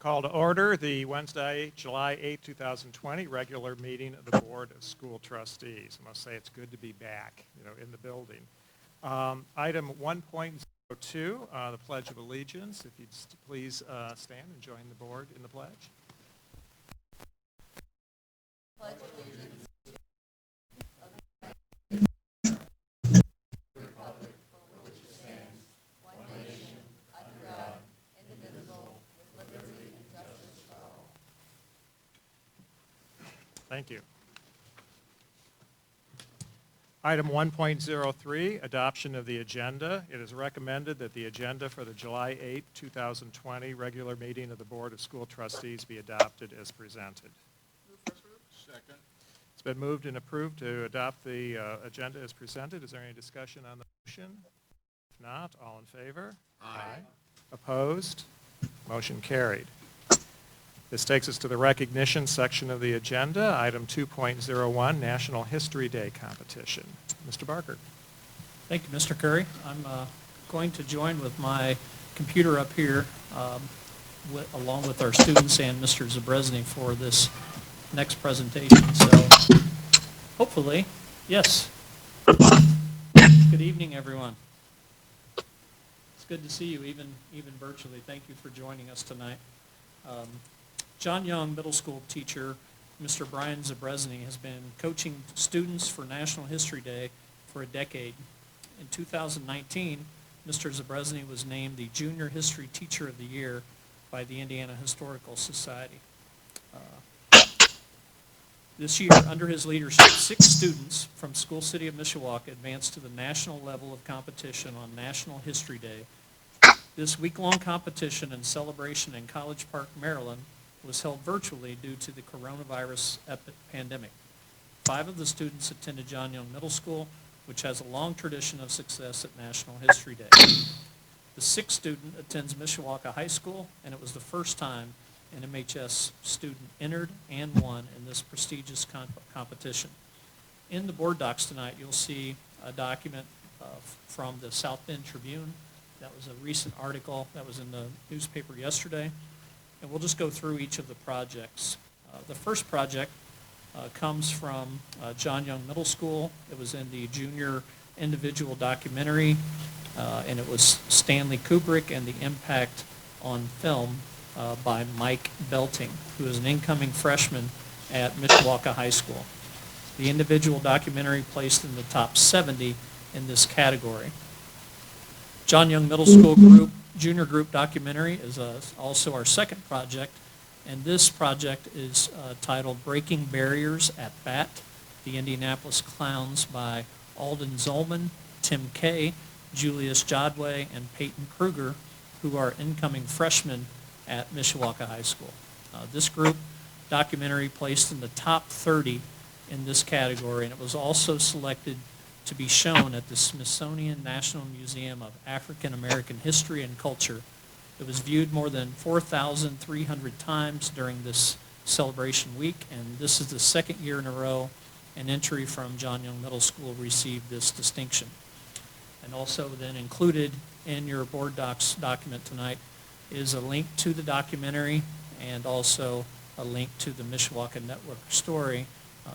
Call to order the Wednesday, July 8, 2020 regular meeting of the Board of School Trustees. I must say it's good to be back, in the building. Item 1.02, the Pledge of Allegiance. If you'd please stand and join the board in the pledge. Pledge of Allegiance. Thank you. Item 1.03, adoption of the agenda. It is recommended that the agenda for the July 8, 2020 regular meeting of the Board of School Trustees be adopted as presented. Move for approve. Second. It's been moved and approved to adopt the agenda as presented. Is there any discussion on the motion? If not, all in favor? Aye. Opposed? Motion carried. This takes us to the recognition section of the agenda. Item 2.01, National History Day competition. Mr. Barker. Thank you, Mr. Curry. I'm going to join with my computer up here along with our students and Mr. Zabresny for this next presentation. So hopefully, yes. Good evening, everyone. It's good to see you even virtually. Thank you for joining us tonight. John Young Middle School teacher, Mr. Brian Zabresny, has been coaching students for National History Day for a decade. In 2019, Mr. Zabresny was named the Junior History Teacher of the Year by the Indiana Historical Society. This year, under his leadership, 6 students from School City of Mishawaka advanced to the national level of competition on National History Day. This week-long competition and celebration in College Park, Maryland, was held virtually due to the coronavirus pandemic. 5 of the students attended John Young Middle School, which has a long tradition of success at National History Day. The 6th student attends Mishawaka High School, and it was the first time an MHS student entered and won in this prestigious competition. In the board docs tonight, you'll see a document from the South Bend Tribune. That was a recent article that was in the newspaper yesterday. And we'll just go through each of the projects. The first project comes from John Young Middle School. It was in the junior individual documentary, and it was Stanley Kubrick and the Impact on Film by Mike Belting, who is an incoming freshman at Mishawaka High School. The individual documentary placed in the top 70 in this category. John Young Middle School Junior Group documentary is also our second project, and this project is titled Breaking Barriers at Bat, The Indianapolis Clowns by Alden Zolman, Tim Kay, Julius Jodway, and Peyton Kruger, who are incoming freshmen at Mishawaka High School. This group documentary placed in the top 30 in this category, and it was also selected to be shown at the Smithsonian National Museum of African American History and Culture. It was viewed more than 4,300 times during this celebration week, and this is the second year in a row an entry from John Young Middle School received this distinction. And also then included in your board docs document tonight is a link to the documentary and also a link to the Mishawaka Network story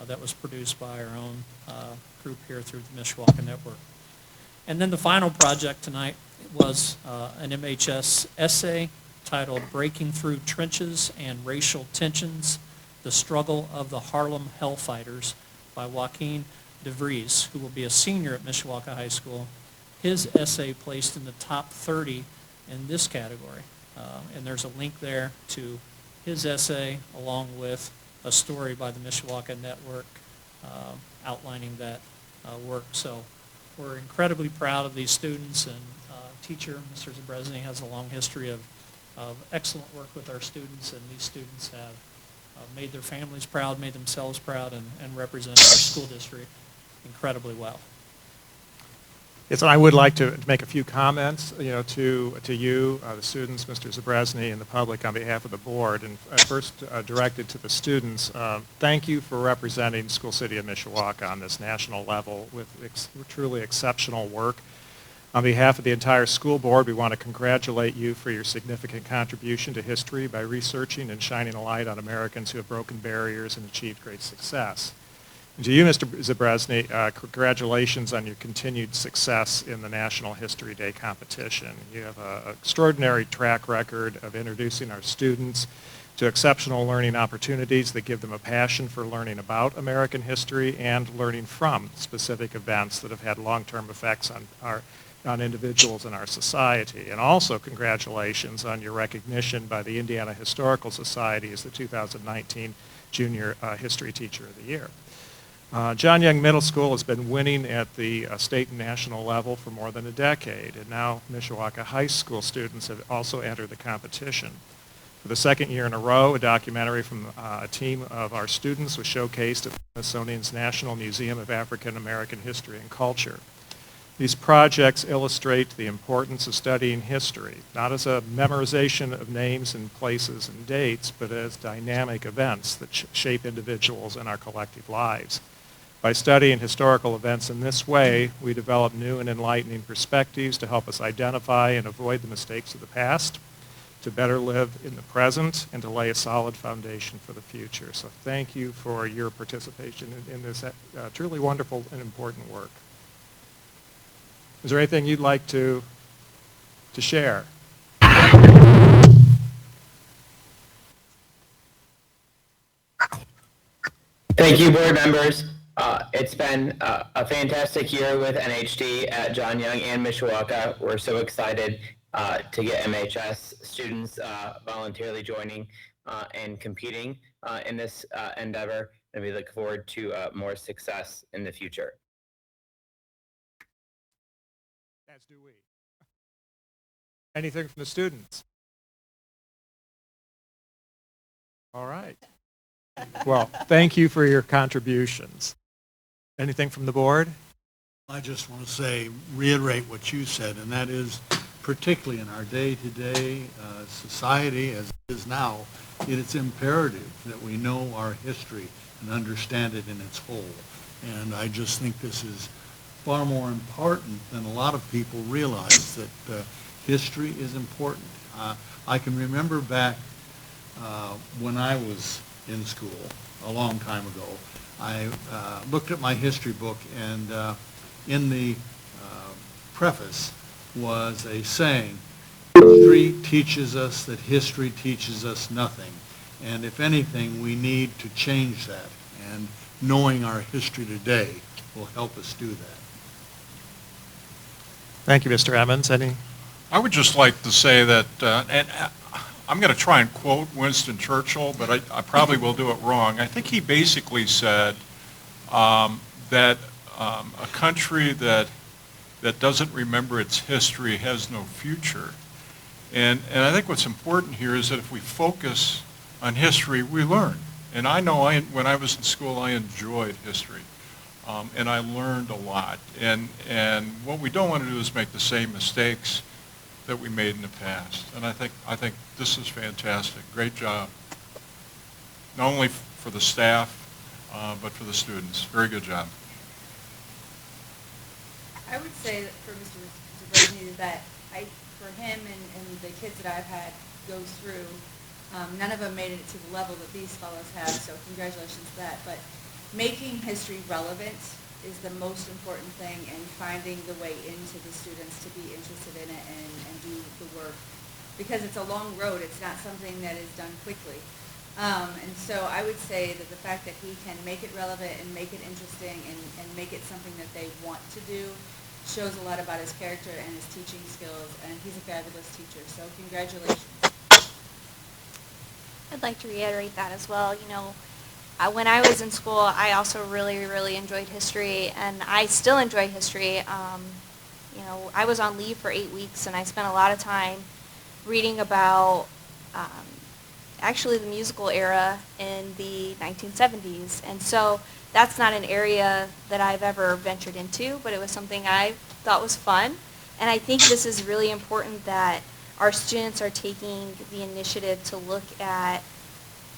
that was produced by our own group here through the Mishawaka Network. And then the final project tonight was an MHS essay titled Breaking Through Trenches and Racial Tensions, The Struggle of the Harlem Hellfighters by Joaquin DeVries, who will be a senior at Mishawaka High School. His essay placed in the top 30 in this category. And there's a link there to his essay along with a story by the Mishawaka Network outlining that work. So we're incredibly proud of these students, and teacher, Mr. Zabresny, has a long history of excellent work with our students, and these students have made their families proud, made themselves proud, and represent our school district incredibly well. Yes, and I would like to make a few comments, to you, the students, Mr. Zabresny, and the public on behalf of the board. And first, directed to the students, thank you for representing School City of Mishawaka on this national level with truly exceptional work. On behalf of the entire school board, we want to congratulate you for your significant contribution to history by researching and shining a light on Americans who have broken barriers and achieved great success. And to you, Mr. Zabresny, congratulations on your continued success in the National History Day competition. You have an extraordinary track record of introducing our students to exceptional learning opportunities that give them a passion for learning about American history and learning from specific events that have had long-term effects on individuals in our society. And also congratulations on your recognition by the Indiana Historical Society as the 2019 Junior History Teacher of the Year. John Young Middle School has been winning at the state and national level for more than a decade, and now Mishawaka High School students have also entered the competition. For the second year in a row, a documentary from a team of our students was showcased at the Smithsonian's National Museum of African American History and Culture. These projects illustrate the importance of studying history, not as a memorization of names and places and dates, but as dynamic events that shape individuals and our collective lives. By studying historical events in this way, we develop new and enlightening perspectives to help us identify and avoid the mistakes of the past, to better live in the present, and to lay a solid foundation for the future. So thank you for your participation in this truly wonderful and important work. Is there anything you'd like to share? Thank you, board members. It's been a fantastic year with NHD at John Young and Mishawaka. We're so excited to get MHS students voluntarily joining and competing in this endeavor, and we look forward to more success in the future. As do we. Anything from the students? All right. Well, thank you for your contributions. Anything from the board? I just want to say, reiterate what you said, and that is, particularly in our day-to-day society as it is now, it is imperative that we know our history and understand it in its whole. And I just think this is far more important than a lot of people realize, that history is important. I can remember back when I was in school a long time ago, I looked at my history book, and in the preface was a saying, history teaches us that history teaches us nothing. And if anything, we need to change that. And knowing our history today will help us do that. Thank you, Mr. Emmons. Any? I would just like to say that, and I'm going to try and quote Winston Churchill, but I probably will do it wrong. I think he basically said that a country that doesn't remember its history has no future. And I think what's important here is that if we focus on history, we learn. And I know when I was in school, I enjoyed history. And I learned a lot. And what we don't want to do is make the same mistakes that we made in the past. And I think this is fantastic. Great job. Not only for the staff, but for the students. Very good job. I would say that for Mr. Zabriskie that for him and the kids that I've had go through, none of them made it to the level that these fellows have, so congratulations to that. But making history relevant is the most important thing, and finding the way into the students to be interested in it and do the work. Because it's a long road, it's not something that is done quickly. And so I would say that the fact that he can make it relevant and make it interesting and make it something that they want to do shows a lot about his character and his teaching skills, and he's a fabulous teacher, so congratulations. I'd like to reiterate that as well. You know, when I was in school, I also really, really enjoyed history, and I still enjoy history. You know, I was on leave for 8 weeks, and I spent a lot of time reading about actually the musical era in the 1970s, and so that's not an area that I've ever ventured into, but it was something I thought was fun, and I think this is really important that our students are taking the initiative to look at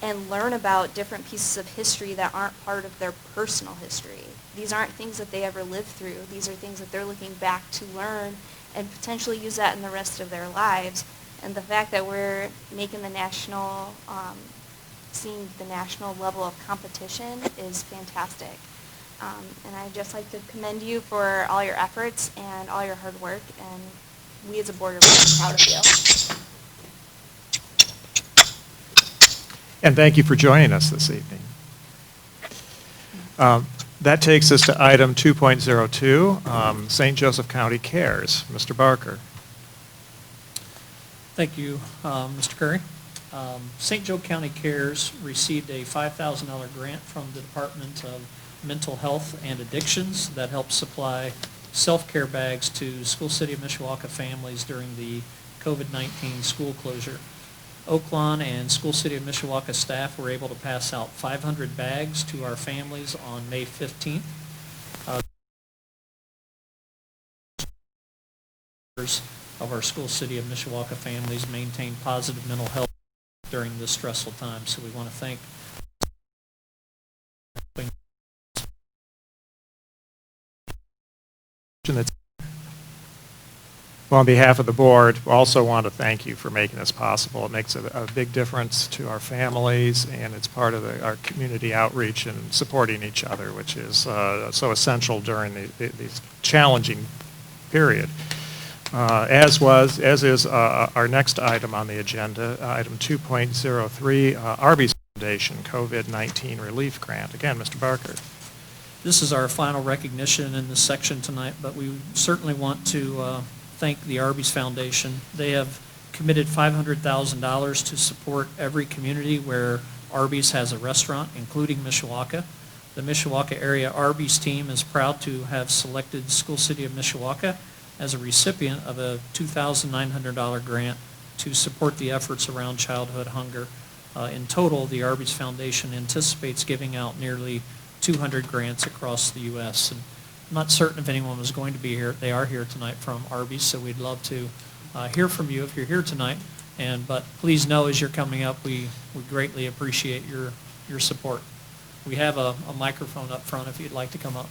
and learn about different pieces of history that aren't part of their personal history. These aren't things that they ever lived through. These are things that they're looking back to learn and potentially use that in the rest of their lives. And the fact that we're making the national, seeing the national level of competition is fantastic. And I'd just like to commend you for all your efforts and all your hard work, and we as a board are really proud of you. And thank you for joining us this evening. That takes us to item 2.02, St. Joseph County Cares. Mr. Barker. Thank you, Mr. Curry. St. Joe County Cares received a $5,000 grant from the Department of Mental Health and Addictions that helps supply self-care bags to School City of Mishawaka families during the COVID-19 school closure. Oaklawn and School City of Mishawaka staff were able to pass out 500 bags to our families on May 15th. Of our School City of Mishawaka families maintain positive mental health during this stressful time, so we want to thank Well, on behalf of the board, we also want to thank you for making this possible. It makes a big difference to our families, and it's part of our community outreach and supporting each other, which is so essential during these challenging period. As is our next item on the agenda, item 2.03, Arby's Foundation COVID-19 Relief Grant. Again, Mr. Barker. This is our final recognition in this section tonight, but we certainly want to thank the Arby's Foundation. They have committed $500,000 to support every community where Arby's has a restaurant, including Mishawaka. The Mishawaka area Arby's team is proud to have selected School City of Mishawaka as a recipient of a $2,900 grant to support the efforts around childhood hunger. In total, the Arby's Foundation anticipates giving out nearly 200 grants across the U.S. And I'm not certain if anyone was going to be here. They are here tonight from Arby's, so we'd love to hear from you if you're here tonight. But please know as you're coming up, we greatly appreciate your support. We have a microphone up front if you'd like to come up.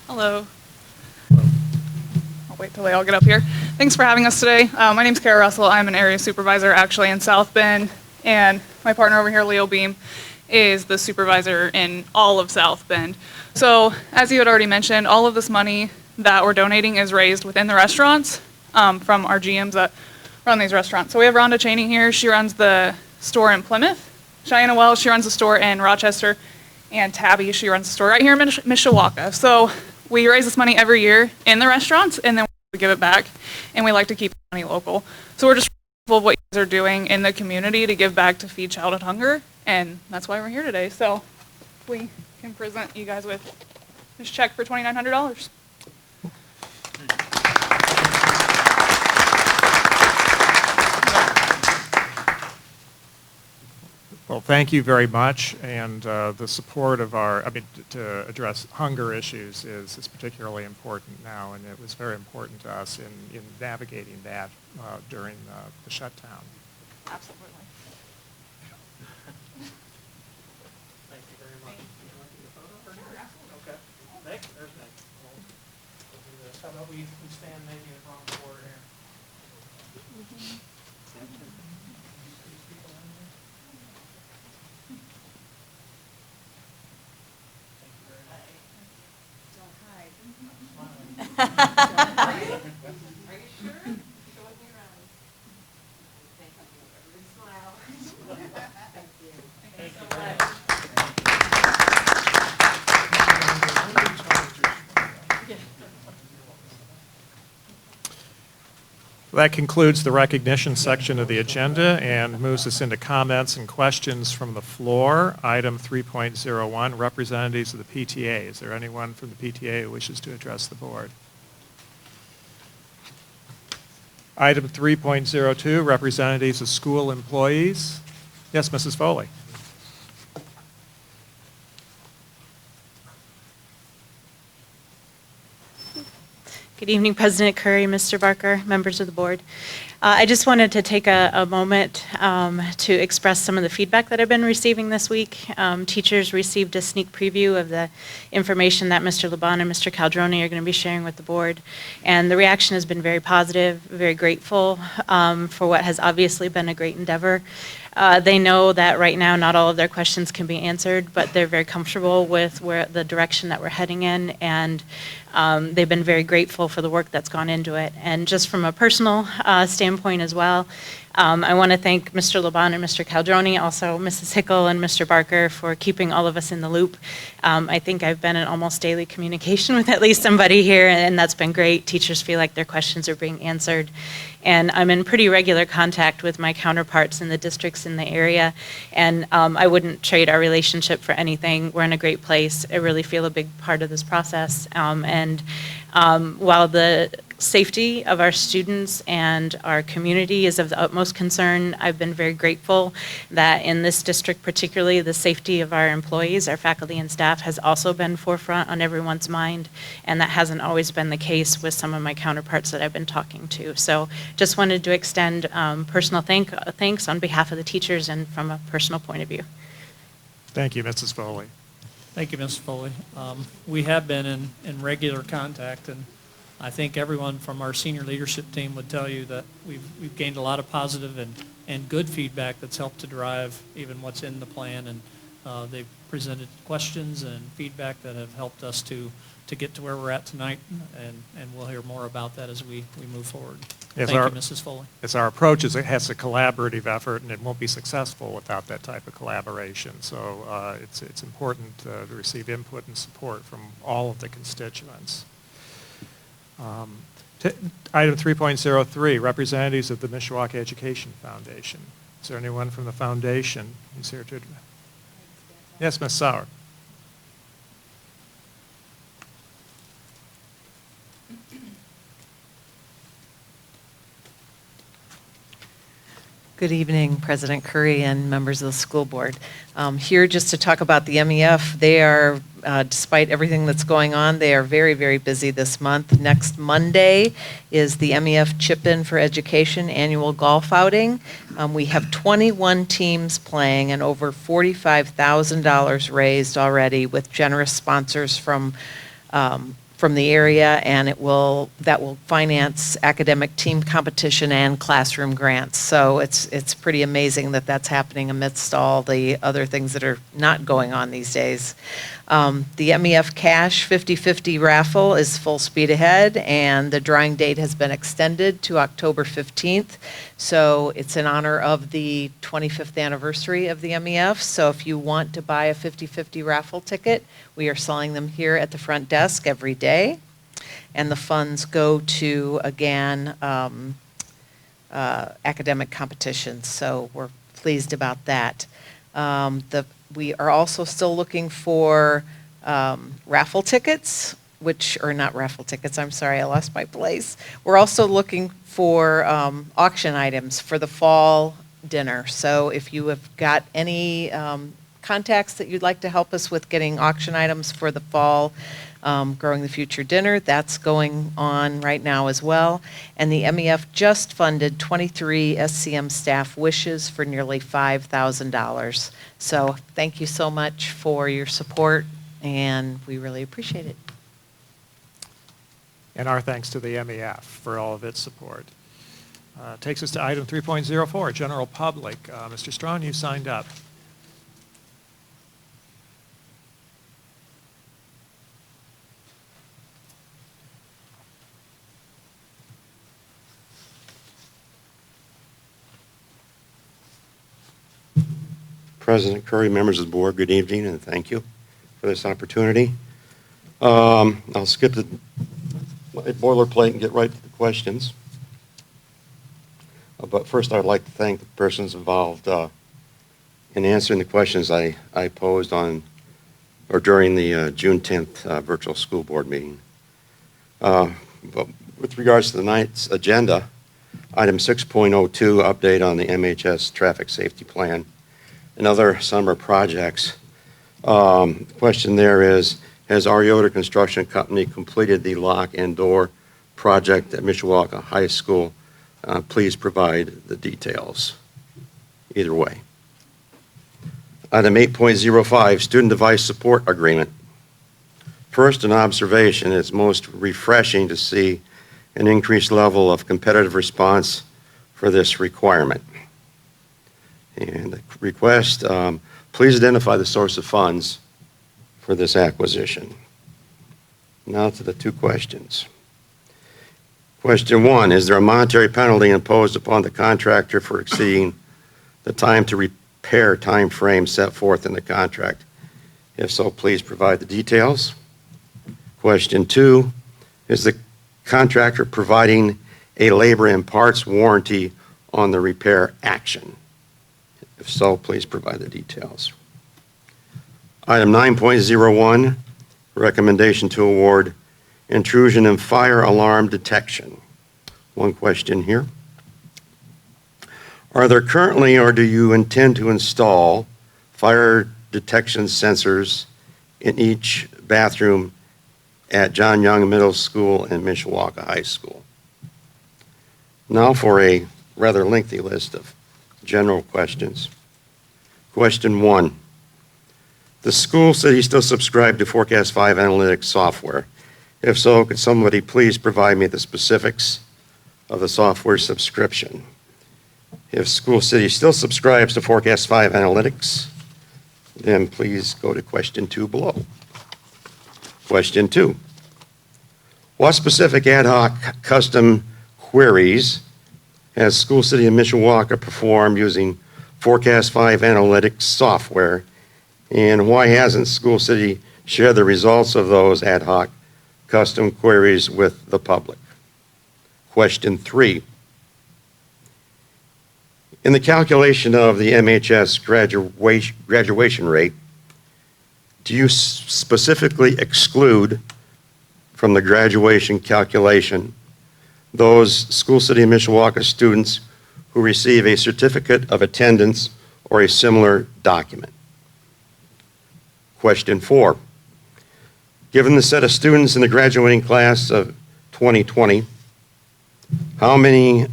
Hello. I'll wait till they all get up here. Thanks for having us today. My name's Kara Russell. I'm an area supervisor actually in South Bend, and my partner over here, Leo Beam, is the supervisor in all of South Bend. So as you had already mentioned, all of this money that we're donating is raised within the restaurants from our GMs that run these restaurants. So we have Rhonda Chaney here. She runs the store in Plymouth. Cheyenne Wells, she runs the store in Rochester. And Tabby, she runs the store right here in Mishawaka. So we raise this money every year in the restaurants, and then we give it back, and we like to keep the money local. So we're just grateful of what you guys are doing in the community to give back to feed childhood hunger, and that's why we're here today. So we can present you guys with this check for $2,900. Well, thank you very much, and the support of to address hunger issues is particularly important now, and it was very important to us in navigating that during the shutdown. Absolutely. Thank you very much. Would you like to get a photo or anything? Okay. Nick, there's Nick. We'll do this. How about we stand maybe in front of the board here? Don't hide. Are you sure? Show me around. Thank you. Everybody smile. Thank you. Thank you so much. That concludes the recognition section of the agenda and moves us into comments and questions from the floor. Item 3.01, representatives of the PTA. Is there anyone from the PTA who wishes to address the board? Item 3.02, representatives of school employees. Yes, Mrs. Foley. Good evening, President Curry, Mr. Barker, members of the board. I just wanted to take a moment to express some of the feedback that I've been receiving this week. Teachers received a sneak preview of the information that Mr. Laban and Mr. Caldroni are going to be sharing with the board. And the reaction has been very positive, very grateful for what has obviously been a great endeavor. They know that right now not all of their questions can be answered, but they're very comfortable with where the direction that we're heading in, and they've been very grateful for the work that's gone into it. And just from a personal standpoint as well, I want to thank Mr. Laban and Mr. Caldroni, also Mrs. Hickle and Mr. Barker for keeping all of us in the loop. I think I've been in almost daily communication with at least somebody here, and that's been great. Teachers feel like their questions are being answered. And I'm in pretty regular contact with my counterparts in the districts in the area, and I wouldn't trade our relationship for anything. We're in a great place. I really feel a big part of this process. While the safety of our students and our community is of the utmost concern, I've been very grateful that in this district particularly, the safety of our employees, our faculty and staff, has also been forefront on everyone's mind, and that hasn't always been the case with some of my counterparts that I've been talking to. So just wanted to extend personal thanks on behalf of the teachers and from a personal point of view. Thank you, Mrs. Foley. Thank you, Ms. Foley. We have been in regular contact, and I think everyone from our senior leadership team would tell you that we've gained a lot of positive and good feedback that's helped to drive even what's in the plan, and they've presented questions and feedback that have helped us to get to where we're at tonight, and we'll hear more about that as we move forward. Yes, Thank you, Mrs. Foley. It's our approach is it has a collaborative effort, and it won't be successful without that type of collaboration. So it's important to receive input and support from all of the constituents. Item 3.03, representatives of the Mishawaka Education Foundation. Is there anyone from the foundation who's here to? Yes, Ms. Sauer. Good evening, President Curry and members of the school board. Here just to talk about the MEF. They are, despite everything that's going on, they are very, very busy this month. Next Monday is the MEF Chip-In for Education annual golf outing. We have 21 teams playing and over $45,000 raised already with generous sponsors from the area, and that will finance academic team competition and classroom grants. So it's pretty amazing that that's happening amidst all the other things that are not going on these days. The MEF Cash 50/50 raffle is full speed ahead, and the drawing date has been extended to October 15th. So it's in honor of the 25th anniversary of the MEF. So if you want to buy a 50/50 raffle ticket, we are selling them here at the front desk every day. And the funds go to, again, academic competitions. So we're pleased about that. We are also still looking for raffle tickets, not raffle tickets, I'm sorry, I lost my place. We're also looking for auction items for the fall dinner. So if you have got any contacts that you'd like to help us with getting auction items for the fall Growing the Future dinner, that's going on right now as well. And the MEF just funded 23 SCM staff wishes for nearly $5,000. So thank you so much for your support, and we really appreciate it. And our thanks to the MEF for all of its support. Takes us to item 3.04, general public. Mr. Strawn, you signed up. President Curry, members of the board, good evening, and thank you for this opportunity. I'll skip the boilerplate and get right to the questions. But first, I'd like to thank the persons involved in answering the questions I posed during the June 10th virtual school board meeting. But with regards to the night's agenda, item 6.02, update on the MHS traffic safety plan and other summer projects. The question there is, has our Yoder Construction Company completed the lock and door project at Mishawaka High School. Please provide the details. Either way. Item 8.05, Student Device Support Agreement. First, an observation, it's most refreshing to see an increased level of competitive response for this requirement. And the request, please identify the source of funds for this acquisition. Now to the two questions. Question one, is there a monetary penalty imposed upon the contractor for exceeding the time to repair time frame set forth in the contract? If so, please provide the details. Question two, is the contractor providing a labor and parts warranty on the repair action? If so, please provide the details. Item 9.01, recommendation to award intrusion and fire alarm detection. One question here. Are there currently or do you intend to install fire detection sensors in each bathroom at John Young Middle School and Mishawaka High School? Now for a rather lengthy list of general questions. Question one, the school city still subscribe to Forecast 5 analytics software? If so, could somebody please provide me the specifics of the software subscription? If school city still subscribes to Forecast 5 analytics, then please go to question two below. Question two, what specific ad hoc custom queries has School City of Mishawaka performed using Forecast 5 analytics software, and why hasn't School City shared the results of those ad hoc custom queries with the public? Question three, in the calculation of the MHS graduation rate, do you specifically exclude from the graduation calculation those School City of Mishawaka students who receive a certificate of attendance or a similar document? Question four, given the set of students in the graduating class of 2020, how many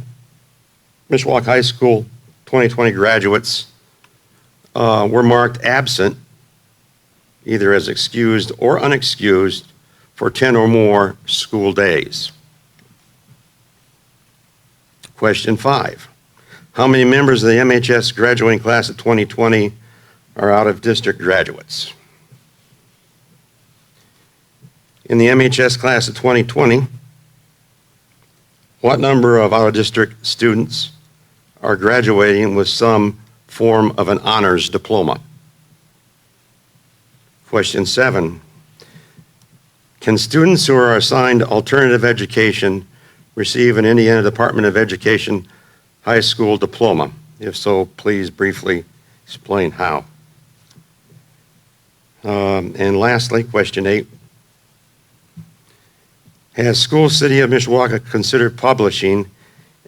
Mishawaka High School 2020 graduates were marked absent, either as excused or unexcused, for 10 or more school days? Question five, how many members of the MHS graduating class of 2020 are out-of-district graduates? In the MHS class of 2020, what number of out-of-district students are graduating with some form of an honors diploma? Question seven, can students who are assigned alternative education receive an Indiana Department of Education high school diploma? If so, please briefly explain how. And lastly, question eight, has School City of Mishawaka considered publishing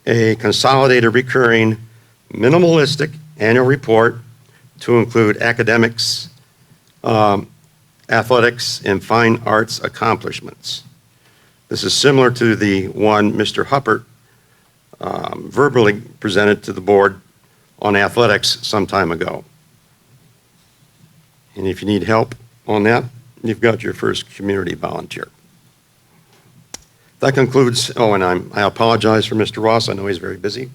a consolidated recurring minimalistic annual report to include academics, athletics, and fine arts accomplishments? This is similar to the one Mr. Huppert verbally presented to the board on athletics some time ago. And if you need help on that, you've got your first community volunteer. That concludes, and I apologize for Mr. Ross. I know he's very busy.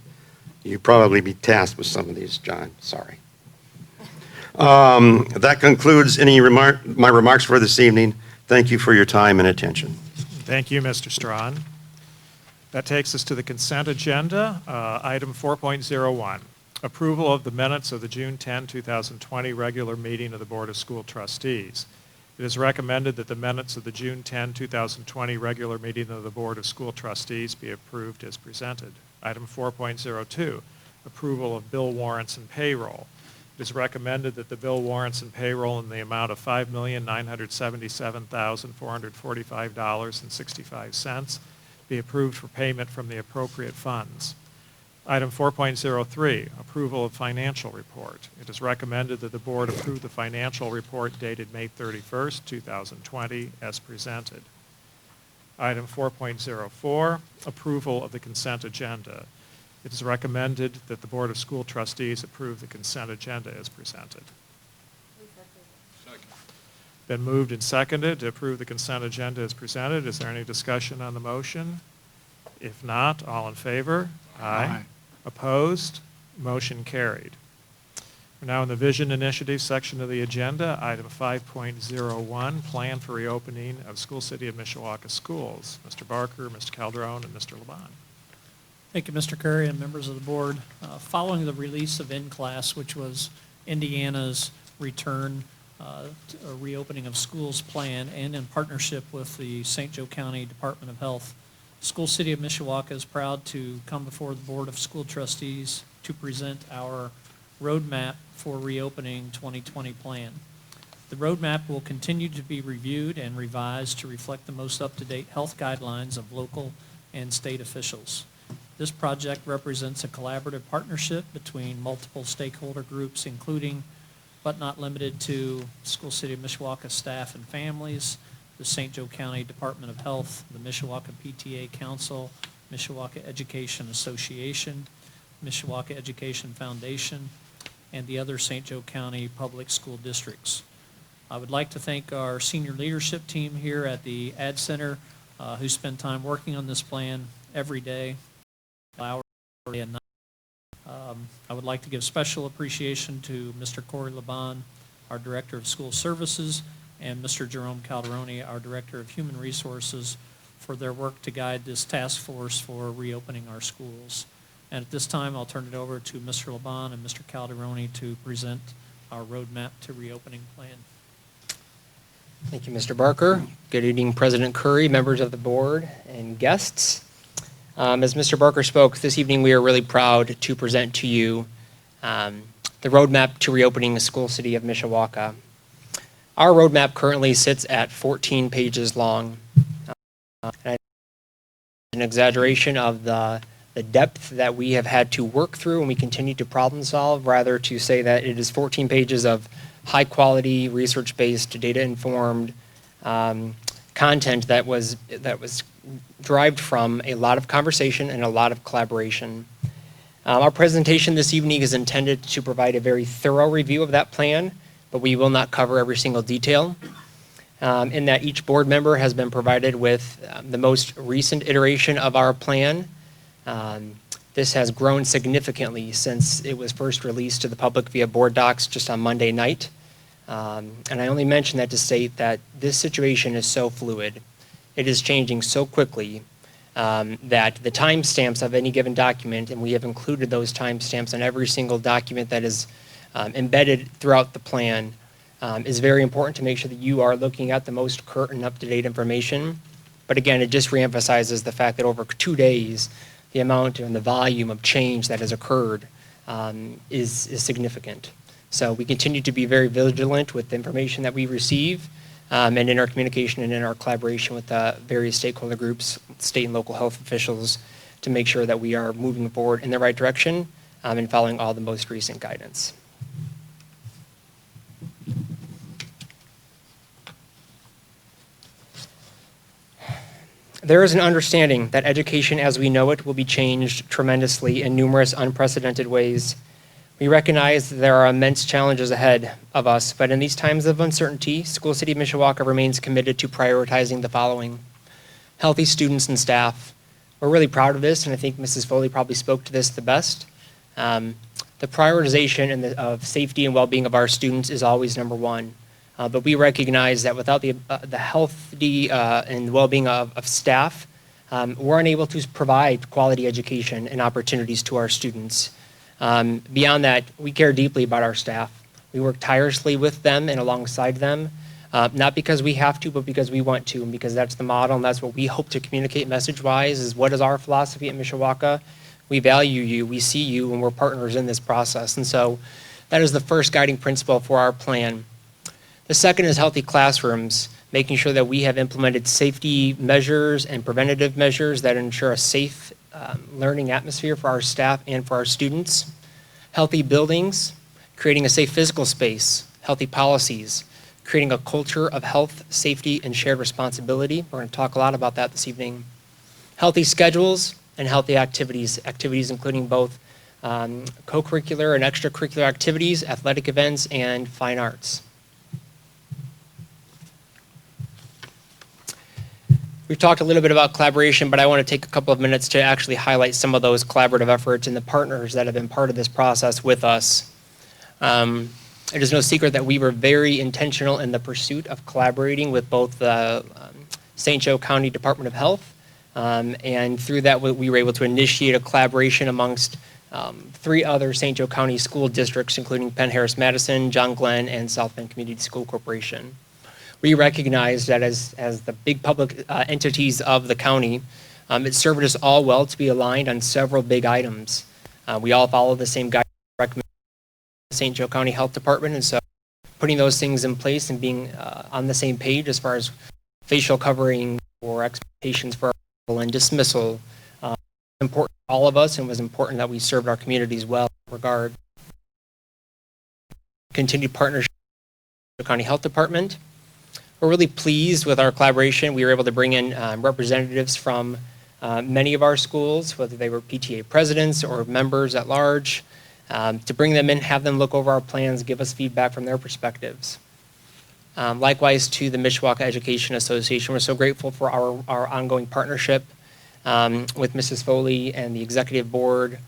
You'd probably be tasked with some of these, John. Sorry. That concludes my remarks for this evening. Thank you for your time and attention. Thank you, Mr. Strawn. That takes us to the consent agenda. Item 4.01, approval of the minutes of the June 10, 2020 regular meeting of the Board of School Trustees. It is recommended that the minutes of the June 10, 2020 regular meeting of the Board of School Trustees be approved as presented. Item 4.02, approval of bill warrants and payroll. It is recommended that the bill warrants and payroll in the amount of $5,977,445.65 be approved for payment from the appropriate funds. Item 4.03, approval of financial report. It is recommended that the board approve the financial report dated May 31st, 2020 as presented. Item 4.04, approval of the consent agenda. It is recommended that the Board of School Trustees approve the consent agenda as presented. Been moved and seconded to approve the consent agenda as presented. Is there any discussion on the motion? If not, all in favor? Aye. Opposed? Motion carried. We're now in the Vision Initiative section of the agenda. Item 5.01, Plan for Reopening of School City of Mishawaka Schools. Mr. Barker, Mr. Calderon, and Mr. Laban. Thank you, Mr. Curry and members of the board. Following the release of In-Class, which was Indiana's return to a reopening of schools plan, and in partnership with the St. Joe County Department of Health, School City of Mishawaka is proud to come before the Board of School Trustees to present our roadmap for reopening 2020 plan. The roadmap will continue to be reviewed and revised to reflect the most up-to-date health guidelines of local and state officials. This project represents a collaborative partnership between multiple stakeholder groups, including but not limited to School City of Mishawaka staff and families, the St. Joe County Department of Health, the Mishawaka PTA Council, Mishawaka Education Association, Mishawaka Education Foundation, and the other St. Joe County public school districts. I would like to thank our senior leadership team here at the Ad Center who spend time working on this plan every day, hours and night. I would like to give special appreciation to Mr. Corey Laban, our Director of School Services, and Mr. Jerome Calderoni, our Director of Human Resources, for their work to guide this task force for reopening our schools. And at this time, I'll turn it over to Mr. Laban and Mr. Calderoni to present our roadmap to reopening plan. Thank you, Mr. Barker. Good evening, President Curry, members of the board, and guests. As Mr. Barker spoke, this evening we are really proud to present to you the roadmap to reopening the School City of Mishawaka. Our roadmap currently sits at 14 pages long. And an exaggeration of the depth that we have had to work through and we continue to problem solve, rather to say that it is 14 pages of high quality, research-based, data-informed content that was derived from a lot of conversation and a lot of collaboration. Our presentation this evening is intended to provide a very thorough review of that plan, but we will not cover every single detail. In that each board member has been provided with the most recent iteration of our plan. This has grown significantly since it was first released to the public via board docs just on Monday night. And I only mention that to state that this situation is so fluid. It is changing so quickly that the timestamps of any given document, and we have included those timestamps on every single document that is embedded throughout the plan, is very important to make sure that you are looking at the most current and up-to-date information. But again, it just reemphasizes the fact that over 2 days, the amount and the volume of change that has occurred is significant. So we continue to be very vigilant with the information that we receive and in our communication and in our collaboration with various stakeholder groups, state and local health officials, to make sure that we are moving forward in the right direction and following all the most recent guidance. There is an understanding that education as we know it will be changed tremendously in numerous unprecedented ways. We recognize that there are immense challenges ahead of us, but in these times of uncertainty, School City of Mishawaka remains committed to prioritizing the following: healthy students and staff. We're really proud of this, and I think Mrs. Foley probably spoke to this the best. The prioritization of safety and well-being of our students is always number one. But we recognize that without the healthy and well-being of staff, we're unable to provide quality education and opportunities to our students. Beyond that, we care deeply about our staff. We work tirelessly with them and alongside them, not because we have to, but because we want to, and because that's the model, and that's what we hope to communicate message-wise, is what is our philosophy at Mishawaka. We value you, we see you, and we're partners in this process. And so that is the first guiding principle for our plan. The second is healthy classrooms, making sure that we have implemented safety measures and preventative measures that ensure a safe learning atmosphere for our staff and for our students. Healthy buildings, creating a safe physical space, healthy policies, creating a culture of health, safety, and shared responsibility. We're going to talk a lot about that this evening. Healthy schedules and healthy activities, including both co-curricular and extracurricular activities, athletic events, and fine arts. We've talked a little bit about collaboration, but I want to take a couple of minutes to actually highlight some of those collaborative efforts and the partners that have been part of this process with us. It is no secret that we were very intentional in the pursuit of collaborating with both the St. Joe County Department of Health, and through that we were able to initiate a collaboration amongst 3 other St. Joe County school districts, including Penn Harris Madison, John Glenn, and South Bend Community School Corporation. We recognize that as the big public entities of the county, it served us all well to be aligned on several big items. We all follow the same guidance recommended by the St. Joe County Health Department, and so putting those things in place and being on the same page as far as facial covering or expectations for arrival and dismissal was important to all of us, and was important that we served our communities well in that regard. Continued partnership with the County Health Department. We're really pleased with our collaboration. We were able to bring in representatives from many of our schools, whether they were PTA presidents or members at large, to bring them in, have them look over our plans, give us feedback from their perspectives. Likewise to the Mishawaka Education Association, we're so grateful for our ongoing partnership with Mrs. Foley and the executive board.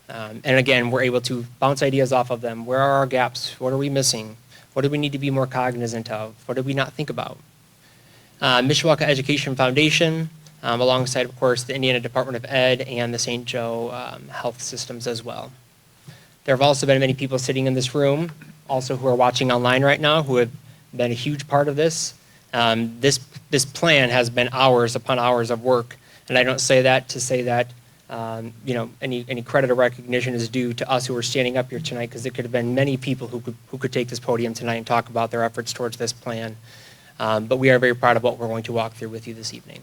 And again, we're able to bounce ideas off of them. Where are our gaps? What are we missing? What do we need to be more cognizant of? What did we not think about? Mishawaka Education Foundation, alongside, of course, the Indiana Department of Ed and the St. Joe Health Systems as well. There have also been many people sitting in this room, also who are watching online right now, who have been a huge part of this. This plan has been hours upon hours of work, and I don't say that to say that any credit or recognition is due to us who are standing up here tonight, because it could have been many people who could take this podium tonight and talk about their efforts towards this plan. But we are very proud of what we're going to walk through with you this evening.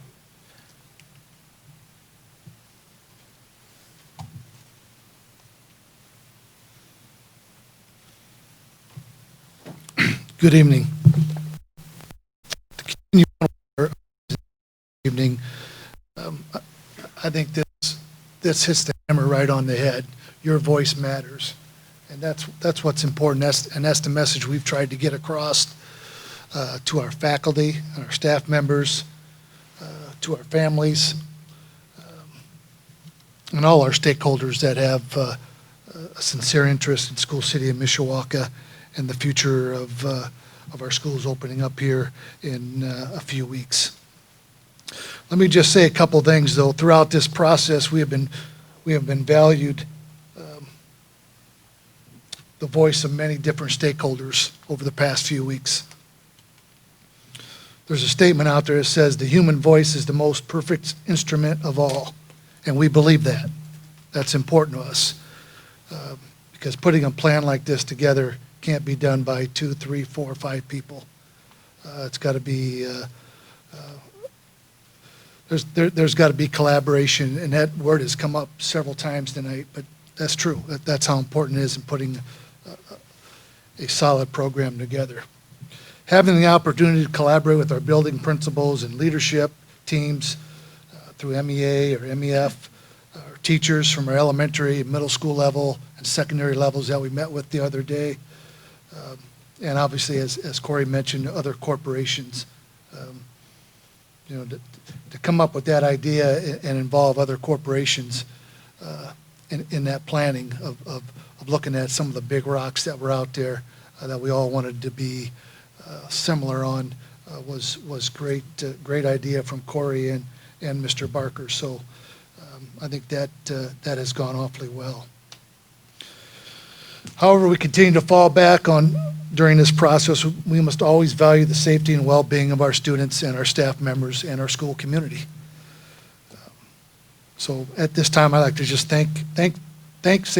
Good evening. To continue on our evening, I think this hits the hammer right on the head. Your voice matters, and that's what's important. That's the message we've tried to get across to our faculty and our staff members, to our families, and all our stakeholders that have a sincere interest in School City of Mishawaka and the future of our schools opening up here in a few weeks. Let me just say a couple things, though. Throughout this process, we have been valued the voice of many different stakeholders over the past few weeks. There's a statement out there that says the human voice is the most perfect instrument of all, and we believe that. That's important to us, because putting a plan like this together can't be done by 2, 3, 4, 5 people. It's got to be there's got to be collaboration, and that word has come up several times tonight, but that's true. That's how important it is in putting a solid program together. Having the opportunity to collaborate with our building principals and leadership teams through MEA or MEF, our teachers from our elementary and middle school level and secondary levels that we met with the other day, and obviously, as Corey mentioned, other corporations. To come up with that idea and involve other corporations in that planning of looking at some of the big rocks that were out there that we all wanted to be similar on was great idea from Corey and Mr. Barker. So I think that has gone awfully well. However, we continue to fall back on during this process. We must always value the safety and well-being of our students and our staff members and our school community. So at this time, I'd like to just say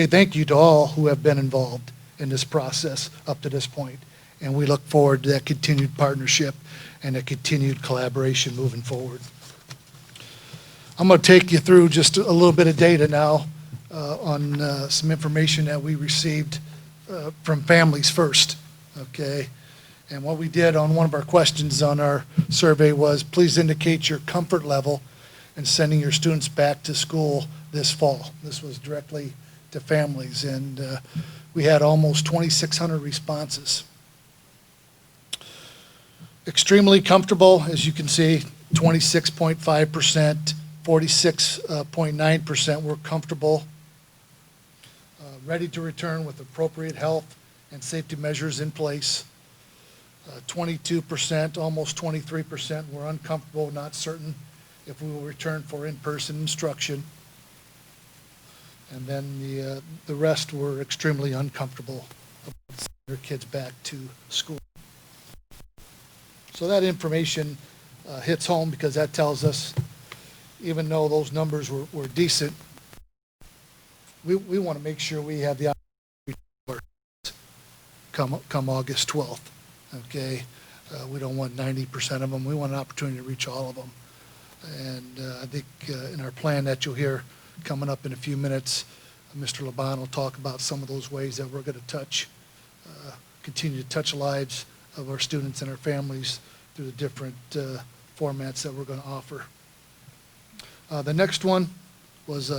thank you to all who have been involved in this process up to this point. And we look forward to that continued partnership and a continued collaboration moving forward. I'm going to take you through just a little bit of data now on some information that we received from Families First, okay? And what we did on one of our questions on our survey was, please indicate your comfort level in sending your students back to school this fall. This was directly to families, and we had almost 2,600 responses. Extremely comfortable, as you can see, 26.5%, 46.9% were comfortable. Ready to return with appropriate health and safety measures in place. 22%, almost 23% were uncomfortable, not certain if we will return for in-person instruction. And then the rest were extremely uncomfortable about sending their kids back to school. So that information hits home, because that tells us, even though those numbers were decent, we want to make sure we have the opportunity come August 12th, okay? We don't want 90% of them. We want an opportunity to reach all of them. And I think in our plan that you'll hear coming up in a few minutes, Mr. Laban will talk about some of those ways that we're going to continue to touch lives of our students and our families through the different formats that we're going to offer. The next one was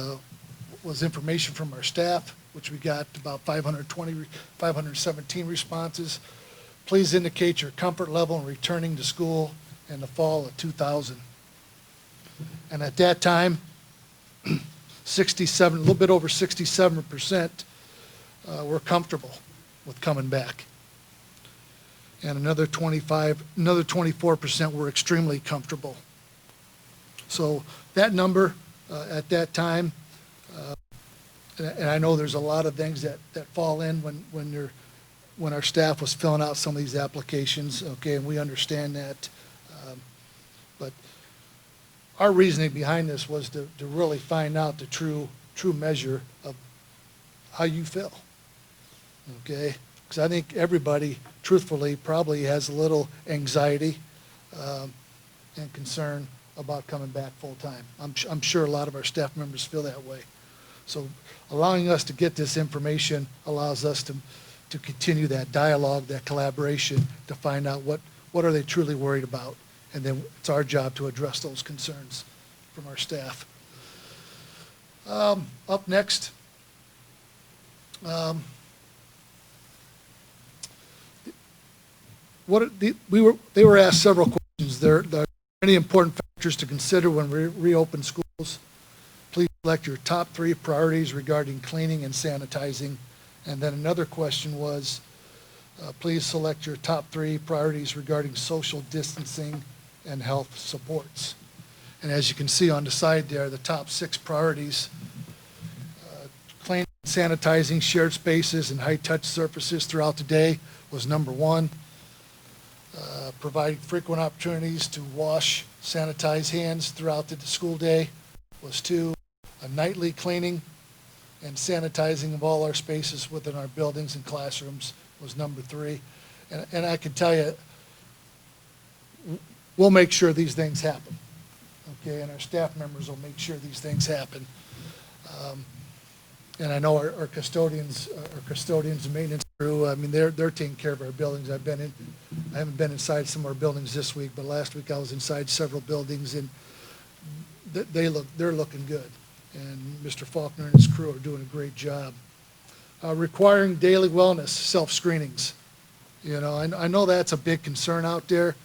information from our staff, which we got about 517 responses. Please indicate your comfort level in returning to school in the fall of 2000. And at that time, 67, a little bit over 67% were comfortable with coming back. And another 24% were extremely comfortable. So that number at that time, and I know there's a lot of things that fall in when our staff was filling out some of these applications, okay, and we understand that. But our reasoning behind this was to really find out the true measure of how you feel, okay? Because I think everybody, truthfully, probably has a little anxiety and concern about coming back full-time. I'm sure a lot of our staff members feel that way. So allowing us to get this information allows us to continue that dialogue, that collaboration, to find out what are they truly worried about. And then it's our job to address those concerns from our staff. Up next, they were asked several questions. There are many important factors to consider when we reopen schools. Please select your top 3 priorities regarding cleaning and sanitizing. And then another question was, please select your top 3 priorities regarding social distancing and health supports. And as you can see on the side there, the top 6 priorities, cleaning and sanitizing shared spaces and high-touch surfaces throughout the day was number 1. Providing frequent opportunities to wash, sanitize hands throughout the school day was 2. A nightly cleaning and sanitizing of all our spaces within our buildings and classrooms was number 3. And I can tell you, we'll make sure these things happen, okay? And our staff members will make sure these things happen. And I know our custodians and maintenance crew, I mean, they're taking care of our buildings. I haven't been inside some of our buildings this week, but last week I was inside several buildings, and they're looking good. And Mr. Faulkner and his crew are doing a great job. Requiring daily wellness self-screenings. You know, I know that's a big concern out there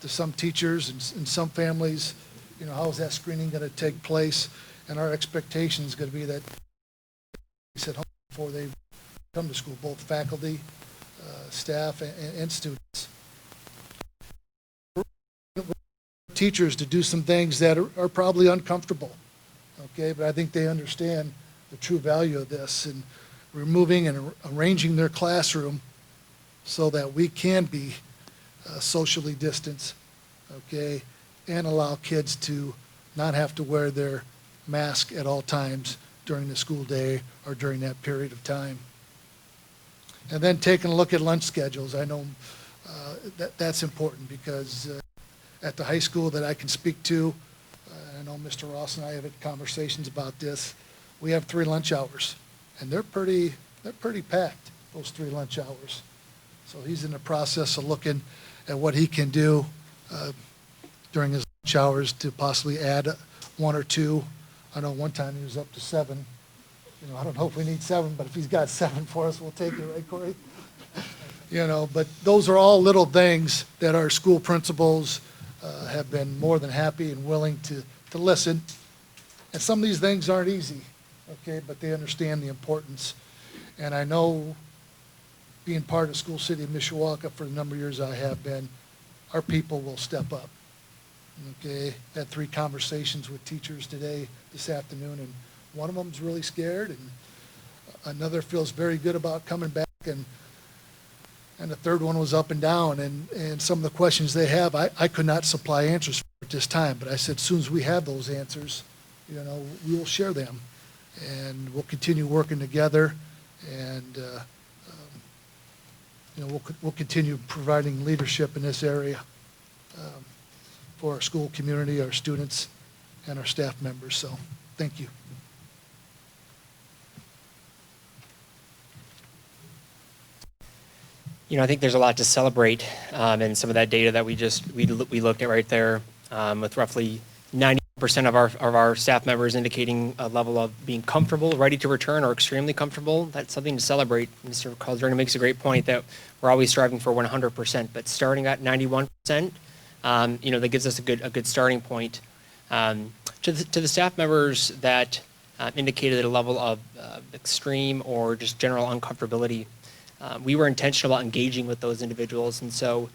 to some teachers and some families. You know, how is that screening going to take place? And our expectation is going to be that at home before they come to school, both faculty, staff, and students. Teachers to do some things that are probably uncomfortable, okay? But I think they understand the true value of this, and removing and arranging their classroom so that we can be socially distanced, okay, and allow kids to not have to wear their mask at all times during the school day or during that period of time. And then taking a look at lunch schedules. I know that's important, because at the high school that I can speak to, I know Mr. Ross and I have had conversations about this, we have 3 lunch hours, and they're pretty packed, those 3 lunch hours. So he's in the process of looking at what he can do during his lunch hours to possibly add one or two. I know one time he was up to 7. You know, I don't know if we need 7, but if he's got 7 for us, we'll take it, right, Corey? You know, but those are all little things that our school principals have been more than happy and willing to listen. And some of these things aren't easy, okay, but they understand the importance. And I know, being part of School City of Mishawaka for the number of years I have been, our people will step up. Okay, had 3 conversations with teachers today, this afternoon, and one of them's really scared, and another feels very good about coming back, and the third one was up and down, and some of the questions they have, I could not supply answers for at this time, but I said, as soon as we have those answers, you know, we will share them, and we'll continue working together, and you know, we'll continue providing leadership in this area for our school community, our students, and our staff members. So, thank you. You know, I think there's a lot to celebrate in some of that data that we looked at right there, with roughly 90% of our staff members indicating a level of being comfortable, ready to return, or extremely comfortable. That's something to celebrate. Mr. Calderoni makes a great point that we're always striving for 100%, but starting at 91%, you know, that gives us a good starting point. To the staff members that indicated a level of extreme or just general uncomfortability, we were intentional about engaging with those individuals, and so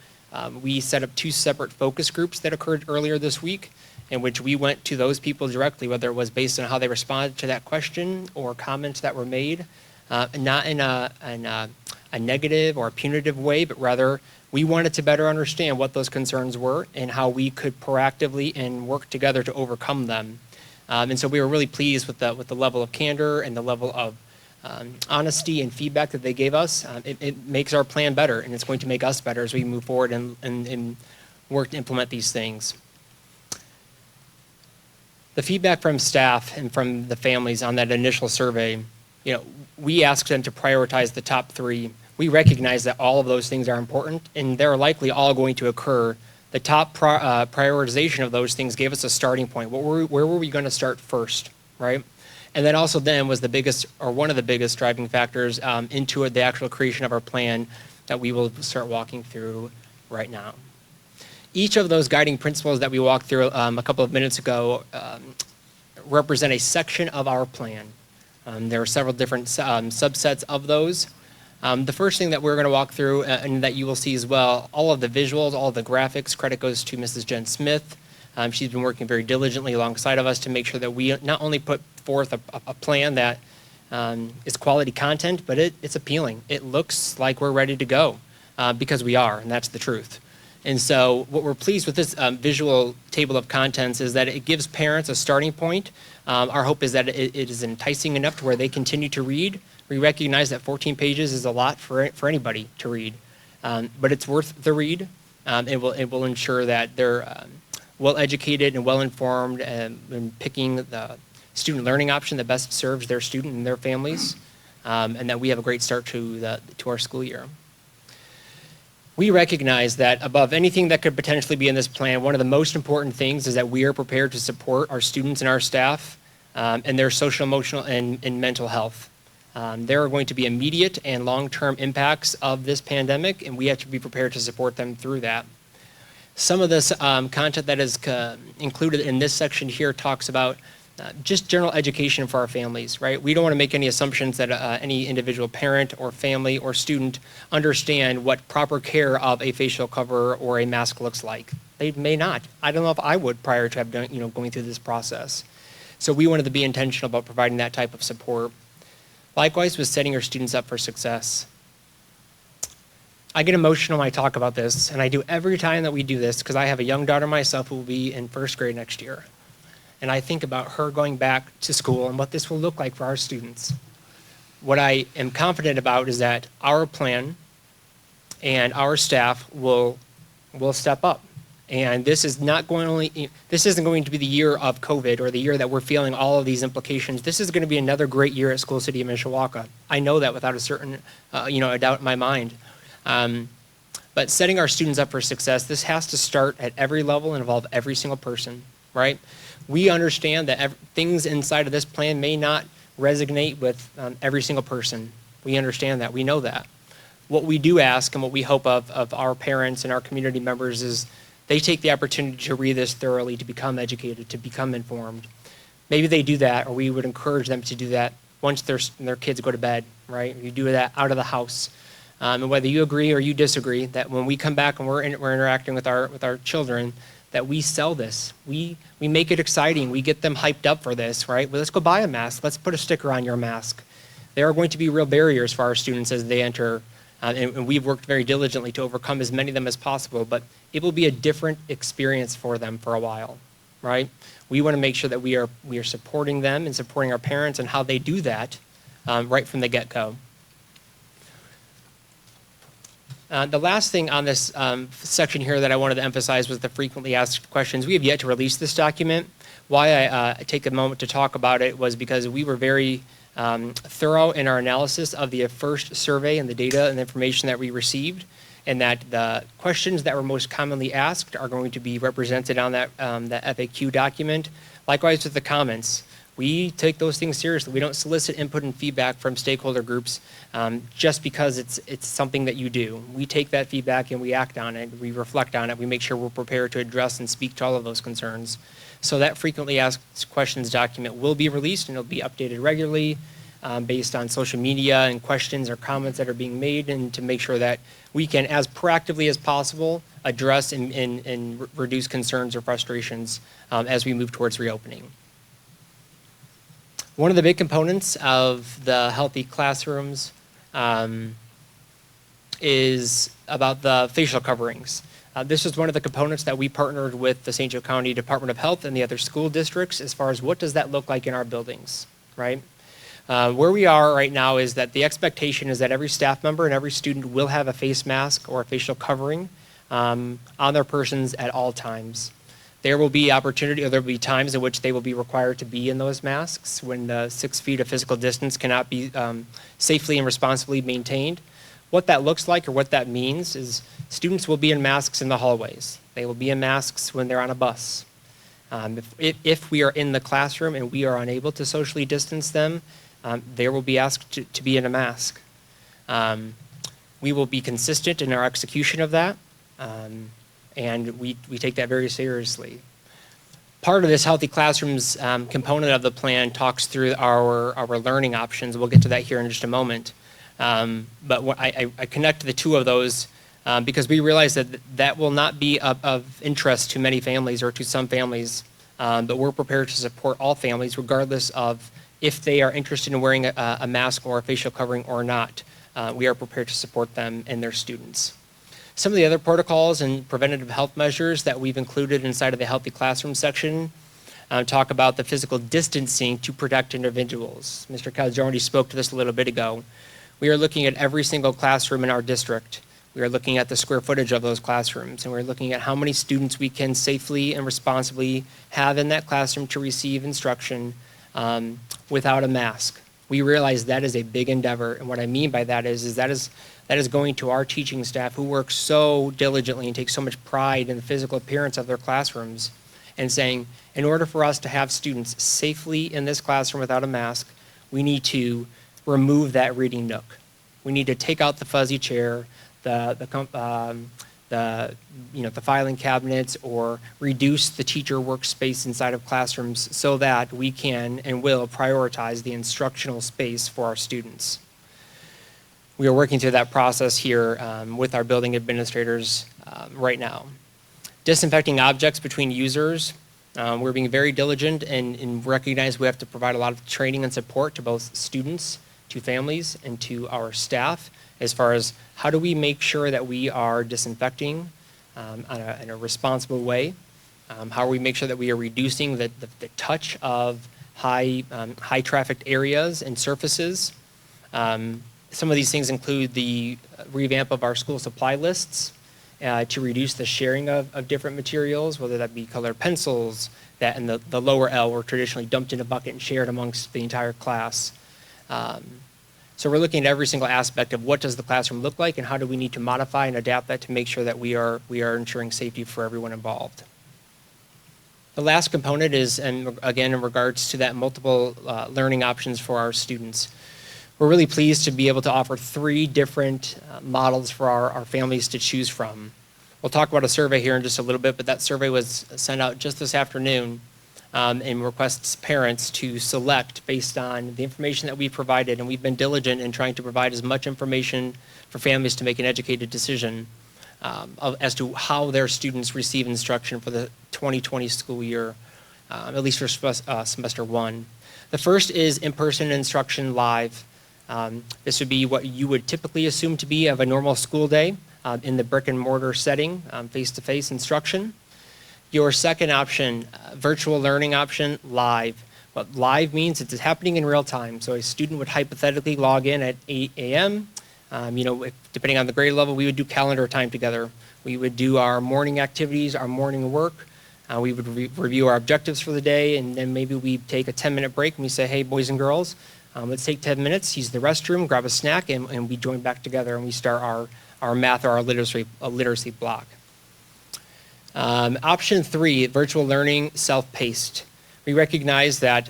we set up 2 separate focus groups that occurred earlier this week, in which we went to those people directly, whether it was based on how they responded to that question or comments that were made, not in a negative or a punitive way, but rather we wanted to better understand what those concerns were and how we could proactively and work together to overcome them. And so we were really pleased with the level of candor and the level of honesty and feedback that they gave us. It makes our plan better, and it's going to make us better as we move forward and work to implement these things. The feedback from staff and from the families on that initial survey, you know, we asked them to prioritize the top 3. We recognize that all of those things are important, and they're likely all going to occur. The top prioritization of those things gave us a starting point. Where were we going to start first, right? And then also then was the biggest, or one of the biggest driving factors into the actual creation of our plan that we will start walking through right now. Each of those guiding principles that we walked through a couple of minutes ago represent a section of our plan. There are several different subsets of those. The first thing that we're going to walk through, and that you will see as well, all of the visuals, all of the graphics, credit goes to Mrs. Jen Smith. She's been working very diligently alongside of us to make sure that we not only put forth a plan that is quality content, but it's appealing. It looks like we're ready to go, because we are, and that's the truth. And so what we're pleased with this visual table of contents is that it gives parents a starting point. Our hope is that it is enticing enough to where they continue to read. We recognize that 14 pages is a lot for anybody to read, but it's worth the read. It will ensure that they're well-educated and well-informed in picking the student learning option that best serves their student and their families, and that we have a great start to our school year. We recognize that above anything that could potentially be in this plan, one of the most important things is that we are prepared to support our students and our staff and their social, emotional, and mental health. There are going to be immediate and long-term impacts of this pandemic, and we have to be prepared to support them through that. Some of this content that is included in this section here talks about just general education for our families, right? We don't want to make any assumptions that any individual parent or family or student understand what proper care of a facial cover or a mask looks like. They may not. I don't know if I would prior to going through this process. So we wanted to be intentional about providing that type of support. Likewise with setting our students up for success. I get emotional when I talk about this, and I do every time that we do this because I have a young daughter myself who will be in first grade next year. And I think about her going back to school and what this will look like for our students. What I am confident about is that our plan and our staff will step up. And this is this isn't going to be the year of COVID or the year that we're feeling all of these implications. This is going to be another great year at School City of Mishawaka. I know that without a certain, a doubt in my mind. But setting our students up for success, this has to start at every level and involve every single person, right? We understand that things inside of this plan may not resonate with every single person. We understand that. We know that. What we do ask and what we hope of our parents and our community members is they take the opportunity to read this thoroughly, to become educated, to become informed. Maybe they do that, or we would encourage them to do that once their kids go to bed, right? You do that out of the house. And whether you agree or you disagree, that when we come back and we're interacting with our children, that we sell this. We make it exciting. We get them hyped up for this, right? Well, let's go buy a mask. Let's put a sticker on your mask. There are going to be real barriers for our students as they enter, and we've worked very diligently to overcome as many of them as possible, but it will be a different experience for them for a while, right? We want to make sure that we are supporting them and supporting our parents and how they do that right from the get-go. The last thing on this section here that I wanted to emphasize was the frequently asked questions. We have yet to release this document. Why I take a moment to talk about it was because we were very thorough in our analysis of the first survey and the data and the information that we received, and that the questions that were most commonly asked are going to be represented on that FAQ document. Likewise with the comments. We take those things seriously. We don't solicit input and feedback from stakeholder groups just because it's something that you do. We take that feedback and we act on it. We reflect on it. We make sure we're prepared to address and speak to all of those concerns. So that frequently asked questions document will be released, and it'll be updated regularly based on social media and questions or comments that are being made, and to make sure that we can, as proactively as possible, address and reduce concerns or frustrations as we move towards reopening. One of the big components of the healthy classrooms is about the facial coverings. This is one of the components that we partnered with the St. Joe County Department of Health and the other school districts as far as what does that look like in our buildings, right? Where we are right now is that the expectation is that every staff member and every student will have a face mask or a facial covering on their persons at all times. There will be opportunity, or there will be times in which they will be required to be in those masks when the 6 feet of physical distance cannot be safely and responsibly maintained. What that looks like or what that means is students will be in masks in the hallways. They will be in masks when they're on a bus. If we are in the classroom and we are unable to socially distance them, they will be asked to be in a mask. We will be consistent in our execution of that. And we take that very seriously. Part of this Healthy Classrooms component of the plan talks through our learning options. We'll get to that here in just a moment. But I connect the two of those because we realize that will not be of interest to many families or to some families, but we're prepared to support all families regardless of if they are interested in wearing a mask or a facial covering or not. We are prepared to support them and their students. Some of the other protocols and preventative health measures that we've included inside of the Healthy Classroom section talk about the physical distancing to protect individuals. Mr. Calzone spoke to this a little bit ago. We are looking at every single classroom in our district. We are looking at the square footage of those classrooms, and we're looking at how many students we can safely and responsibly have in that classroom to receive instruction without a mask. We realize that is a big endeavor, and what I mean by that is that is going to our teaching staff who work so diligently and take so much pride in the physical appearance of their classrooms, and saying, in order for us to have students safely in this classroom without a mask, we need to remove that reading nook. We need to take out the fuzzy chair, the filing cabinets, or reduce the teacher workspace inside of classrooms so that we can and will prioritize the instructional space for our students. We are working through that process here with our building administrators right now. Disinfecting objects between users. We're being very diligent and recognize we have to provide a lot of training and support to both students, to families, and to our staff as far as how do we make sure that we are disinfecting in a responsible way. How do we make sure that we are reducing the touch of high trafficked areas and surfaces. Some of these things include the revamp of our school supply lists to reduce the sharing of different materials, whether that be colored pencils that in the lower L were traditionally dumped in a bucket and shared amongst the entire class. So we're looking at every single aspect of what does the classroom look like and how do we need to modify and adapt that to make sure that we are ensuring safety for everyone involved. The last component is, and again, in regards to that multiple learning options for our students. We're really pleased to be able to offer 3 different models for our families to choose from. We'll talk about a survey here in just a little bit, but that survey was sent out just this afternoon and requests parents to select based on the information that we provided, and we've been diligent in trying to provide as much information for families to make an educated decision as to how their students receive instruction for the 2020 school year, at least for semester 1. The first is in-person instruction live. This would be what you would typically assume to be of a normal school day in the brick and mortar setting, face-to-face instruction. Your second option, virtual learning option, live. What live means, it's happening in real time. So a student would hypothetically log in at 8 a.m. Depending on the grade level, we would do calendar time together. We would do our morning activities, our morning work. We would review our objectives for the day, and then maybe we'd take a 10-minute break and we say, hey, boys and girls, let's take 10 minutes, use the restroom, grab a snack, and we join back together and we start our math or our literacy block. Option 3, virtual learning, self-paced. We recognize that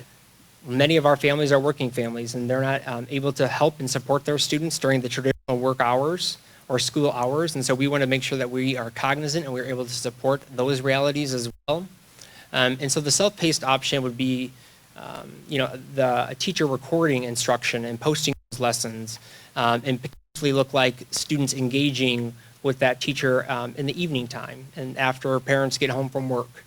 many of our families are working families and they're not able to help and support their students during the traditional work hours or school hours, and so we want to make sure that we are cognizant and we're able to support those realities as well. And so the self-paced option would be the teacher recording instruction and posting those lessons and potentially look like students engaging with that teacher in the evening time and after parents get home from work.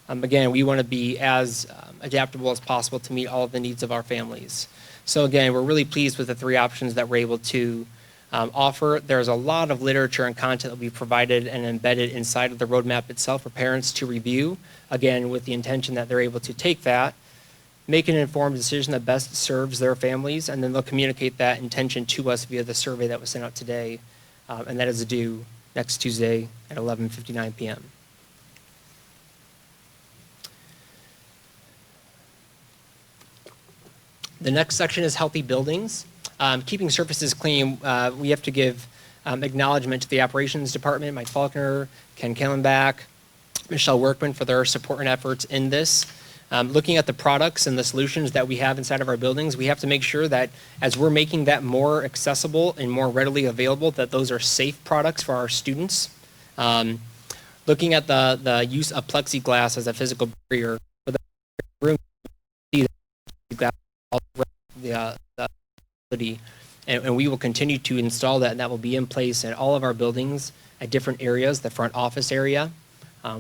Again, we want to be as adaptable as possible to meet all of the needs of our families. So again, we're really pleased with the 3 options that we're able to offer. There's a lot of literature and content that will be provided and embedded inside of the roadmap itself for parents to review, again, with the intention that they're able to take that, make an informed decision that best serves their families, and then they'll communicate that intention to us via the survey that was sent out today, and that is due next Tuesday at 11:59 p.m. The next section is healthy buildings. Keeping surfaces clean, we have to give acknowledgement to the operations department, Mike Faulkner, Ken Kellenbach, Michelle Workman for their support and efforts in this. Looking at the products and the solutions that we have inside of our buildings, we have to make sure that as we're making that more accessible and more readily available, that those are safe products for our students. Looking at the use of plexiglass as a physical barrier for the room, and we will continue to install that, and that will be in place in all of our buildings at different areas, the front office area.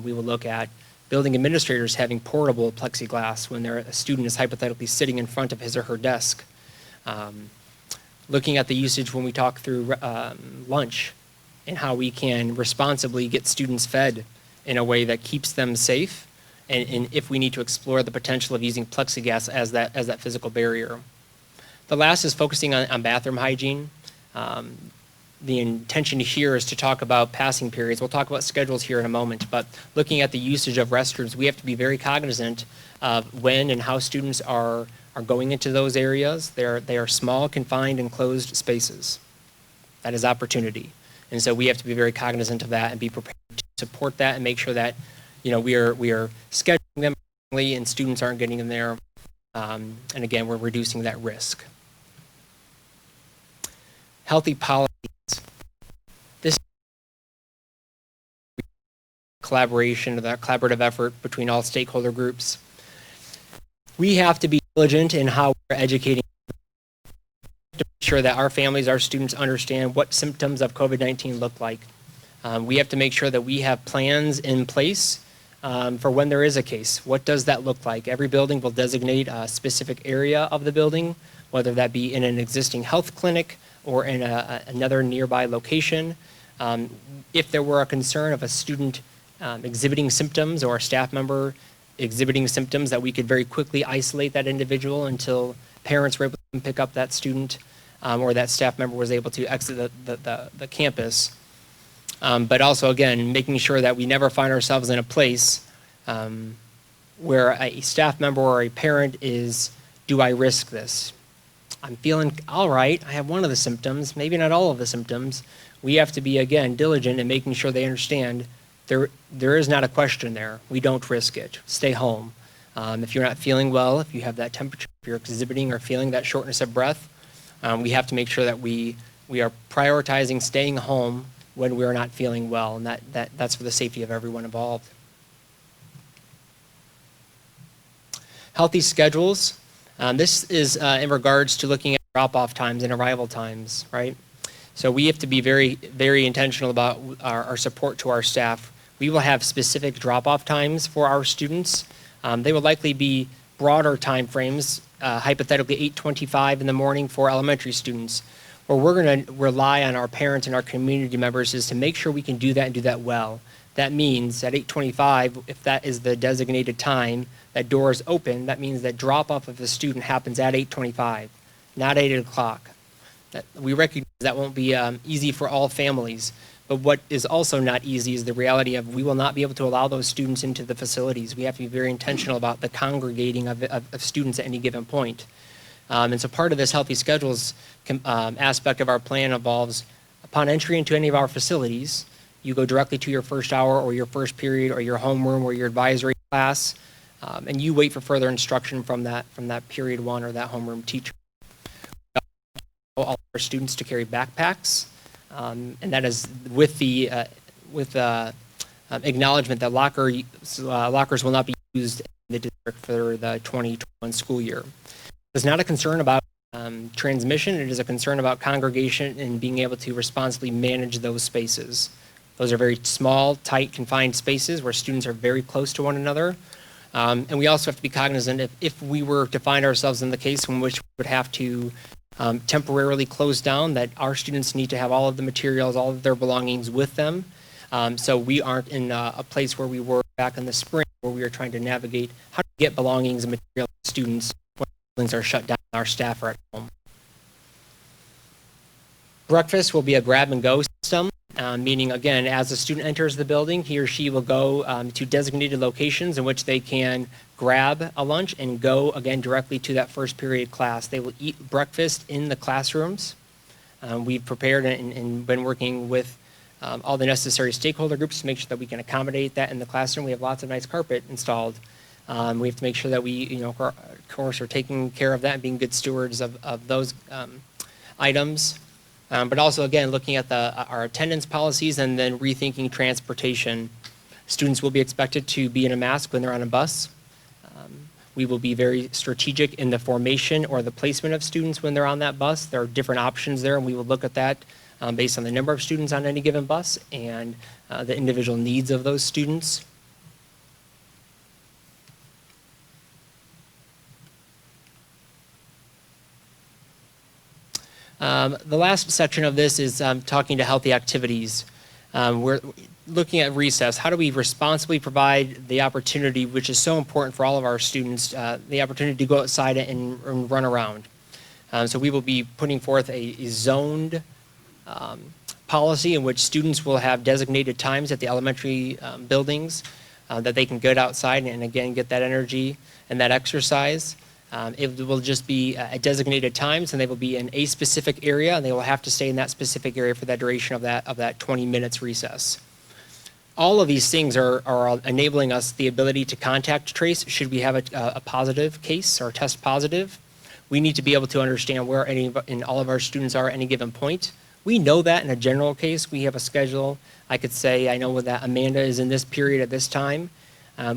We will look at building administrators having portable plexiglass when a student is hypothetically sitting in front of his or her desk. Looking at the usage when we talk through lunch and how we can responsibly get students fed in a way that keeps them safe, and if we need to explore the potential of using plexiglass as that physical barrier. The last is focusing on bathroom hygiene. The intention here is to talk about passing periods. We'll talk about schedules here in a moment, but looking at the usage of restrooms, we have to be very cognizant of when and how students are going into those areas. They are small, confined, enclosed spaces. That is opportunity. And so we have to be very cognizant of that and be prepared to support that and make sure that we are scheduling them correctly and students aren't getting in there. And again, we're reducing that risk. Healthy policies. This collaboration, that collaborative effort between all stakeholder groups. We have to be diligent in how we're educating to make sure that our families, our students understand what symptoms of COVID-19 look like. We have to make sure that we have plans in place for when there is a case. What does that look like? Every building will designate a specific area of the building, whether that be in an existing health clinic or in another nearby location. If there were a concern of a student exhibiting symptoms or a staff member exhibiting symptoms, that we could very quickly isolate that individual until parents were able to pick up that student or that staff member was able to exit the campus. But also, again, making sure that we never find ourselves in a place where a staff member or a parent is, do I risk this? I'm feeling all right, I have one of the symptoms, maybe not all of the symptoms, we have to be, again, diligent in making sure they understand there is not a question there. We don't risk it. Stay home. If you're not feeling well, if you have that temperature, if you're exhibiting or feeling that shortness of breath, we have to make sure that we are prioritizing staying home when we're not feeling well, and that's for the safety of everyone involved. Healthy schedules. This is in regards to looking at drop-off times and arrival times, right? So we have to be very, very intentional about our support to our staff. We will have specific drop-off times for our students. They will likely be broader time frames, hypothetically 8:25 in the morning for elementary students. Where we're going to rely on our parents and our community members is to make sure we can do that and do that well. That means at 8:25, if that is the designated time, that door is open, that means that drop-off of the student happens at 8:25, not 8 o'clock. We recognize that won't be easy for all families, but what is also not easy is the reality of we will not be able to allow those students into the facilities. We have to be very intentional about the congregating of students at any given point. And so part of this healthy schedules aspect of our plan involves upon entry into any of our facilities, you go directly to your first hour or your first period or your homeroom or your advisory class, and you wait for further instruction from that period one or that homeroom teacher. All our students to carry backpacks, and that is with the acknowledgement that lockers will not be used in the district for the 2021 school year. It's not a concern about transmission. It is a concern about congregation and being able to responsibly manage those spaces. Those are very small, tight, confined spaces where students are very close to one another. And we also have to be cognizant if we were to find ourselves in the case in which we would have to temporarily close down, that our students need to have all of the materials, all of their belongings with them. So we aren't in a place where we were back in the spring where we were trying to navigate how to get belongings and materials to students when buildings are shut down and our staff are at home. Breakfast will be a grab-and-go system, meaning, again, as a student enters the building, he or she will go to designated locations in which they can grab a lunch and go, again, directly to that first period class. They will eat breakfast in the classrooms. We've prepared and been working with all the necessary stakeholder groups to make sure that we can accommodate that in the classroom. We have lots of nice carpet installed. We have to make sure that we, of course, are taking care of that and being good stewards of those items. But also, again, looking at our attendance policies and then rethinking transportation. Students will be expected to be in a mask when they're on a bus. We will be very strategic in the formation or the placement of students when they're on that bus. There are different options there, and we will look at that based on the number of students on any given bus and the individual needs of those students. The last section of this is talking to healthy activities. We're looking at recess. How do we responsibly provide the opportunity, which is so important for all of our students, the opportunity to go outside and run around? So we will be putting forth a zoned policy in which students will have designated times at the elementary buildings that they can get outside and, again, get that energy and that exercise. It will just be at designated times, and they will be in a specific area, and they will have to stay in that specific area for that duration of that 20 minutes recess. All of these things are enabling us the ability to contact trace should we have a positive case or test positive. We need to be able to understand where all of our students are at any given point. We know that in a general case. We have a schedule. I could say, I know that Amanda is in this period at this time.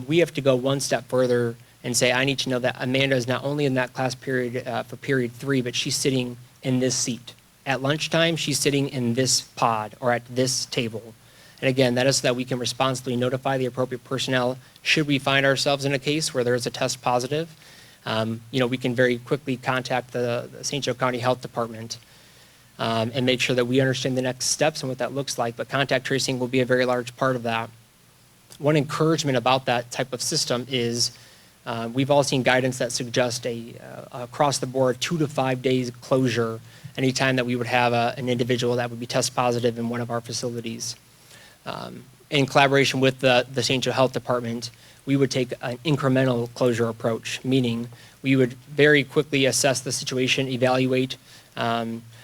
We have to go one step further and say, I need to know that Amanda is not only in that class period for period 3, but she's sitting in this seat. At lunchtime, she's sitting in this pod or at this table. And again, that is so that we can responsibly notify the appropriate personnel should we find ourselves in a case where there is a test positive. We can very quickly contact the St. Joe County Health Department and make sure that we understand the next steps and what that looks like. But contact tracing will be a very large part of that. One encouragement about that type of system is we've all seen guidance that suggests across the board 2 to 5 days closure anytime that we would have an individual that would be test positive in one of our facilities. in collaboration with the St. Joe Health Department, we would take an incremental closure approach, meaning we would very quickly assess the situation, evaluate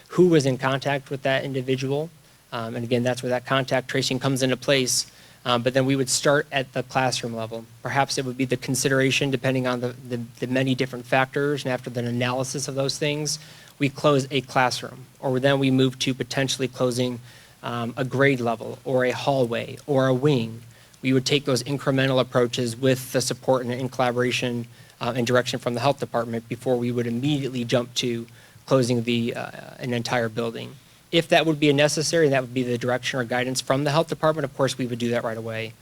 who was in contact with that individual. And again, that's where that contact tracing comes into place. But then we would start at the classroom level. Perhaps it would be the consideration, depending on the many different factors, and after the analysis of those things, we close a classroom. Or then we move to potentially closing a grade level, or a hallway, or a wing. We would take those incremental approaches with the support and in collaboration and direction from the health department before we would immediately jump to closing an entire building. If that would be necessary, that would be the direction or guidance from the health department, of course, we would do that right away.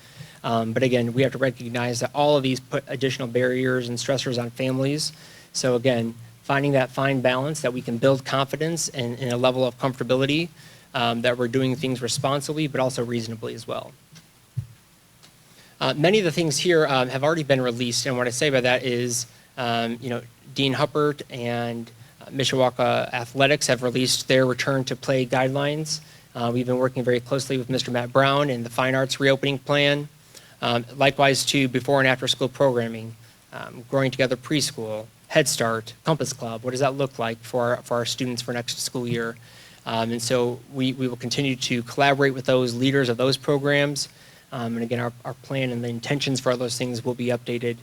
But again, we have to recognize that all of these put additional barriers and stressors on families. So again, finding that fine balance that we can build confidence and a level of comfortability that we're doing things responsibly, but also reasonably as well. Many of the things here have already been released, and what I say by that is, Dean Huppert and Mishawaka Athletics have released their return to play guidelines. We've been working very closely with Mr. Matt Brown and the Fine Arts reopening plan. Likewise, to before and after school programming, Growing Together Preschool, Head Start, Compass Club. What does that look like for our students for next school year? And so we will continue to collaborate with those leaders of those programs. And again, our plan and the intentions for all those things will be updated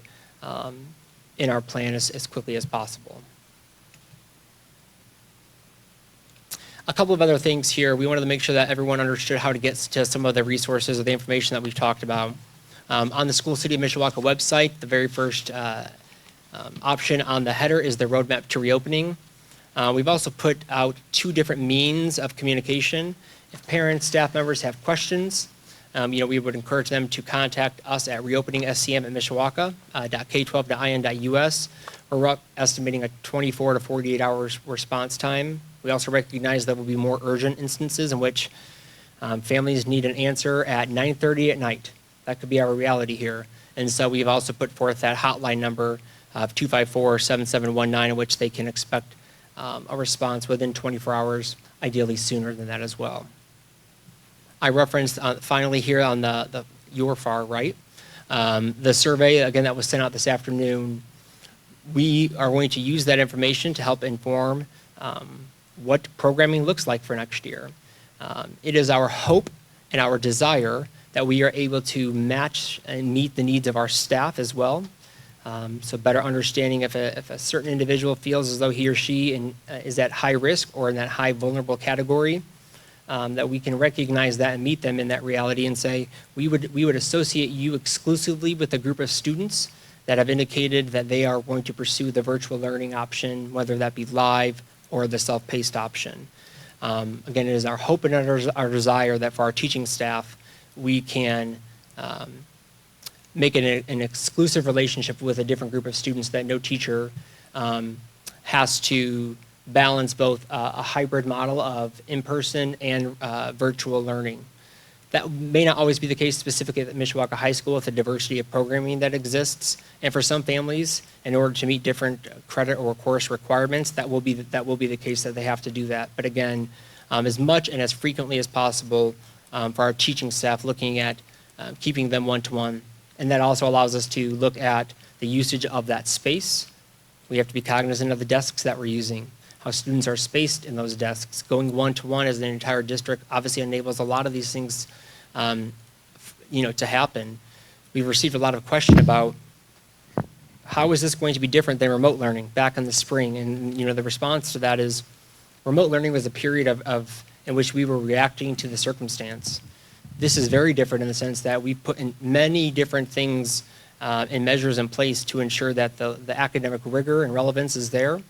in our plan as quickly as possible. A couple of other things here. We wanted to make sure that everyone understood how to get to some of the resources or the information that we've talked about. On the School City of Mishawaka website, the very first option on the header is the roadmap to reopening. We've also put out 2 different means of communication. If parents, staff members have questions, we would encourage them to contact us at reopeningscm@mishawaka.k12.in.us. We're estimating a 24 to 48 hours response time. We also recognize there will be more urgent instances in which families need an answer at 9:30 at night. That could be our reality here. And so we've also put forth that hotline number of 254-7719 in which they can expect a response within 24 hours, ideally sooner than that as well. I referenced finally here on your far right, the survey, again, that was sent out this afternoon. We are going to use that information to help inform what programming looks like for next year. It is our hope and our desire that we are able to match and meet the needs of our staff as well. So better understanding if a certain individual feels as though he or she is at high risk or in that high vulnerable category, that we can recognize that and meet them in that reality and say, we would associate you exclusively with a group of students that have indicated that they are going to pursue the virtual learning option, whether that be live or the self-paced option. Again, it is our hope and our desire that for our teaching staff, we can make it an exclusive relationship with a different group of students, that no teacher has to balance both a hybrid model of in-person and virtual learning. That may not always be the case specifically at Mishawaka High School with the diversity of programming that exists. And for some families, in order to meet different credit or course requirements, that will be the case that they have to do that. But again, as much and as frequently as possible for our teaching staff, looking at keeping them one-to-one. And that also allows us to look at the usage of that space. We have to be cognizant of the desks that we're using, how students are spaced in those desks. Going one-to-one as an entire district obviously enables a lot of these things to happen. We've received a lot of question about how is this going to be different than remote learning back in the spring? And the response to that is remote learning was a period in which we were reacting to the circumstance. This is very different in the sense that we put in many different things and measures in place to ensure that the academic rigor and relevance is there.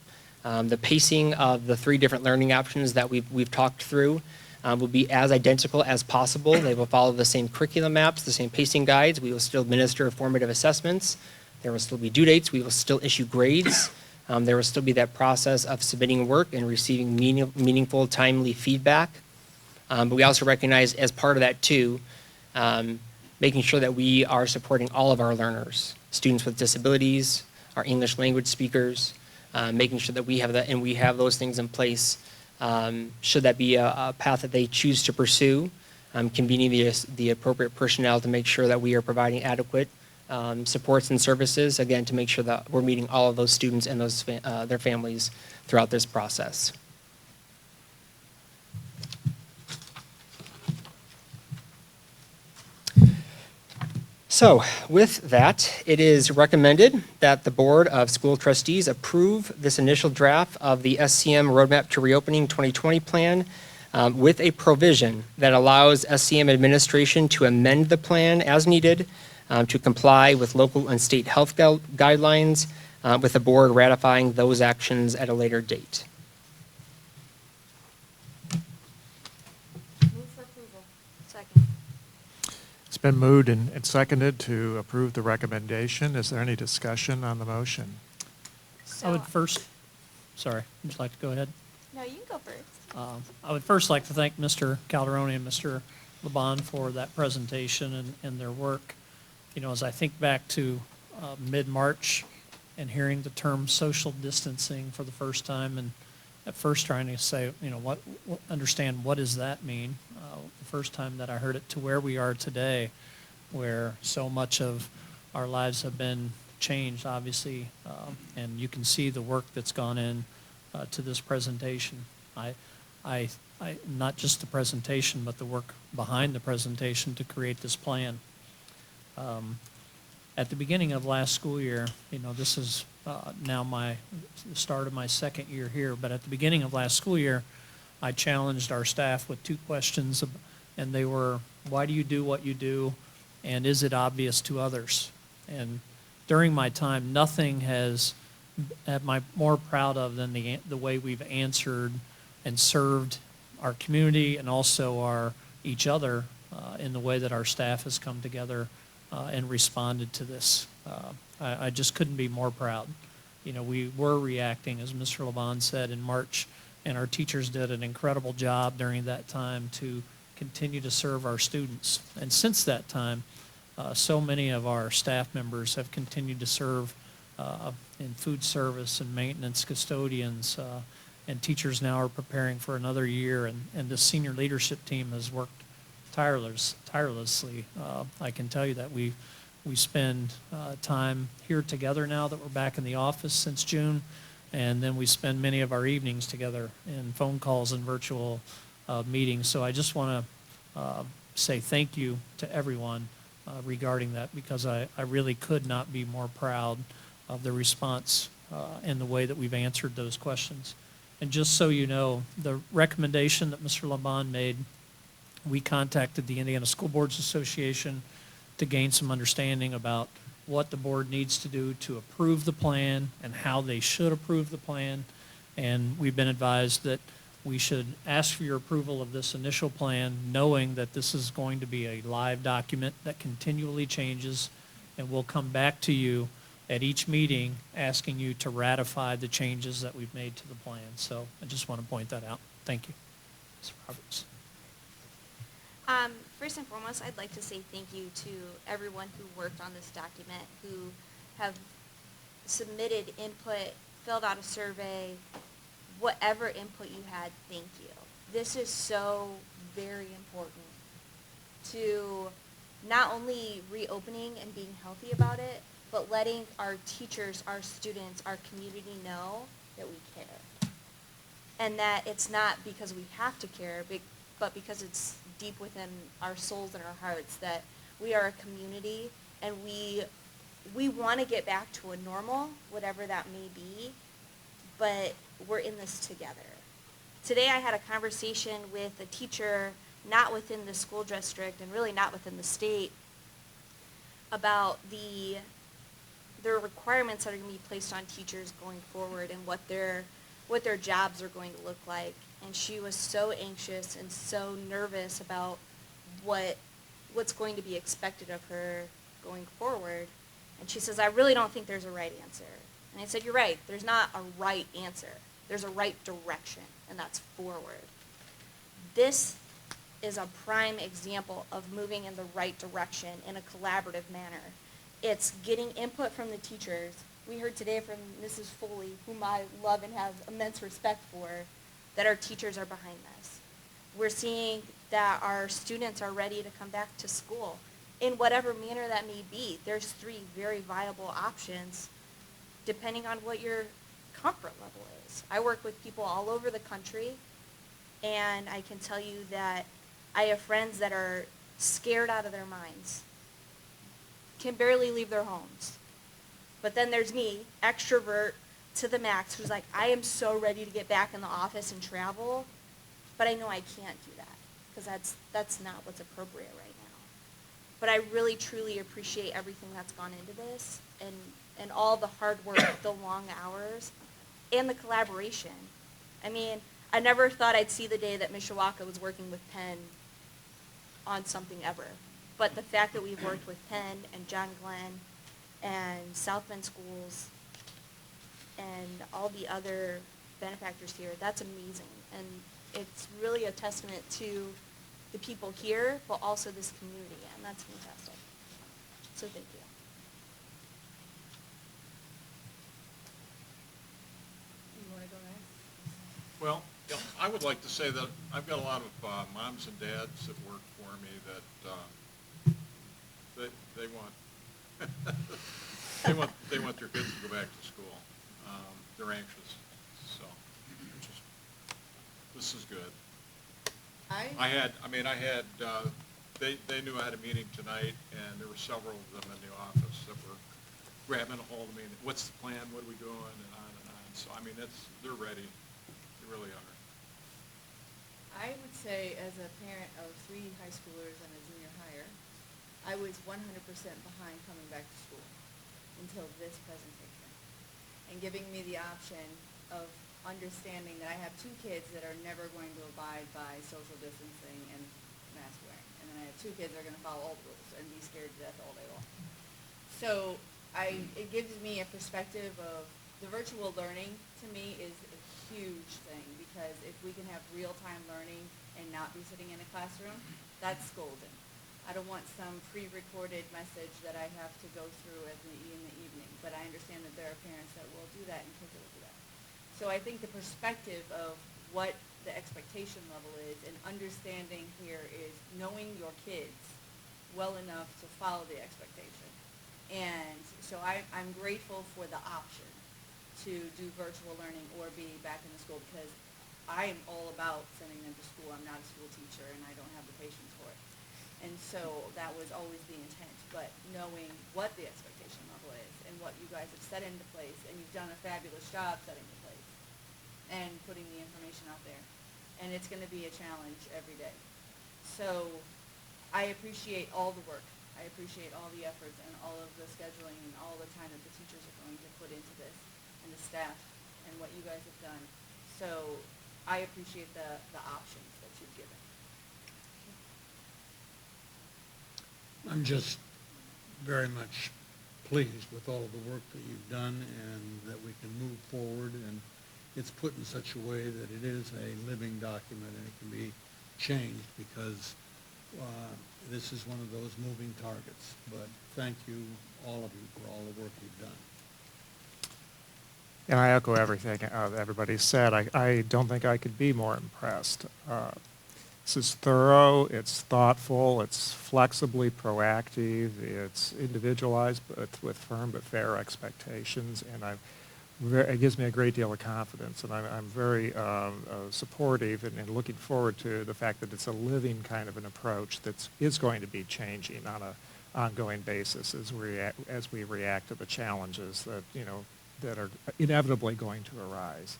The pacing of the 3 different learning options that we've talked through will be as identical as possible. They will follow the same curriculum maps, the same pacing guides. We will still administer formative assessments. There will still be due dates. We will still issue grades. There will still be that process of submitting work and receiving meaningful, timely feedback. But we also recognize as part of that too, making sure that we are supporting all of our learners, students with disabilities, our English language speakers, making sure that we have those things in place should that be a path that they choose to pursue. convening the appropriate personnel to make sure that we are providing adequate supports and services, again, to make sure that we're meeting all of those students and their families throughout this process. So with that, it is recommended that the Board of School Trustees approve this initial draft of the SCM Roadmap to Reopening 2020 plan with a provision that allows SCM administration to amend the plan as needed to comply with local and state health guidelines, with the board ratifying those actions at a later date. Move for approval. Second. It's been moved and seconded to approve the recommendation. Is there any discussion on the motion? I would first, sorry, would you like to go ahead? No, you can go first. I would first like to thank Mr. Calderoni and Mr. Laban for that presentation and their work. You know, as I think back to mid-March and hearing the term social distancing for the first time, and at first trying to say, you know, understand what does that mean? The first time that I heard it to where we are today, where so much of our lives have been changed, obviously, and you can see the work that's gone in to this presentation. I not just the presentation, but the work behind the presentation to create this plan. At the beginning of last school year, you know, this is now the start of my second year here, but at the beginning of last school year, I challenged our staff with 2 questions, and they were, why do you do what you do, and is it obvious to others? And during my time, nothing am I more proud of than the way we've answered and served our community and also each other in the way that our staff has come together and responded to this. I just couldn't be more proud. You know, we were reacting, as Mr. Laban said, in March, and our teachers did an incredible job during that time to continue to serve our students. And since that time, so many of our staff members have continued to serve in food service and maintenance, custodians, and teachers now are preparing for another year, and the senior leadership team has worked tirelessly. I can tell you that we spend time here together now that we're back in the office since June, and then we spend many of our evenings together in phone calls and virtual meetings. So I just want to say thank you to everyone regarding that, because I really could not be more proud of the response and the way that we've answered those questions. And just so you know, the recommendation that Mr. Laban made, we contacted the Indiana School Boards Association to gain some understanding about what the board needs to do to approve the plan and how they should approve the plan. And we've been advised that we should ask for your approval of this initial plan, knowing that this is going to be a live document that continually changes, and we'll come back to you at each meeting asking you to ratify the changes that we've made to the plan. So I just want to point that out. Thank you. Ms. Roberts. First and foremost, I'd like to say thank you to everyone who worked on this document, who have submitted input, filled out a survey, whatever input you had, thank you. This is so very important to not only reopening and being healthy about it, but letting our teachers, our students, our community know that we care. And that it's not because we have to care, but because it's deep within our souls and our hearts that we are a community, and we want to get back to a normal, whatever that may be, but we're in this together. Today I had a conversation with a teacher, not within the school district and really not within the state, about the requirements that are going to be placed on teachers going forward and what their jobs are going to look like. And she was so anxious and so nervous about what's going to be expected of her going forward. And she says, I really don't think there's a right answer. And I said, you're right, there's not a right answer. There's a right direction, and that's forward. This is a prime example of moving in the right direction in a collaborative manner. It's getting input from the teachers. We heard today from Mrs. Foley, whom I love and have immense respect for, that our teachers are behind this. We're seeing that our students are ready to come back to school in whatever manner that may be. There's 3 very viable options depending on what your comfort level is. I work with people all over the country, and I can tell you that I have friends that are scared out of their minds, can barely leave their homes. But then there's me, extrovert to the max, who's like, I am so ready to get back in the office and travel, but I know I can't do that because that's not what's appropriate right now. But I really, truly appreciate everything that's gone into this and all the hard work, the long hours, and the collaboration. I mean, I never thought I'd see the day that Mishawaka was working with Penn on something ever. But the fact that we've worked with Penn and John Glenn and South Bend Schools and all the other benefactors here, that's amazing. And it's really a testament to the people here, but also this community, and that's fantastic. So thank you. You want to go next? Well, yeah, I would like to say that I've got a lot of moms and dads that work for me that they want they want their kids to go back to school. They're anxious, so this is good. They knew I had a meeting tonight, and there were several of them in the office that were grabbing a hold of me. What's the plan? What are we doing? And on and on. So I mean, they're ready. They really are. I would say, as a parent of 3 high schoolers and a junior higher, I was 100% behind coming back to school until this presentation, and giving me the option of understanding that I have 2 kids that are never going to abide by social distancing and mask wearing, and then I have 2 kids that are going to follow all the rules and be scared to death all day long. So it gives me a perspective of the virtual learning. To me, is a huge thing, because if we can have real-time learning and not be sitting in a classroom, that's golden. I don't want some pre-recorded message that I have to go through in the evening, but I understand that there are parents that will do that and kids that will do that. So I think the perspective of what the expectation level is and understanding here is knowing your kids well enough to follow the expectation. And so I'm grateful for the option to do virtual learning or be back in the school, because I am all about sending them to school. I'm not a school teacher, and I don't have the patience for it. And so that was always the intent. But knowing what the expectation level is and what you guys have set into place, and you've done a fabulous job setting in place and putting the information out there. And it's going to be a challenge every day. So I appreciate all the work. I appreciate all the efforts and all of the scheduling and all the time that the teachers are going to put into this, and the staff, and what you guys have done. So I appreciate the options that you've given. I'm just very much pleased with all of the work that you've done, and that we can move forward, and it's put in such a way that it is a living document and it can be changed, because this is one of those moving targets. But thank you, all of you, for all the work you've done. And I echo everything everybody said. I don't think I could be more impressed. This is thorough, it's thoughtful, it's flexibly proactive, it's individualized, but with firm but fair expectations, and it gives me a great deal of confidence, and I'm very supportive and looking forward to the fact that it's a living kind of an approach that is going to be changing on an ongoing basis as we react to the challenges that are inevitably going to arise.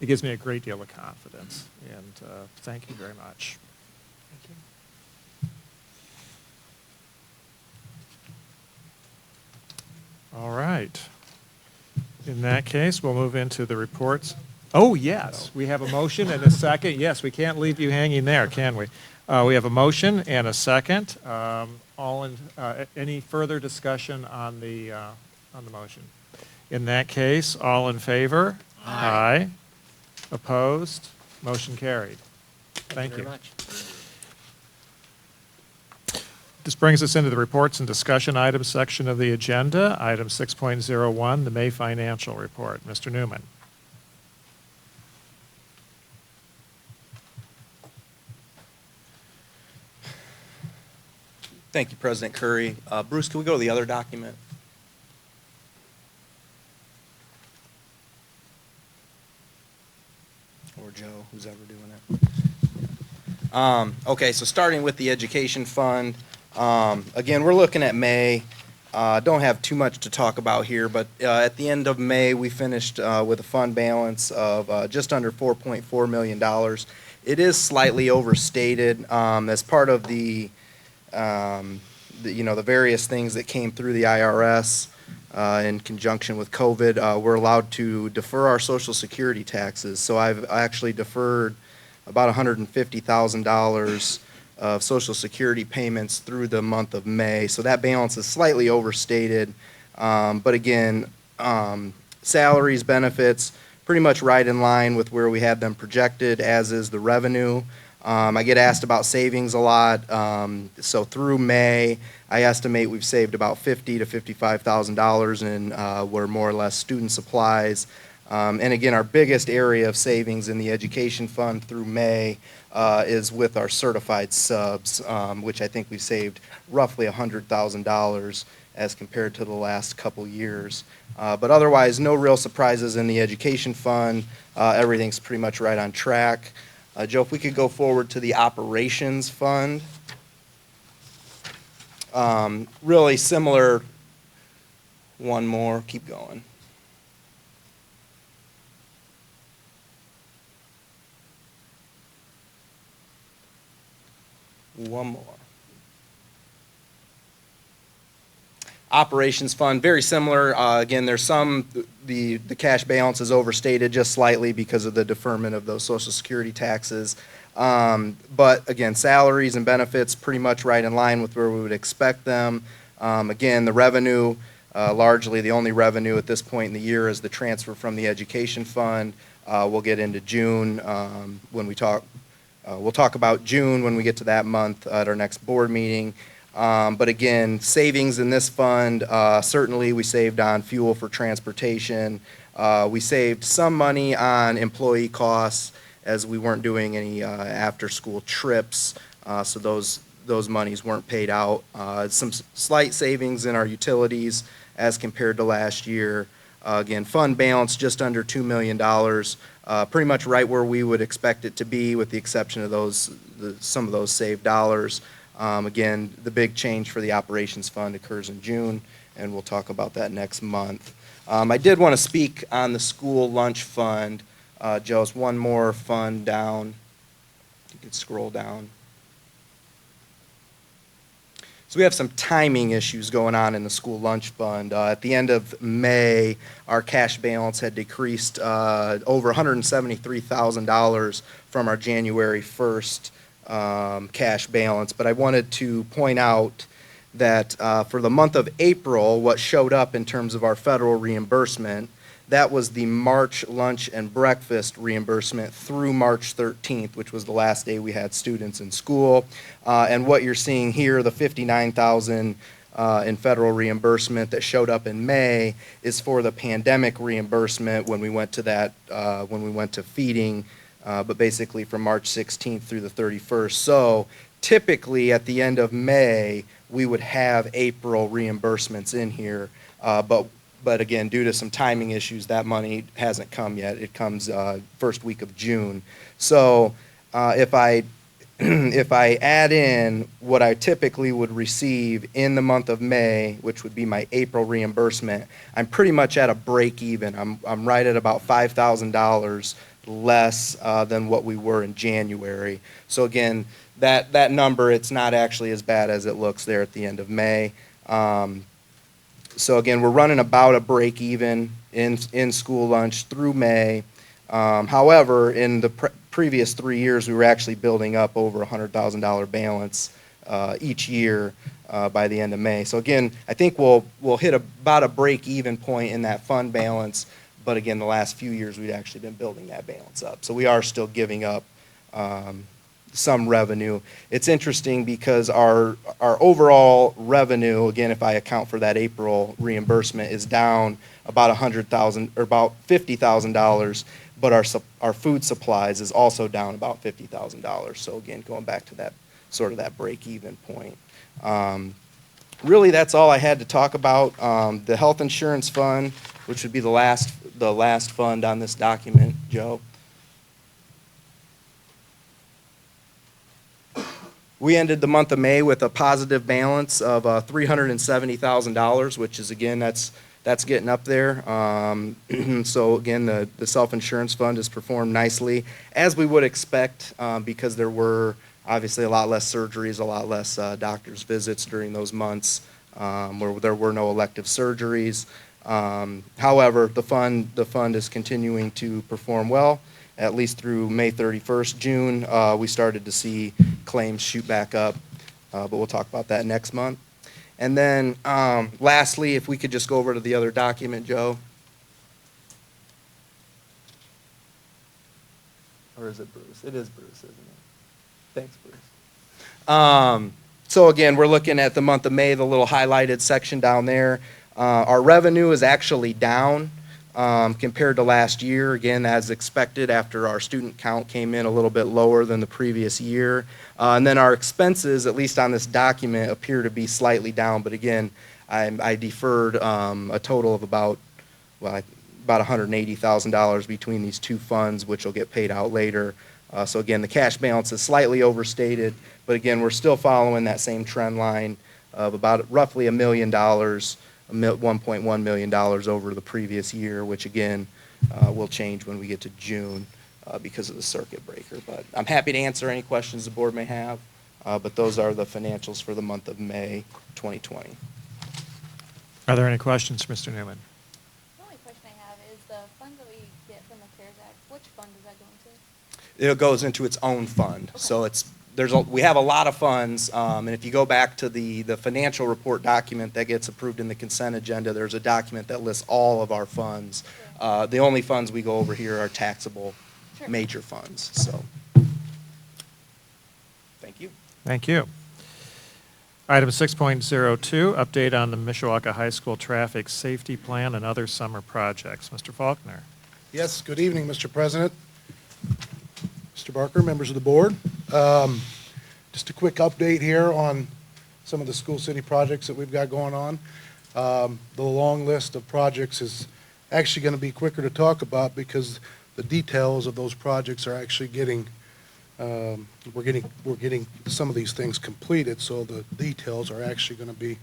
It gives me a great deal of confidence, and thank you very much. Thank you. All right. In that case, we'll move into the reports. Oh, yes, we have a motion and a second. Yes, we can't leave you hanging there, can we? We have a motion and a second. Any further discussion on the motion? In that case, all in favor? Aye. Opposed? Motion carried. Thank you. Very much. This brings us into the reports and discussion items section of the agenda. Item 6.01, the May financial report. Mr. Newman. Thank you, President Curry. Bruce, can we go to the other document? Or Joe, who's ever doing it. Okay, so starting with the education fund, again, we're looking at May. Don't have too much to talk about here, but at the end of May, we finished with a fund balance of just under $4.4 million. It is slightly overstated as part of the various things that came through the IRS in conjunction with COVID. We're allowed to defer our Social Security taxes. So I've actually deferred about $150,000 of Social Security payments through the month of May. So that balance is slightly overstated. But again, salaries, benefits, pretty much right in line with where we had them projected, as is the revenue. I get asked about savings a lot. So through May, I estimate we've saved about $50,000 to $55,000 in were more or less student supplies. And again, our biggest area of savings in the education fund through May is with our certified subs, which I think we saved roughly $100,000 as compared to the last couple years. But otherwise, no real surprises in the education fund. Everything's pretty much right on track. Joe, if we could go forward to the operations fund. Really similar, one more, keep going. One more. Operations fund, very similar. Again, there's the cash balance is overstated just slightly because of the deferment of those Social Security taxes. But again, salaries and benefits pretty much right in line with where we would expect them. Again, the revenue, largely the only revenue at this point in the year is the transfer from the education fund. We'll get into June when we talk. We'll talk about June when we get to that month at our next board meeting. But again, savings in this fund, certainly we saved on fuel for transportation. We saved some money on employee costs as we weren't doing any after-school trips, so those monies weren't paid out. Some slight savings in our utilities as compared to last year. Again, fund balance just under $2 million, pretty much right where we would expect it to be, with the exception of some of those saved dollars. Again, the big change for the operations fund occurs in June, and we'll talk about that next month. I did want to speak on the school lunch fund. Joe's one more fund down. You could scroll down. So we have some timing issues going on in the school lunch fund. At the end of May, our cash balance had decreased over $173,000 from our January 1st cash balance. But I wanted to point out that for the month of April, what showed up in terms of our federal reimbursement, that was the March lunch and breakfast reimbursement through March 13th, which was the last day we had students in school. And what you're seeing here, the $59,000 in federal reimbursement that showed up in May, is for the pandemic reimbursement when we went to feeding, but basically from March 16th through the 31st. So typically at the end of May, we would have April reimbursements in here, but again, due to some timing issues, that money hasn't come yet. It comes first week of June. So if I add in what I typically would receive in the month of May, which would be my April reimbursement, I'm pretty much at a break even. I'm right at about $5,000 less than what we were in January. So again, that number, it's not actually as bad as it looks there at the end of May. So again, we're running about a break even in school lunch through May. However, in the previous 3 years, we were actually building up over $100,000 balance each year by the end of May. So again, I think we'll hit about a break even point in that fund balance. But again, the last few years, we'd actually been building that balance up. So we are still giving up some revenue. It's interesting because our overall revenue, again, if I account for that April reimbursement, is down about $100,000 or about $50,000, but our food supplies is also down about $50,000. So again, going back to that sort of that break-even point. Really, that's all I had to talk about. The health insurance fund, which would be the last fund on this document, Joe. We ended the month of May with a positive balance of $370,000, which is, again, that's getting up there. So again, the self-insurance fund has performed nicely, as we would expect, because there were obviously a lot less surgeries, a lot less doctor's visits during those months where there were no elective surgeries. However, the fund is continuing to perform well, at least through May 31st. June, we started to see claims shoot back up, but we'll talk about that next month. And then lastly, if we could just go over to the other document, Joe. Or is it Bruce? It is Bruce, isn't it? Thanks, Bruce. So again, we're looking at the month of May, the little highlighted section down there. Our revenue is actually down compared to last year, again, as expected after our student count came in a little bit lower than the previous year. And then our expenses, at least on this document, appear to be slightly down. But again, I deferred a total of about $180,000 between these two funds, which will get paid out later. So again, the cash balance is slightly overstated. But again, we're still following that same trend line of about roughly $1 million. $1.1 million over the previous year, which again will change when we get to June because of the circuit breaker. But I'm happy to answer any questions the board may have, but those are the financials for the month of May 2020. Are there any questions, Mr. Newman? The only question I have is the funds that we get from the CARES Act, which fund does that go into? It goes into its own fund. Okay. So we have a lot of funds, and if you go back to the financial report document that gets approved in the consent agenda, there's a document that lists all of our funds. Sure. The only funds we go over here are taxable Sure. major funds. So, thank you. Thank you. Item 6.02, update on the Mishawaka High School traffic safety plan and other summer projects. Mr. Faulkner. Yes, good evening, Mr. President, Mr. Barker, members of the board. Just a quick update here on some of the school city projects that we've got going on. The long list of projects is actually going to be quicker to talk about because the details of those projects are actually getting, we're getting some of these things completed, so the details are actually going to be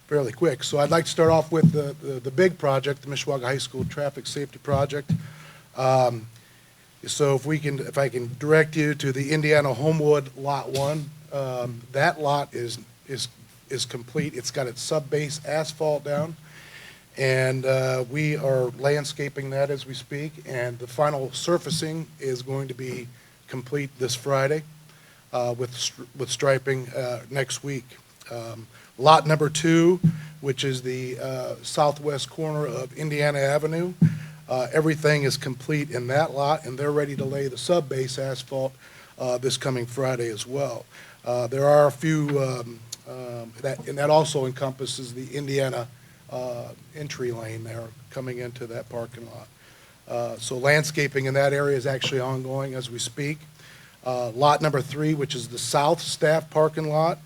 fairly quick. So I'd like to start off with the big project, the Mishawaka High School Traffic Safety Project. So if I can direct you to the Indiana Homewood Lot 1, that lot is complete. It's got its sub-base asphalt down, and we are landscaping that as we speak, and the final surfacing is going to be complete this Friday with striping next week. Lot number 2, which is the southwest corner of Indiana Avenue, everything is complete in that lot, and they're ready to lay the sub-base asphalt this coming Friday as well. There are a few, and that also encompasses the Indiana entry lane there coming into that parking lot. So landscaping in that area is actually ongoing as we speak. Lot number 3, which is the south staff parking lot,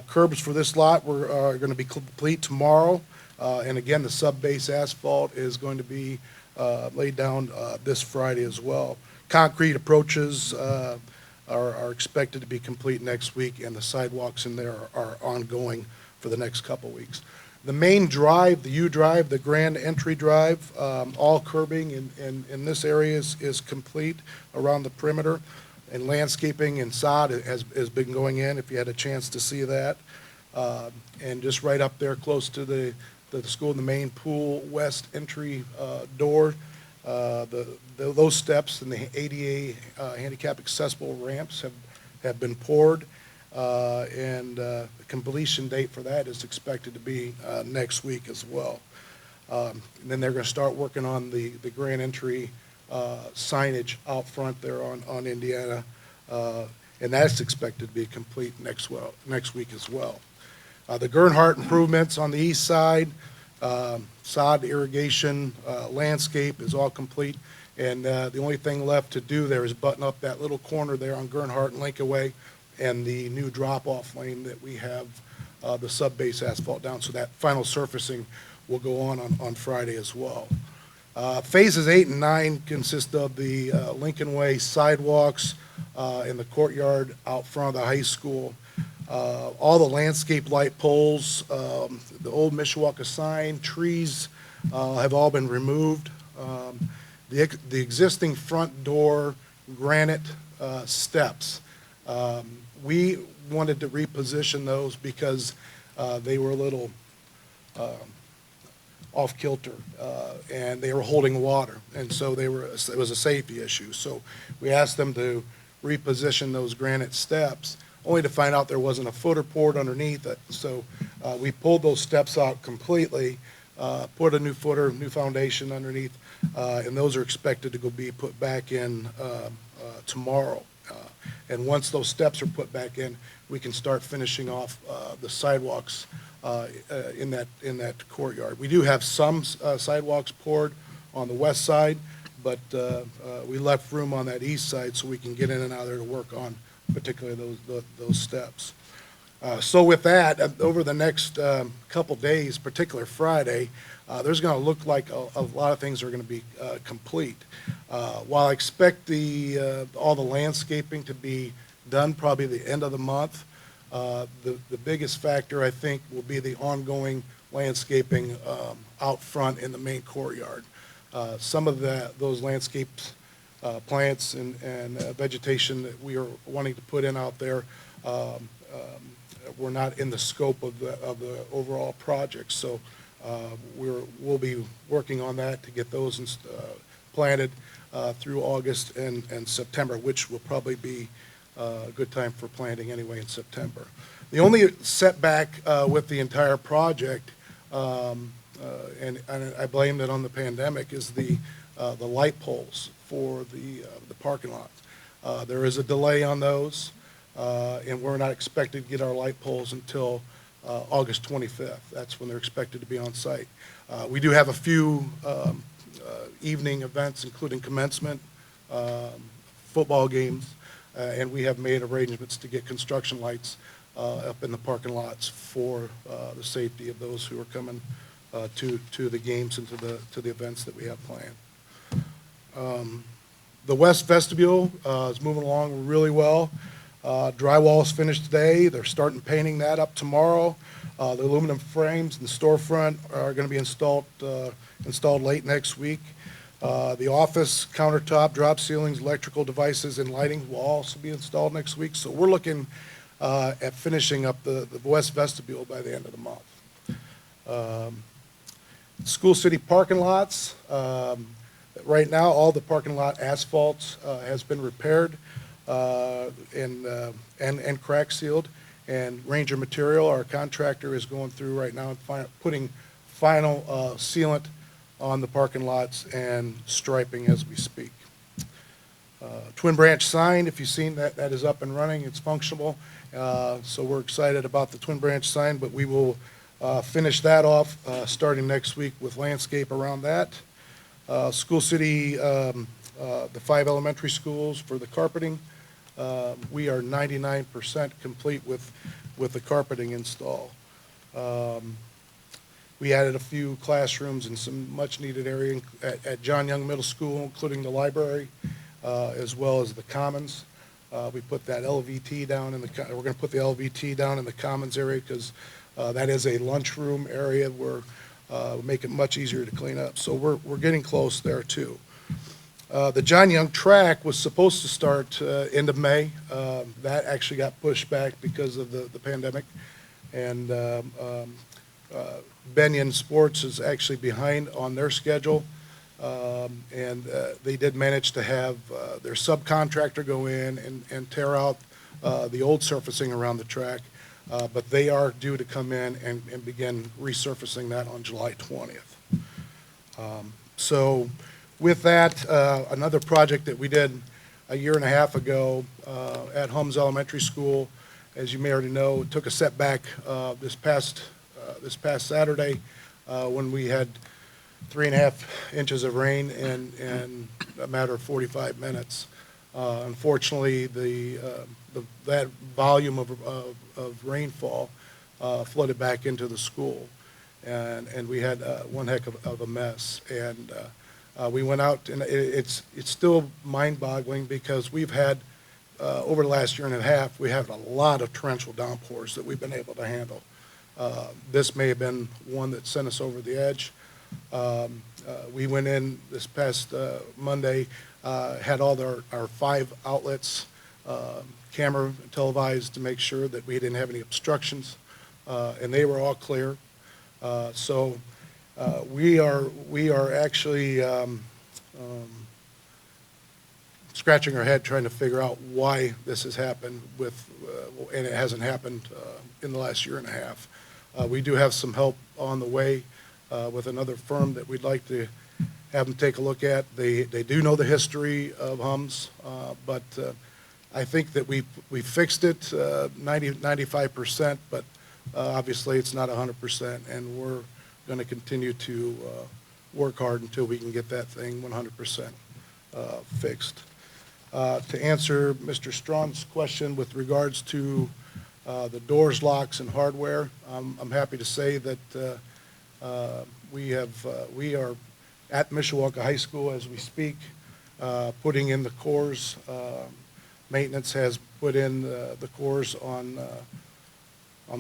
curbs for this lot are going to be complete tomorrow. And again, the sub-base asphalt is going to be laid down this Friday as well. Concrete approaches are expected to be complete next week, and the sidewalks in there are ongoing for the next couple weeks. The main drive, the U drive, the grand entry drive, all curbing in this area is complete around the perimeter, and landscaping and sod has been going in, if you had a chance to see that. And just right up there close to the school, the main pool west entry door, those steps and the ADA handicap accessible ramps have been poured, and the completion date for that is expected to be next week as well. And then they're going to start working on the grand entry signage out front there on Indiana, and that's expected to be complete next week as well. The Gernhardt improvements on the east side, sod irrigation, landscape is all complete, and the only thing left to do there is button up that little corner there on Gernhardt and Linkaway, and the new drop-off lane that we have the sub-base asphalt down. So that final surfacing will go on Friday as well. Phases 8 and 9 consist of the Lincoln Way sidewalks in the courtyard out front of the high school. All the landscape light poles, the old Mishawaka sign, trees have all been removed. The existing front door granite steps, we wanted to reposition those because they were a little off kilter, and they were holding water, and so it was a safety issue. So we asked them to reposition those granite steps, only to find out there wasn't a footer poured underneath it. So we pulled those steps out completely, put a new footer, new foundation underneath, and those are expected to be put back in tomorrow. And once those steps are put back in, we can start finishing off the sidewalks in that courtyard. We do have some sidewalks poured on the west side, but we left room on that east side so we can get in and out of there to work on particularly those steps. So with that, over the next couple days, particularly Friday, there's going to look like a lot of things are going to be complete. While I expect all the landscaping to be done probably the end of the month, the biggest factor, I think, will be the ongoing landscaping out front in the main courtyard. Some of those landscapes, plants and vegetation that we are wanting to put in out there were not in the scope of the overall project. So we'll be working on that to get those planted through August and September, which will probably be a good time for planting anyway in September. The only setback with the entire project, and I blame it on the pandemic, is the light poles for the parking lot. There is a delay on those, and we're not expected to get our light poles until August 25th. That's when they're expected to be on site. We do have a few evening events, including commencement, football games, and we have made arrangements to get construction lights up in the parking lots for the safety of those who are coming to the games and to the events that we have planned. The west vestibule is moving along really well. Drywall is finished today. They're starting painting that up tomorrow. The aluminum frames in the storefront are going to be installed late next week. The office countertop, drop ceilings, electrical devices, and lighting will also be installed next week. So we're looking at finishing up the west vestibule by the end of the month. School city parking lots. Right now, all the parking lot asphalt has been repaired and crack sealed. And Ranger Material, our contractor, is going through right now and putting final sealant on the parking lots and striping as we speak. Twin Branch sign, if you've seen that, that is up and running. It's functional. So we're excited about the Twin Branch sign, but we will finish that off starting next week with landscape around that. School City, the 5 elementary schools for the carpeting. We are 99% complete with the carpeting install. We added a few classrooms and some much-needed area at John Young Middle School, including the library, as well as the commons. We put that LVT down we're going to put the LVT down in the commons area because that is a lunchroom area where we'll make it much easier to clean up. So we're getting close there too. The John Young track was supposed to start end of May. That actually got pushed back because of the pandemic. And Benyon Sports is actually behind on their schedule. And they did manage to have their subcontractor go in and tear out the old surfacing around the track. But they are due to come in and begin resurfacing that on July 20th. So with that, another project that we did a year and a half ago at Hums Elementary School, as you may already know, took a setback this past Saturday when we had 3.5 inches of rain in a matter of 45 minutes. Unfortunately, the that volume of rainfall flooded back into the school. And we had one heck of a mess. And we went out, and it's still mind-boggling because we've had, over the last year and a half, we have a lot of torrential downpours that we've been able to handle. This may have been one that sent us over the edge. We went in this past Monday, had all our 5 outlets camera televised to make sure that we didn't have any obstructions, and they were all clear. So we are actually scratching our head trying to figure out why this has happened and it hasn't happened in the last year and a half. We do have some help on the way with another firm that we'd like to have them take a look at. They do know the history of HUMS, but I think that we fixed it 95%, but obviously it's not 100%, and we're going to continue to work hard until we can get that thing 100% fixed. To answer Mr. Strong's question with regards to the doors, locks, and hardware, I'm happy to say that we are at Mishawaka High School as we speak, putting in the cores. Maintenance has put in the cores on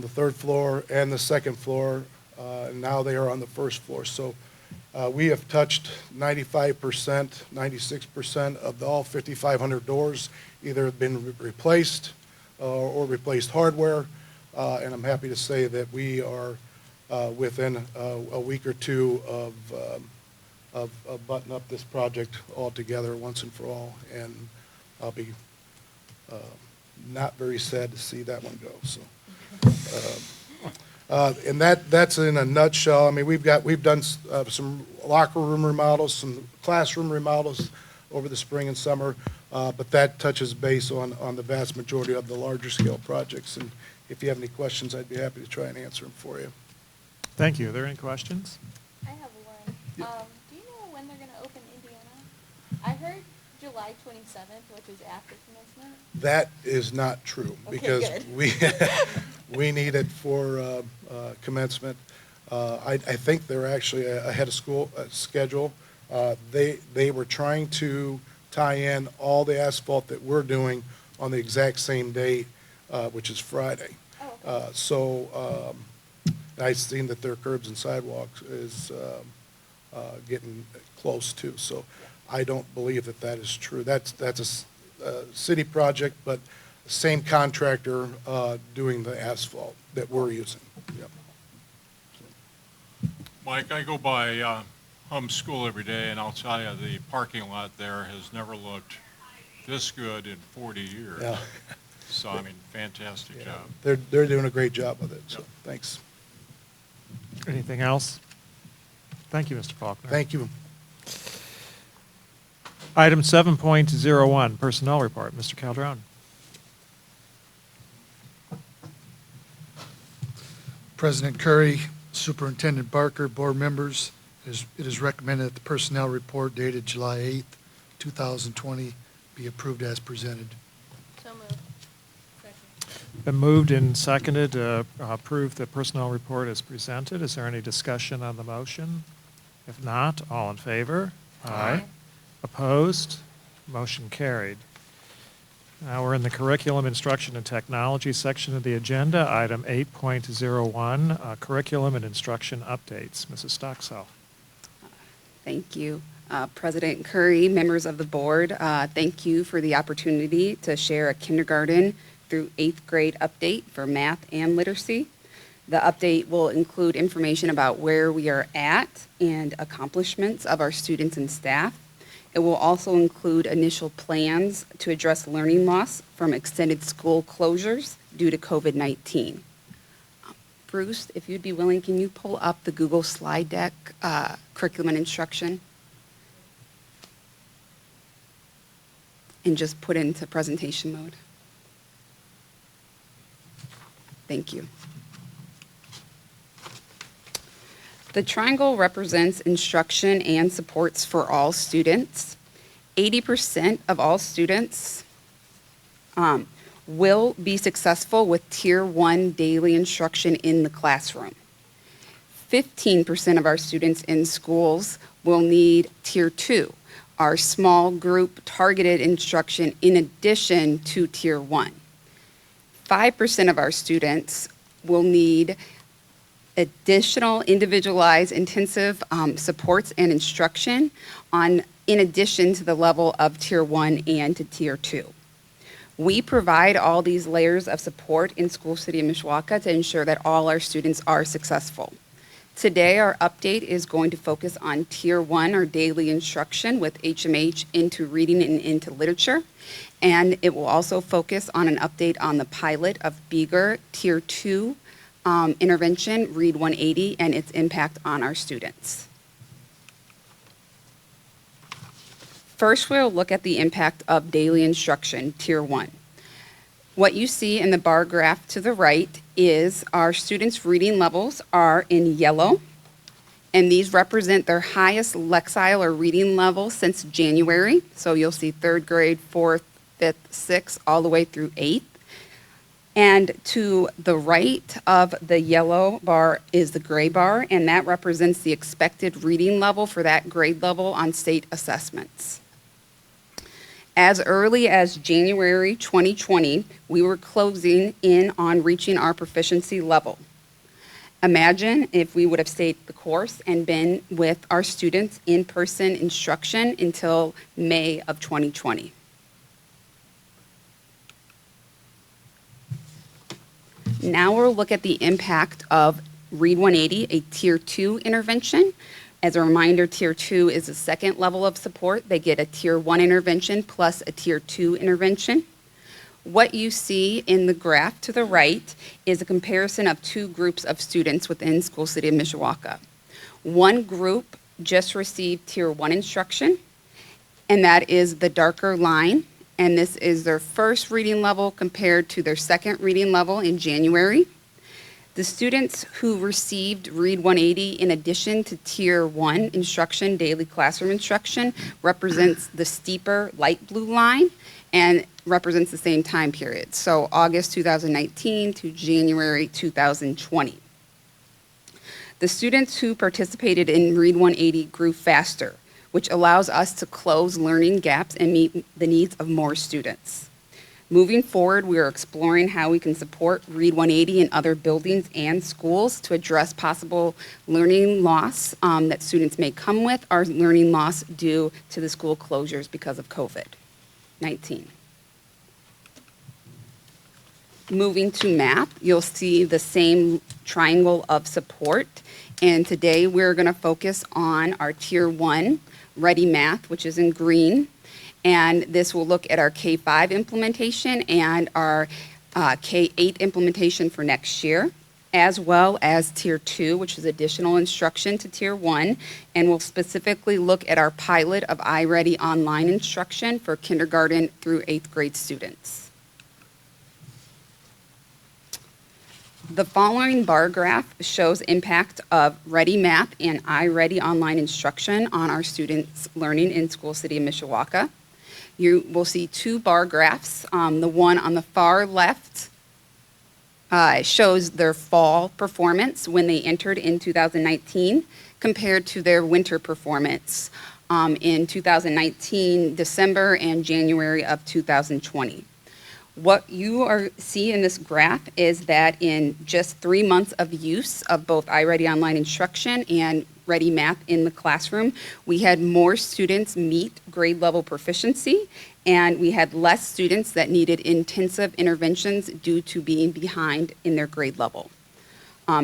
the 3rd floor and the 2nd floor, and now they are on the 1st floor. So we have touched 95%, 96% of all 5,500 doors either have been replaced or replaced hardware, and I'm happy to say that we are within a week or two of button up this project altogether once and for all, and I'll be not very sad to see that one go. So, and that's in a nutshell. I mean, we've done some locker room remodels, some classroom remodels over the spring and summer, but that touches base on the vast majority of the larger scale projects. And if you have any questions, I'd be happy to try and answer them for you. Thank you. Are there any questions? I have one. Do you know when they're going to open Indiana? I heard July 27th, which is after commencement. That is not true, because we need it for commencement. I think they're actually ahead of schedule. They were trying to tie in all the asphalt that we're doing on the exact same date, which is Friday. So I've seen that their curbs and sidewalks is getting close too. So I don't believe that is true. That's a city project, but same contractor doing the asphalt that we're using. Yep. Mike, I go by Hum School every day, and I'll tell you, the parking lot there has never looked this good in 40 years. Yeah. So, I mean, fantastic job. They're doing a great job with it, so thanks. Anything else? Thank you, Mr. Faulkner. Thank you. Item 7.01, Personnel Report. Mr. Calderon. President Curry, Superintendent Barker, board members, it is recommended that the personnel report dated July 8th, 2020 be approved as presented. So moved. Been moved and seconded to approve the personnel report as presented. Is there any discussion on the motion? If not, all in favor? Aye. Opposed? Motion carried. Now we're in the Curriculum, Instruction, and Technology section of the agenda. Item 8.01, Curriculum and Instruction Updates. Mrs. Stocksell. Thank you. President Curry, members of the board, thank you for the opportunity to share a kindergarten through 8th grade update for math and literacy. The update will include information about where we are at and accomplishments of our students and staff. It will also include initial plans to address learning loss from extended school closures due to COVID-19. Bruce, if you'd be willing, can you pull up the Google slide deck, curriculum and instruction? And just put it into presentation mode. Thank you. The triangle represents instruction and supports for all students. 80% of all students will be successful with Tier 1 daily instruction in the classroom. 15% of our students in schools will need Tier 2, our small group targeted instruction in addition to Tier 1. 5% of our students will need additional individualized intensive supports and instruction in addition to the level of Tier 1 and to Tier 2. We provide all these layers of support in School City of Mishawaka to ensure that all our students are successful. Today, our update is going to focus on Tier 1, or daily instruction with HMH into reading and into literature. And it will also focus on an update on the pilot of Beager Tier 2 intervention, Read 180, and its impact on our students. First, we'll look at the impact of daily instruction, Tier 1. What you see in the bar graph to the right is our students' reading levels are in yellow, and these represent their highest lexile or reading level since January. So you'll see 3rd grade, 4th, 5th, 6th, all the way through 8th. And to the right of the yellow bar is the gray bar, and that represents the expected reading level for that grade level on state assessments. As early as January 2020, we were closing in on reaching our proficiency level. Imagine if we would have stayed the course and been with our students in person instruction until May of 2020. Now we'll look at the impact of Read 180, a Tier 2 intervention. As a reminder, Tier 2 is the second level of support. They get a Tier 1 intervention plus a Tier 2 intervention. What you see in the graph to the right is a comparison of two groups of students within School City of Mishawaka. One group just received Tier 1 instruction, and that is the darker line, and this is their first reading level compared to their second reading level in January. The students who received Read 180 in addition to Tier 1 instruction, daily classroom instruction, represents the steeper light blue line and represents the same time period. So August 2019 to January 2020. The students who participated in Read 180 grew faster, which allows us to close learning gaps and meet the needs of more students. Moving forward, we are exploring how we can support Read 180 in other buildings and schools to address possible learning loss that students may come with, or learning loss due to the school closures because of COVID-19. Moving to math, you'll see the same triangle of support. And today we're going to focus on our Tier 1 Ready Math, which is in green. And this will look at our K-5 implementation and our K-8 implementation for next year, as well as Tier 2, which is additional instruction to Tier 1, and we'll specifically look at our pilot of iReady online instruction for kindergarten through 8th grade students. The following bar graph shows impact of Ready Math and iReady online instruction on our students' learning in School City of Mishawaka. You will see two bar graphs. The one on the far left shows their fall performance when they entered in 2019 compared to their winter performance in 2019, December and January of 2020. What you see in this graph is that in just 3 months of use of both iReady online instruction and Ready Math in the classroom, we had more students meet grade level proficiency, and we had less students that needed intensive interventions due to being behind in their grade level.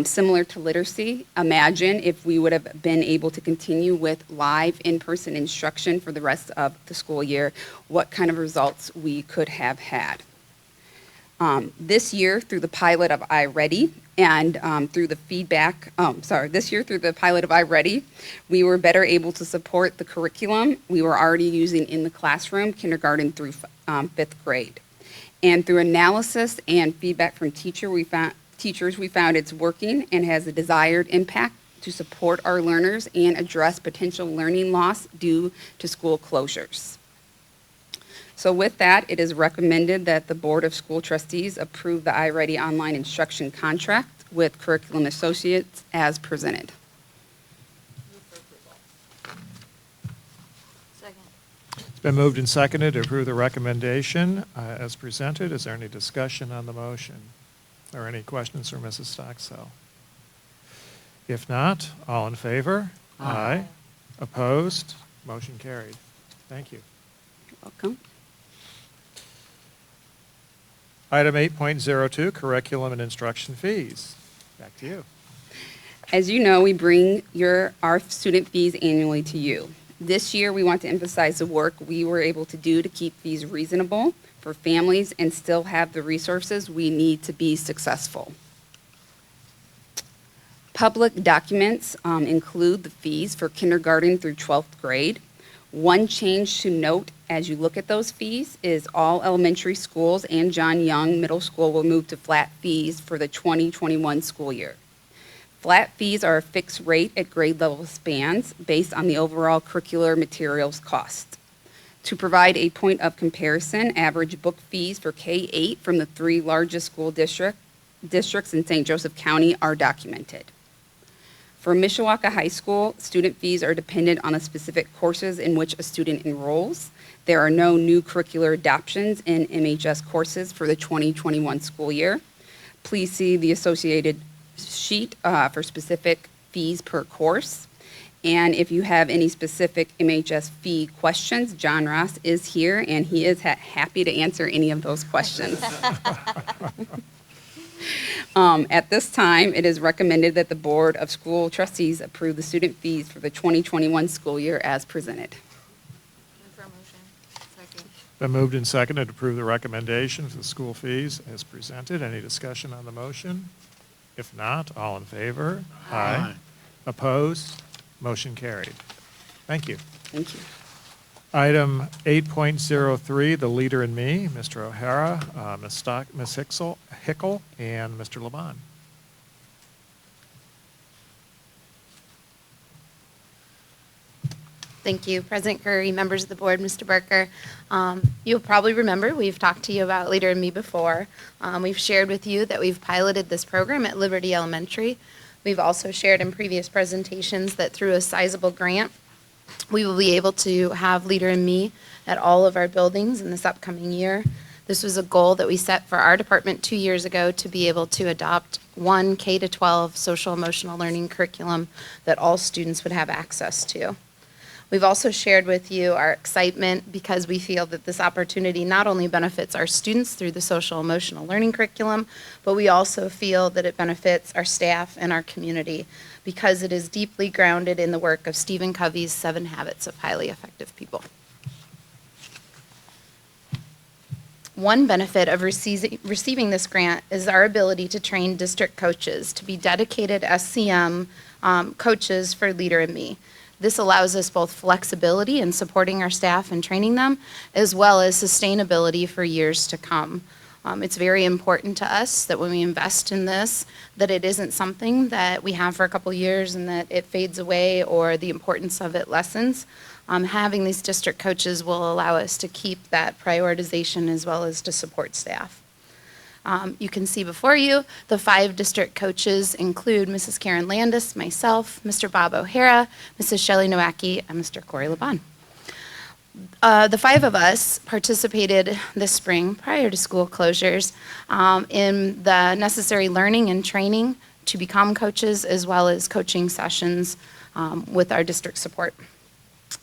Similar to literacy, imagine if we would have been able to continue with live in-person instruction for the rest of the school year, what kind of results we could have had. This year, through the pilot of iReady and through the this year through the pilot of iReady, we were better able to support the curriculum we were already using in the classroom, kindergarten through 5th grade. And through analysis and feedback from teachers, we found it's working and has a desired impact to support our learners and address potential learning loss due to school closures. So with that, it is recommended that the Board of School Trustees approve the iReady online instruction contract with Curriculum Associates as presented. Second. It's been moved and seconded to approve the recommendation as presented. Is there any discussion on the motion? Or any questions for Mrs. Stockcell? If not, all in favor? Aye. Opposed? Motion carried. Thank you. You're welcome. Item 8.02, curriculum and instruction fees. Back to you. As you know, we bring our student fees annually to you. This year, we want to emphasize the work we were able to do to keep fees reasonable for families and still have the resources we need to be successful. Public documents include the fees for kindergarten through 12th grade. One change to note as you look at those fees is all elementary schools and John Young Middle School will move to flat fees for the 2021 school year. Flat fees are a fixed rate at grade level spans based on the overall curricular materials cost. To provide a point of comparison, average book fees for K-8 from the 3 largest school districts in St. Joseph County are documented. For Mishawaka High School, student fees are dependent on the specific courses in which a student enrolls. There are no new curricular adoptions in MHS courses for the 2021 school year. Please see the associated sheet for specific fees per course. And if you have any specific MHS fee questions, John Ross is here, and he is happy to answer any of those questions. At this time, it is recommended that the Board of School Trustees approve the student fees for the 2021 school year as presented. Move for a motion. Second. Been moved and seconded to approve the recommendation for the school fees as presented. Any discussion on the motion? If not, all in favor? Aye. Opposed? Motion carried. Thank you. Thank you. Item 8.03, the leader in me, Mr. O'Hara, Ms. Hickel, and Mr. Laban. Thank you, President Curry, members of the board, Mr. Barker. You'll probably remember we've talked to you about Leader in Me before. We've shared with you that we've piloted this program at Liberty Elementary. We've also shared in previous presentations that through a sizable grant, we will be able to have Leader in Me at all of our buildings in this upcoming year. This was a goal that we set for our department 2 years ago to be able to adopt one K-12 social emotional learning curriculum that all students would have access to. We've also shared with you our excitement because we feel that this opportunity not only benefits our students through the social emotional learning curriculum, but we also feel that it benefits our staff and our community because it is deeply grounded in the work of Stephen Covey's 7 Habits of Highly Effective People. One benefit of receiving this grant is our ability to train district coaches to be dedicated SCM coaches for Leader in Me. This allows us both flexibility in supporting our staff and training them, as well as sustainability for years to come. It's very important to us that when we invest in this, that it isn't something that we have for a couple years and that it fades away or the importance of it lessens. Having these district coaches will allow us to keep that prioritization as well as to support staff. You can see before you, the 5 district coaches include Mrs. Karen Landis, myself, Mr. Bob O'Hara, Mrs. Shelley Nowacki, and Mr. Corey Laban. The 5 of us participated this spring, prior to school closures, in the necessary learning and training to become coaches, as well as coaching sessions with our district support.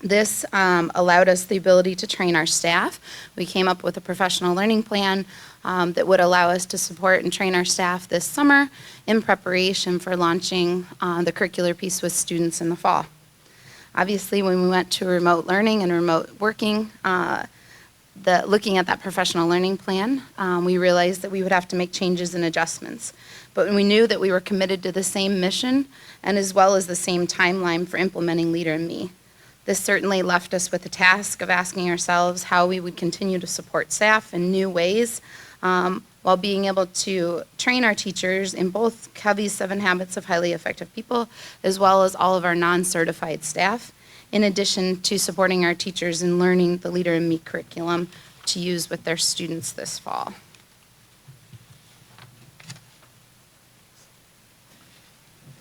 This allowed us the ability to train our staff. We came up with a professional learning plan that would allow us to support and train our staff this summer in preparation for launching the curricular piece with students in the fall. Obviously, when we went to remote learning and remote working, looking at that professional learning plan, we realized that we would have to make changes and adjustments. But we knew that we were committed to the same mission and as well as the same timeline for implementing Leader in Me. This certainly left us with the task of asking ourselves how we would continue to support staff in new ways while being able to train our teachers in both Covey's 7 Habits of Highly Effective People, as well as all of our non-certified staff, in addition to supporting our teachers in learning the Leader in Me curriculum to use with their students this fall.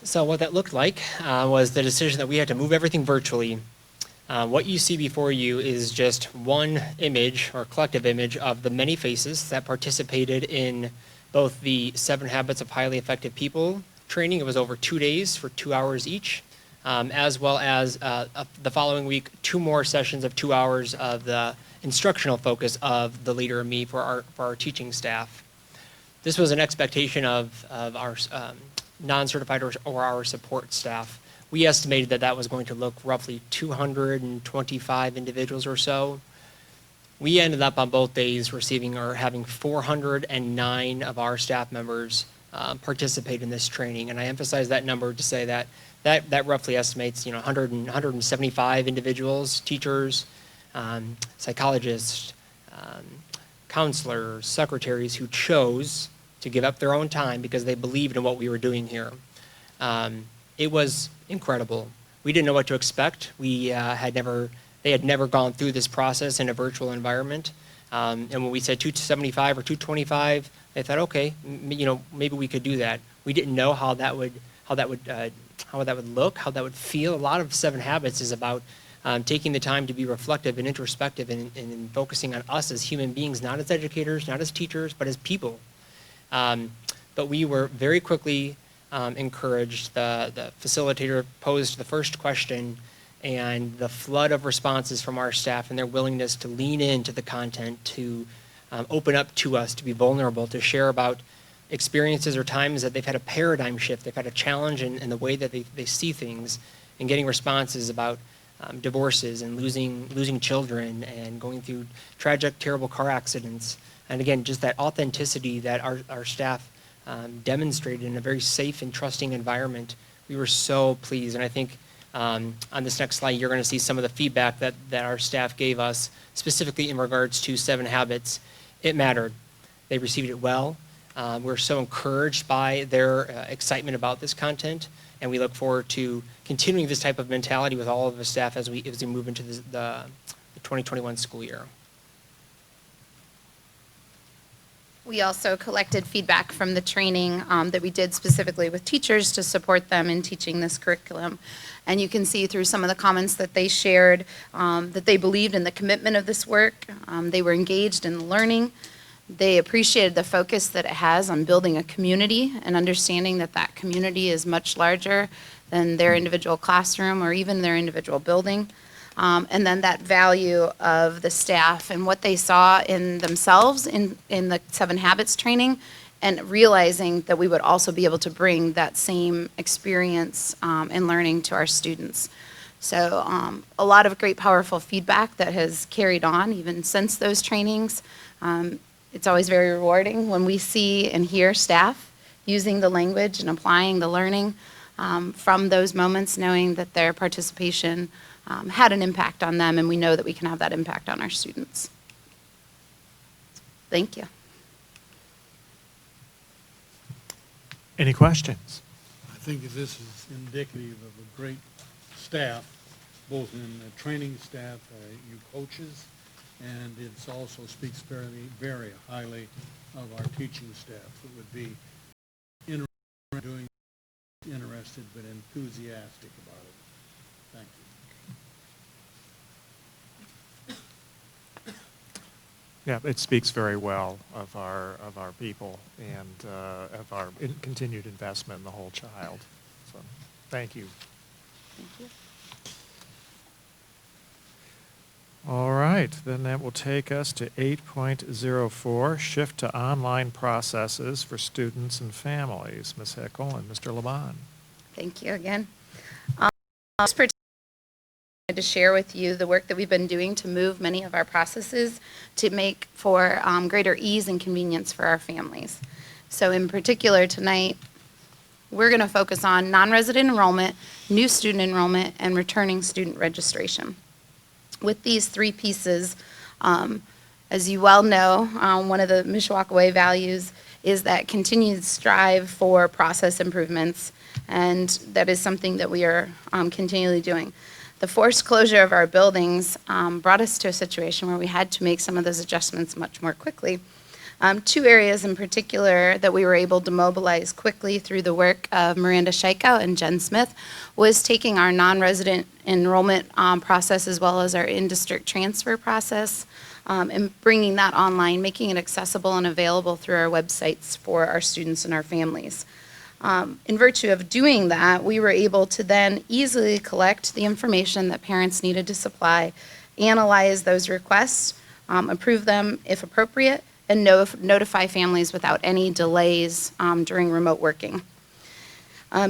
So what that looked like was the decision that we had to move everything virtually. What you see before you is just one image or collective image of the many faces that participated in both the 7 Habits of Highly Effective People training. It was over 2 days for 2 hours each, as well as the following week, 2 more sessions of 2 hours of the instructional focus of the Leader in Me for our teaching staff. This was an expectation of our non-certified or our support staff. We estimated that that was going to look roughly 225 individuals or so. We ended up on both days receiving or having 409 of our staff members participate in this training. And I emphasize that number to say that roughly estimates 175 individuals, teachers, psychologists, counselors, secretaries who chose to give up their own time because they believed in what we were doing here. It was incredible. We didn't know what to expect. They had never gone through this process in a virtual environment. And when we said 275 or 225, they thought, okay, maybe we could do that. We didn't know how that would look, how that would feel. A lot of 7 Habits is about taking the time to be reflective and introspective and focusing on us as human beings, not as educators, not as teachers, but as people. But we were very quickly encouraged. The facilitator posed the first question, and the flood of responses from our staff and their willingness to lean into the content, to open up to us, to be vulnerable, to share about experiences or times that they've had a paradigm shift, they've had a challenge in the way that they see things, and getting responses about divorces and losing children and going through tragic, terrible car accidents. And again, just that authenticity that our staff demonstrated in a very safe and trusting environment. We were so pleased. And I think on this next slide, you're going to see some of the feedback that our staff gave us, specifically in regards to 7 Habits. It mattered. They received it well. We're so encouraged by their excitement about this content, and we look forward to continuing this type of mentality with all of the staff as we move into the 2021 school year. We also collected feedback from the training that we did specifically with teachers to support them in teaching this curriculum. And you can see through some of the comments that they shared that they believed in the commitment of this work. They were engaged in learning. They appreciated the focus that it has on building a community and understanding that that community is much larger than their individual classroom or even their individual building. And then that value of the staff and what they saw in themselves in the 7 Habits training, and realizing that we would also be able to bring that same experience and learning to our students. So a lot of great, powerful feedback that has carried on even since those trainings. It's always very rewarding when we see and hear staff using the language and applying the learning from those moments, knowing that their participation had an impact on them, and we know that we can have that impact on our students. Thank you. Any questions? I think this is indicative of a great staff, both in the training staff, you coaches, and it also speaks very, very highly of our teaching staff, who would be interested but enthusiastic about it. Thank you. Yeah, it speaks very well of our people and of our continued investment in the whole child. So, thank you. Thank you. All right, then that will take us to 8.04, shift to online processes for students and families. Ms. Hickel and Mr. Laban. Thank you again. To share with you the work that we've been doing to move many of our processes to make for greater ease and convenience for our families. So in particular tonight, we're going to focus on non-resident enrollment, new student enrollment, and returning student registration. With these 3 pieces, as you well know, one of the Mishawaka Way values is that continued strive for process improvements, and that is something that we are continually doing. The forced closure of our buildings brought us to a situation where we had to make some of those adjustments much more quickly. Two areas in particular that we were able to mobilize quickly through the work of Miranda Scheikow and Jen Smith was taking our non-resident enrollment process as well as our in-district transfer process and bringing that online, making it accessible and available through our websites for our students and our families. In virtue of doing that, we were able to then easily collect the information that parents needed to supply, analyze those requests, approve them if appropriate, and notify families without any delays during remote working.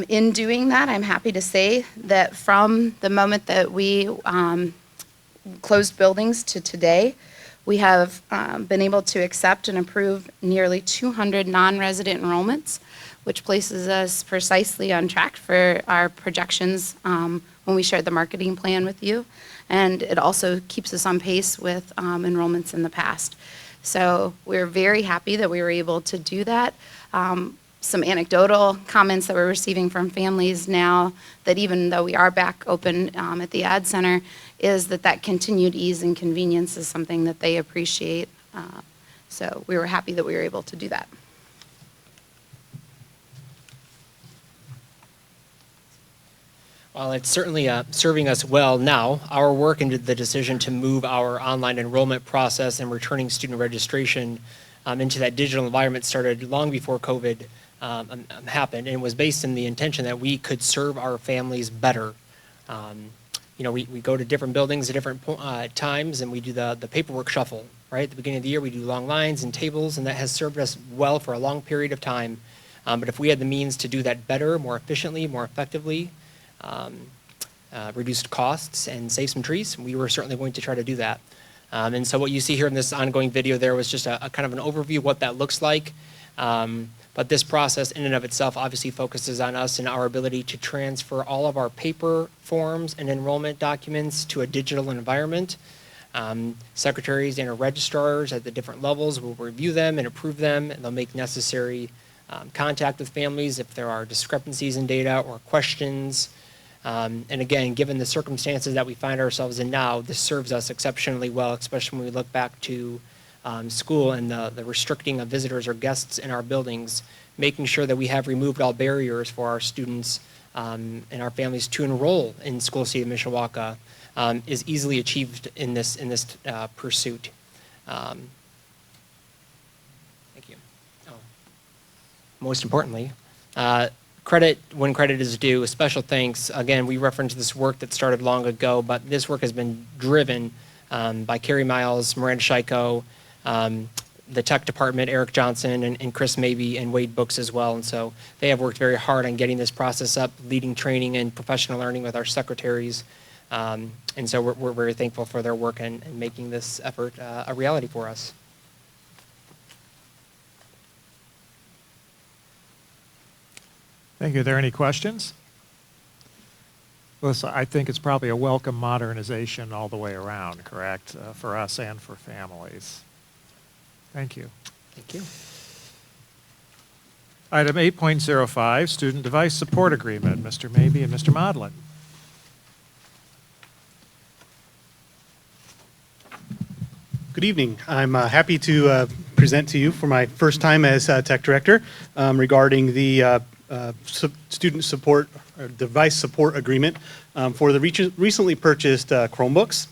In doing that, I'm happy to say that from the moment that we closed buildings to today, we have been able to accept and approve nearly 200 non-resident enrollments, which places us precisely on track for our projections when we shared the marketing plan with you. And it also keeps us on pace with enrollments in the past. So we're very happy that we were able to do that. Some anecdotal comments that we're receiving from families now that even though we are back open at the Ad Center is that continued ease and convenience is something that they appreciate. So we were happy that we were able to do that. While it's certainly serving us well now, our work into the decision to move our online enrollment process and returning student registration into that digital environment started long before COVID happened, and was based in the intention that we could serve our families better. We go to different buildings at different times, and we do the paperwork shuffle, right? At the beginning of the year, we do long lines and tables, and that has served us well for a long period of time. But if we had the means to do that better, more efficiently, more effectively, reduced costs and save some trees, we were certainly going to try to do that. And so what you see here in this ongoing video there was just a kind of an overview of what that looks like. But this process in and of itself obviously focuses on us and our ability to transfer all of our paper forms and enrollment documents to a digital environment. Secretaries and our registrars at the different levels will review them and approve them, and they'll make necessary contact with families if there are discrepancies in data or questions. And again, given the circumstances that we find ourselves in now, this serves us exceptionally well, especially when we look back to school and the restricting of visitors or guests in our buildings, making sure that we have removed all barriers for our students and our families to enroll in School City of Mishawaka is easily achieved in this pursuit. Thank you. Most importantly, credit when credit is due. A special thanks. Again, we referenced this work that started long ago, but this work has been driven by Carrie Miles, Miranda Scheikow, the tech department, Eric Johnson, and Chris Mabey, and Wade Books as well. And so they have worked very hard on getting this process up, leading training and professional learning with our secretaries. And so we're very thankful for their work and making this effort a reality for us. Thank you. Are there any questions? Listen, I think it's probably a welcome modernization all the way around, correct, for us and for families. Thank you. Thank you. Item 8.05, Student Device Support Agreement. Mr. Mabey and Mr. Modlin. Good evening. I'm happy to present to you for my first time as Tech Director regarding the student support or device support agreement for the recently purchased Chromebooks.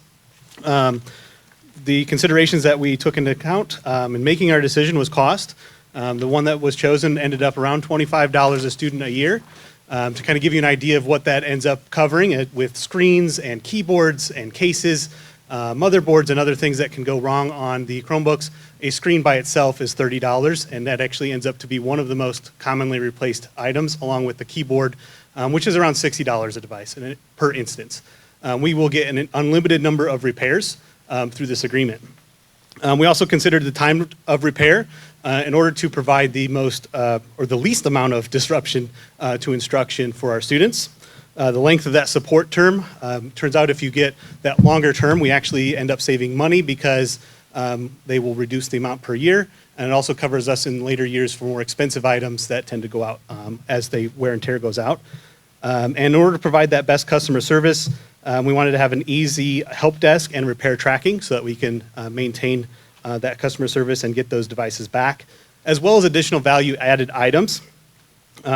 The considerations that we took into account in making our decision was cost. The one that was chosen ended up around $25 a student a year. To kind of give you an idea of what that ends up covering with screens and keyboards and cases, motherboards and other things that can go wrong on the Chromebooks. A screen by itself is $30, and that actually ends up to be one of the most commonly replaced items, along with the keyboard, which is around $60 a device per instance. We will get an unlimited number of repairs through this agreement. We also considered the time of repair in order to provide the most or the least amount of disruption to instruction for our students. The length of that support term, turns out if you get that longer term, we actually end up saving money because they will reduce the amount per year, and it also covers us in later years for more expensive items that tend to go out as the wear and tear goes out. And in order to provide that best customer service, we wanted to have an easy help desk and repair tracking so that we can maintain that customer service and get those devices back, as well as additional value-added items.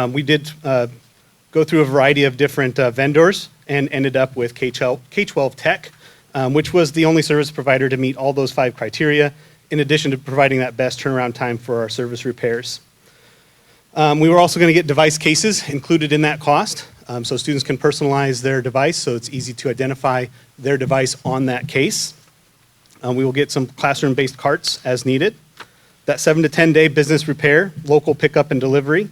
We did go through a variety of different vendors and ended up with K-12 Tech, which was the only service provider to meet all those 5 criteria, in addition to providing that best turnaround time for our service repairs. We were also going to get device cases included in that cost, so students can personalize their device so it's easy to identify their device on that case. We will get some classroom-based carts as needed. That 7 to 10 day business repair, local pickup and delivery,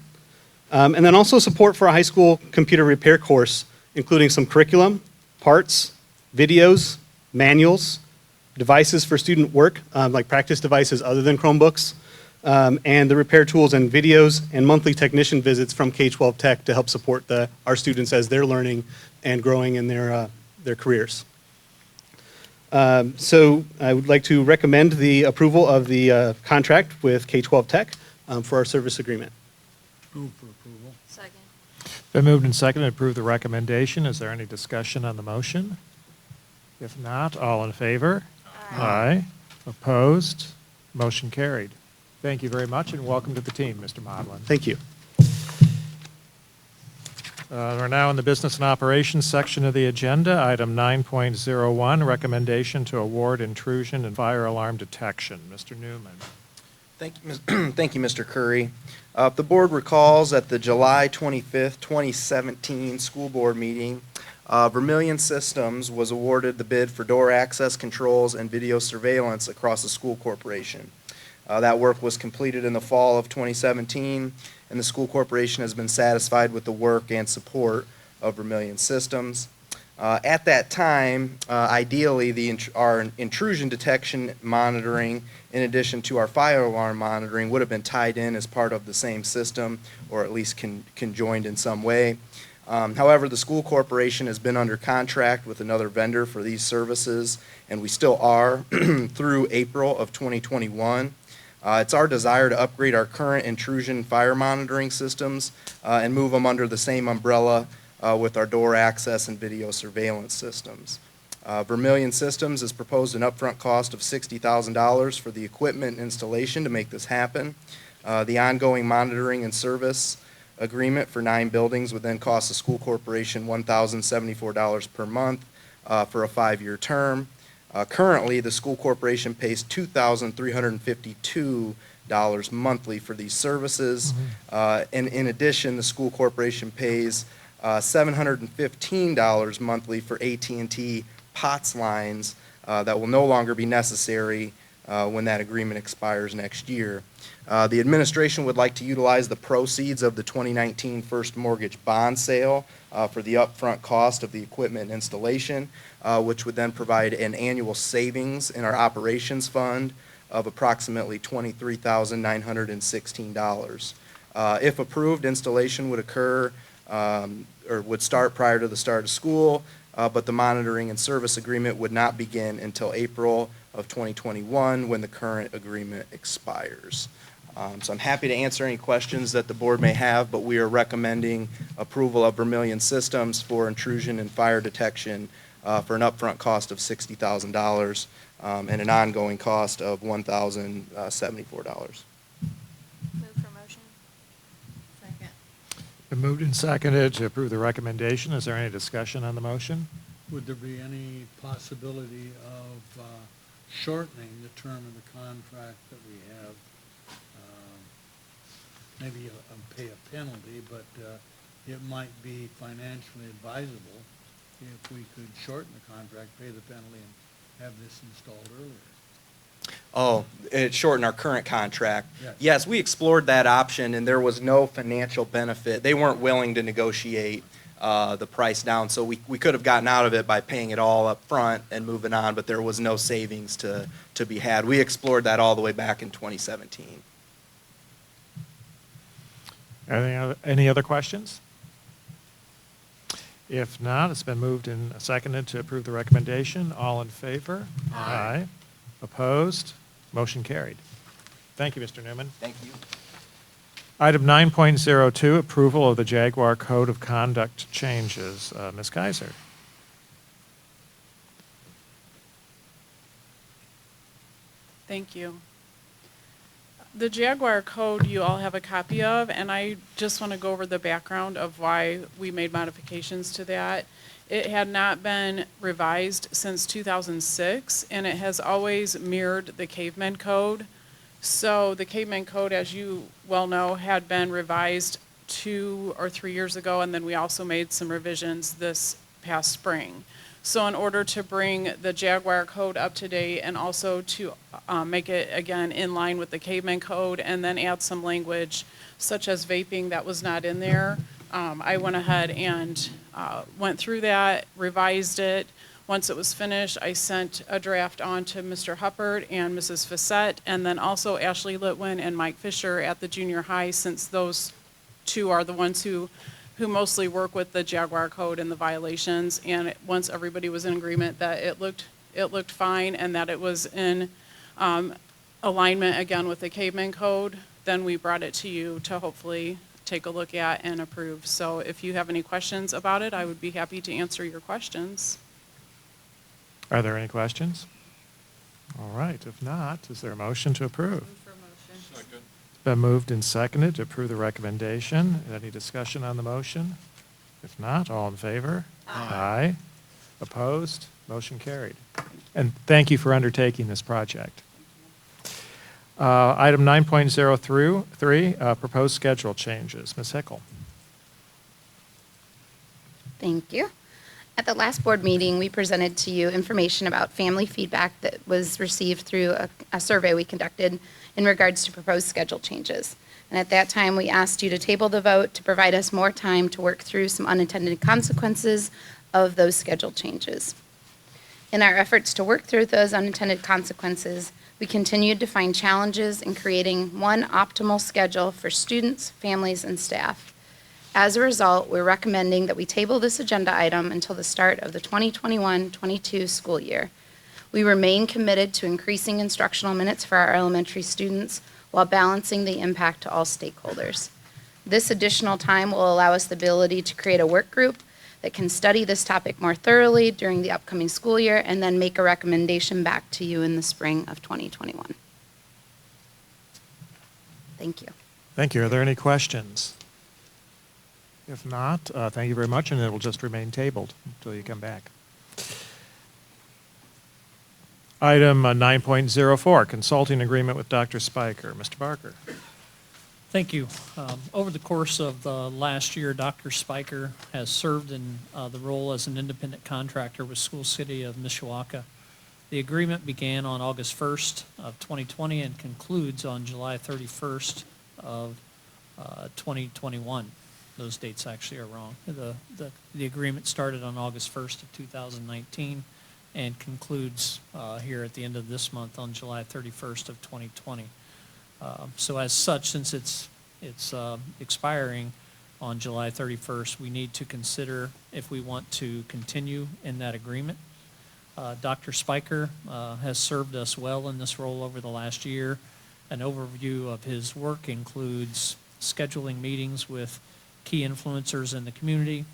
and then also support for a high school computer repair course, including some curriculum, parts, videos, manuals, devices for student work, like practice devices other than Chromebooks, and the repair tools and videos and monthly technician visits from K-12 Tech to help support our students as they're learning and growing in their careers. So I would like to recommend the approval of the contract with K-12 Tech for our service agreement. Move for approval. Second. Been moved and seconded to approve the recommendation. Is there any discussion on the motion? If not, all in favor? Aye. Opposed? Motion carried. Thank you very much, and welcome to the team, Mr. Modlin. Thank you. We're now in the business and operations section of the agenda. Item 9.01, recommendation to award intrusion and fire alarm detection. Mr. Newman. Thank you, Mr. Curry. If the board recalls, at the July 25th, 2017 school board meeting, Vermilion Systems was awarded the bid for door access controls and video surveillance across the school corporation. That work was completed in the fall of 2017, and the school corporation has been satisfied with the work and support of Vermilion Systems. At that time, ideally, our intrusion detection monitoring, in addition to our fire alarm monitoring, would have been tied in as part of the same system, or at least conjoined in some way. However, the school corporation has been under contract with another vendor for these services, and we still are through April of 2021. It's our desire to upgrade our current intrusion fire monitoring systems and move them under the same umbrella with our door access and video surveillance systems. Vermilion Systems has proposed an upfront cost of $60,000 for the equipment and installation to make this happen. The ongoing monitoring and service agreement for 9 buildings would then cost the school corporation $1,074 per month for a 5-year term. Currently, the school corporation pays $2,352 monthly for these services. And in addition, the school corporation pays $715 monthly for AT&T POTS lines that will no longer be necessary when that agreement expires next year. The administration would like to utilize the proceeds of the 2019 first mortgage bond sale for the upfront cost of the equipment and installation, which would then provide an annual savings in our operations fund of approximately $23,916. If approved, installation would occur or would start prior to the start of school, but the monitoring and service agreement would not begin until April of 2021 when the current agreement expires. So I'm happy to answer any questions that the board may have, but we are recommending approval of Vermilion Systems for intrusion and fire detection for an upfront cost of $60,000 and an ongoing cost of $1,074. Been moved and seconded to approve the recommendation. Is there any discussion on the motion? Would there be any possibility of shortening the term of the contract that we have? Maybe pay a penalty, but it might be financially advisable if we could shorten the contract, pay the penalty, and have this installed earlier. Oh, it shortened our current contract. Yes. Yes, we explored that option, and there was no financial benefit. They weren't willing to negotiate the price down, so we could have gotten out of it by paying it all up front and moving on, but there was no savings to be had. We explored that all the way back in 2017. Any other questions? If not, it's been moved and seconded to approve the recommendation. All in favor? Aye. Opposed? Motion carried. Thank you, Mr. Newman. Thank you. Item 9.02, approval of the Jaguar Code of Conduct changes. Ms. Kaiser. Thank you. The Jaguar Code you all have a copy of, and I just want to go over the background of why we made modifications to that. It had not been revised since 2006, and it has always mirrored the Caveman Code. So the Caveman Code, as you well know, had been revised 2 or 3 years ago, and then we also made some revisions this past spring. So in order to bring the Jaguar Code up to date and also to make it, again, in line with the Caveman Code and then add some language such as vaping that was not in there, I went ahead and went through that, revised it. Once it was finished, I sent a draft on to Mr. Huppert and Mrs. Facette, and then also Ashley Litwin and Mike Fisher at the junior high, since those two are the ones who mostly work with the Jaguar Code and the violations. And once everybody was in agreement that it looked fine and that it was in alignment again with the Caveman Code, then we brought it to you to hopefully take a look at and approve. So if you have any questions about it, I would be happy to answer your questions. Are there any questions? All right, if not, is there a motion to approve? Second. It's been moved and seconded to approve the recommendation. Any discussion on the motion? If not, all in favor? Aye. Opposed? Motion carried. And thank you for undertaking this project. Item 9.03, proposed schedule changes. Ms. Hickle. Thank you. At the last board meeting, we presented to you information about family feedback that was received through a survey we conducted in regards to proposed schedule changes. And at that time, we asked you to table the vote to provide us more time to work through some unintended consequences of those schedule changes. In our efforts to work through those unintended consequences, we continued to find challenges in creating one optimal schedule for students, families, and staff. As a result, we're recommending that we table this agenda item until the start of the 2021-22 school year. We remain committed to increasing instructional minutes for our elementary students while balancing the impact to all stakeholders. This additional time will allow us the ability to create a work group that can study this topic more thoroughly during the upcoming school year and then make a recommendation back to you in the spring of 2021. Thank you. Thank you. Are there any questions? If not, thank you very much, and it will just remain tabled until you come back. Item 9.04, consulting agreement with Dr. Spiker. Mr. Barker. Thank you. Over the course of the last year, Dr. Spiker has served in the role as an independent contractor with School City of Mishawaka. The agreement began on August 1st of 2020 and concludes on July 31st of 2021. Those dates actually are wrong. The agreement started on August 1st of 2019 and concludes here at the end of this month on July 31st of 2020. So as such, since it's expiring on July 31st, we need to consider if we want to continue in that agreement. Dr. Spiker has served us well in this role over the last year. An overview of his work includes scheduling meetings with key influencers in the community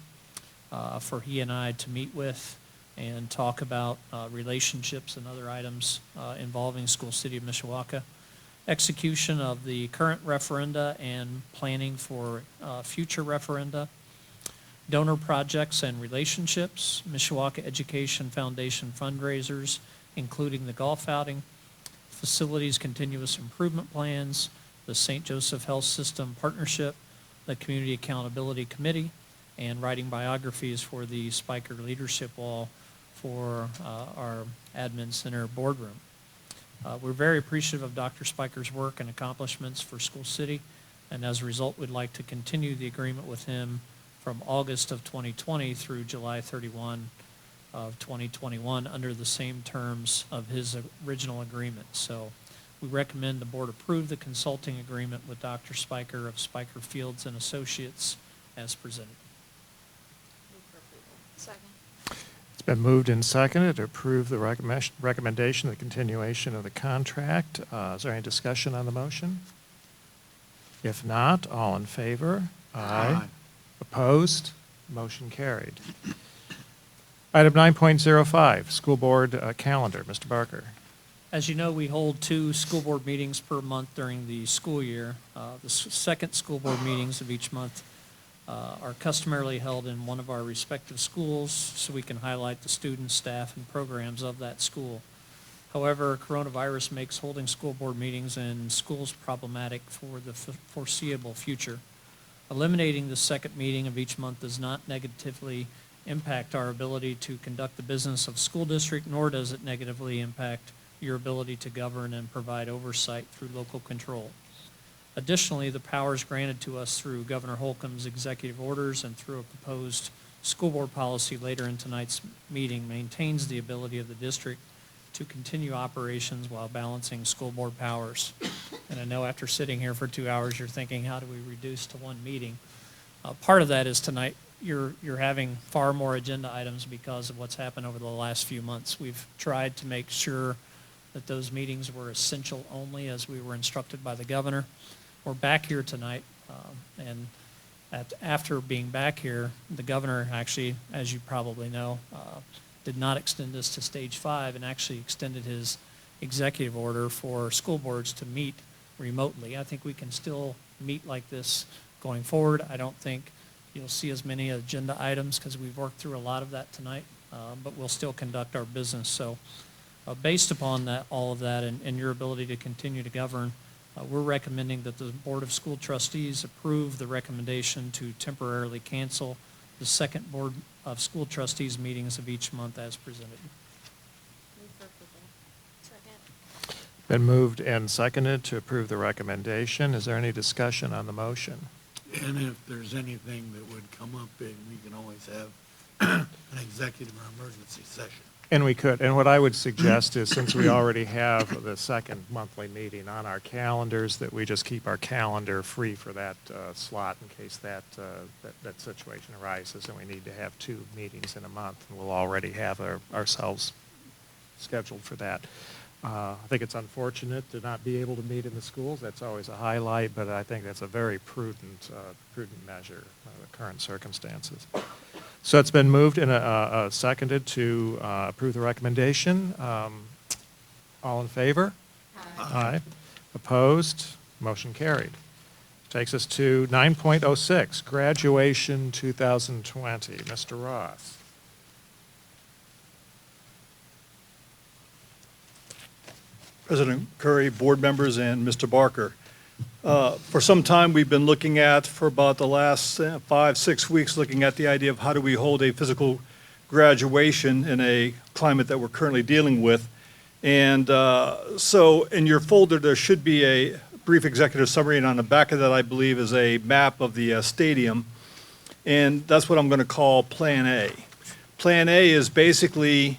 for he and I to meet with and talk about relationships and other items involving School City of Mishawaka. Execution of the current referenda and planning for future referenda. Donor projects and relationships. Mishawaka Education Foundation fundraisers, including the golf outing. Facilities continuous improvement plans. The St. Joseph Health System Partnership. The Community Accountability Committee, and writing biographies for the Spiker Leadership Wall for our Admin Center boardroom. We're very appreciative of Dr. Spiker's work and accomplishments for School City, and as a result, we'd like to continue the agreement with him from August of 2020 through July 31 of 2021 under the same terms of his original agreement. So we recommend the board approve the consulting agreement with Dr. Spiker of Spiker Fields and Associates as presented. Second. It's been moved and seconded to approve the recommendation, the continuation of the contract. Is there any discussion on the motion? If not, all in favor? Aye. Opposed? Motion carried. Item 9.05, school board calendar. Mr. Barker. As you know, we hold 2 school board meetings per month during the school year. The second school board meetings of each month are customarily held in one of our respective schools so we can highlight the students, staff, and programs of that school. However, coronavirus makes holding school board meetings in schools problematic for the foreseeable future. Eliminating the second meeting of each month does not negatively impact our ability to conduct the business of school district, nor does it negatively impact your ability to govern and provide oversight through local control. Additionally, the powers granted to us through Governor Holcomb's executive orders and through a proposed school board policy later in tonight's meeting maintains the ability of the district to continue operations while balancing school board powers. And I know after sitting here for 2 hours, you're thinking, how do we reduce to one meeting? Part of that is tonight, you're having far more agenda items because of what's happened over the last few months. We've tried to make sure that those meetings were essential only as we were instructed by the governor. We're back here tonight, and after being back here, the governor actually, as you probably know, did not extend this to stage 5 and actually extended his executive order for school boards to meet remotely. I think we can still meet like this going forward. I don't think you'll see as many agenda items because we've worked through a lot of that tonight, but we'll still conduct our business. So based upon that, all of that and your ability to continue to govern, we're recommending that the Board of School Trustees approve the recommendation to temporarily cancel the second Board of School Trustees meetings of each month as presented. Been moved and seconded to approve the recommendation. Is there any discussion on the motion? And if there's anything that would come up, we can always have an executive or emergency session. And we could. And what I would suggest is, since we already have the second monthly meeting on our calendars, that we just keep our calendar free for that slot in case that situation arises and we need to have 2 meetings in a month. And we'll already have ourselves scheduled for that. I think it's unfortunate to not be able to meet in the schools. That's always a highlight, but I think that's a very prudent measure under the current circumstances. So it's been moved and seconded to approve the recommendation. All in favor? Aye. Opposed? Motion carried. Takes us to 9.06, graduation 2020. Mr. Ross. President Curry, board members, and Mr. Barker. For some time, we've been looking at, for about the last 5-6 weeks, looking at the idea of how do we hold a physical graduation in a climate that we're currently dealing with. And so in your folder, there should be a brief executive summary, and on the back of that, I believe, is a map of the stadium. And that's what I'm going to call Plan A. Plan A is basically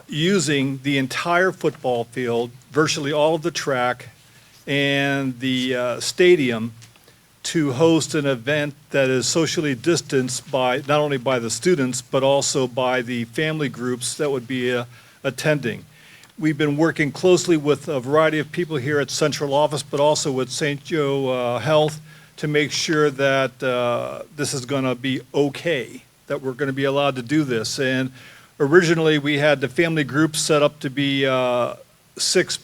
using the entire football field, virtually all of the track, and the stadium to host an event that is socially distanced by not only by the students but also by the family groups that would be attending. We've been working closely with a variety of people here at Central Office, but also with St. Joe Health, to make sure that this is going to be okay, that we're going to be allowed to do this. And originally, we had the family groups set up to be 6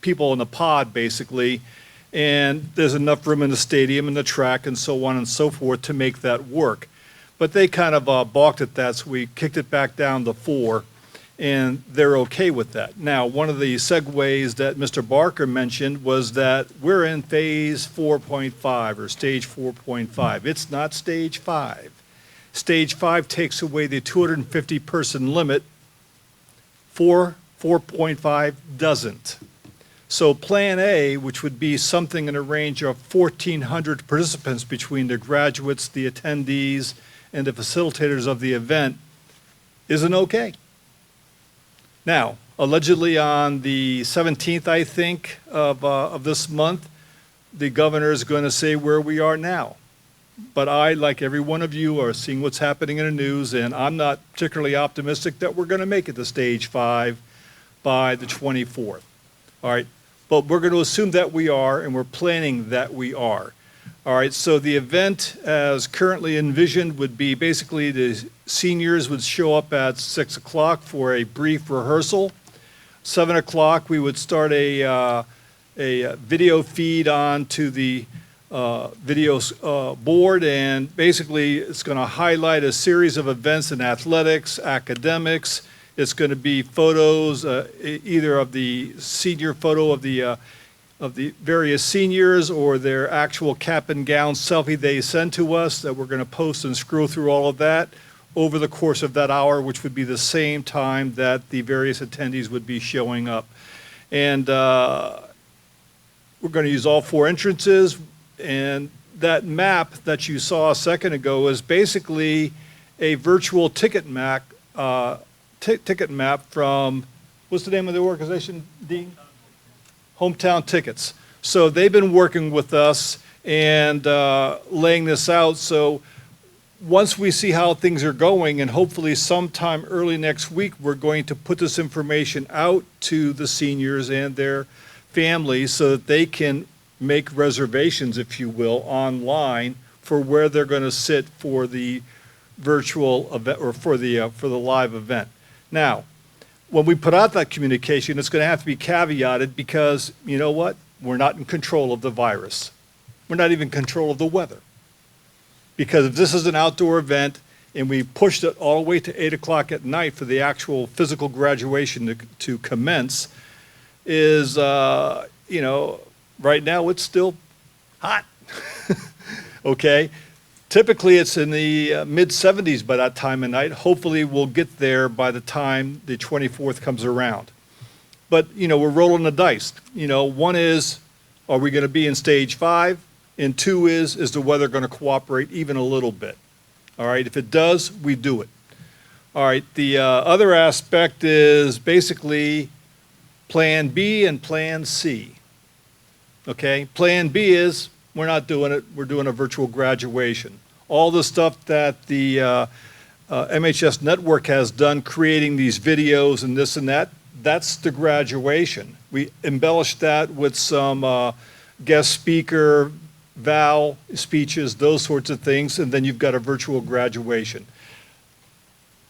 people in a pod, basically, and there's enough room in the stadium and the track and so on and so forth to make that work. But they kind of balked at that, so we kicked it back down to 4, and they're okay with that. Now, one of the segues that Mr. Barker mentioned was that we're in phase 4.5 or stage 4.5. It's not stage 5. Stage 5 takes away the 250-person limit. 4.5 doesn't. So Plan A, which would be something in a range of 1,400 participants between the graduates, the attendees, and the facilitators of the event, isn't okay. Now, allegedly on the 17th, I think, of this month, the governor is going to say where we are now. But I, like every one of you, are seeing what's happening in the news, and I'm not particularly optimistic that we're going to make it to stage 5 by the 24th. All right. but we're going to assume that we are, and we're planning that we are. All right, so the event as currently envisioned would be basically the seniors would show up at 6 o'clock for a brief rehearsal. 7 o'clock, we would start a video feed onto the video board, and basically it's going to highlight a series of events in athletics, academics. It's going to be photos, either of the senior photo of the various seniors or their actual cap and gown selfie they send to us that we're going to post and scroll through all of that over the course of that hour, which would be the same time that the various attendees would be showing up. And we're going to use all 4 entrances, and that map that you saw a second ago is basically a virtual ticket map from, what's the name of the organization, Dean? Hometown Tickets. So they've been working with us and laying this out. So once we see how things are going, and hopefully sometime early next week, we're going to put this information out to the seniors and their families so that they can make reservations, if you will, online for where they're going to sit for the virtual event or for the live event. Now, when we put out that communication, it's going to have to be caveated because, you know what? We're not in control of the virus. We're not even in control of the weather. Because if this is an outdoor event and we pushed it all the way to 8 o'clock at night for the actual physical graduation to commence, is, right now it's still hot. Okay? Typically, it's in the mid-70s by that time of night. Hopefully, we'll get there by the time the 24th comes around. But, we're rolling the dice. One is, are we going to be in stage 5? And 2 is the weather going to cooperate even a little bit? All right, if it does, we do it. All right, the other aspect is basically Plan B and Plan C. Okay, Plan B is we're not doing it. We're doing a virtual graduation. All the stuff that the MHS network has done, creating these videos and this and that, that's the graduation. We embellished that with some guest speaker, Val speeches, those sorts of things, and then you've got a virtual graduation.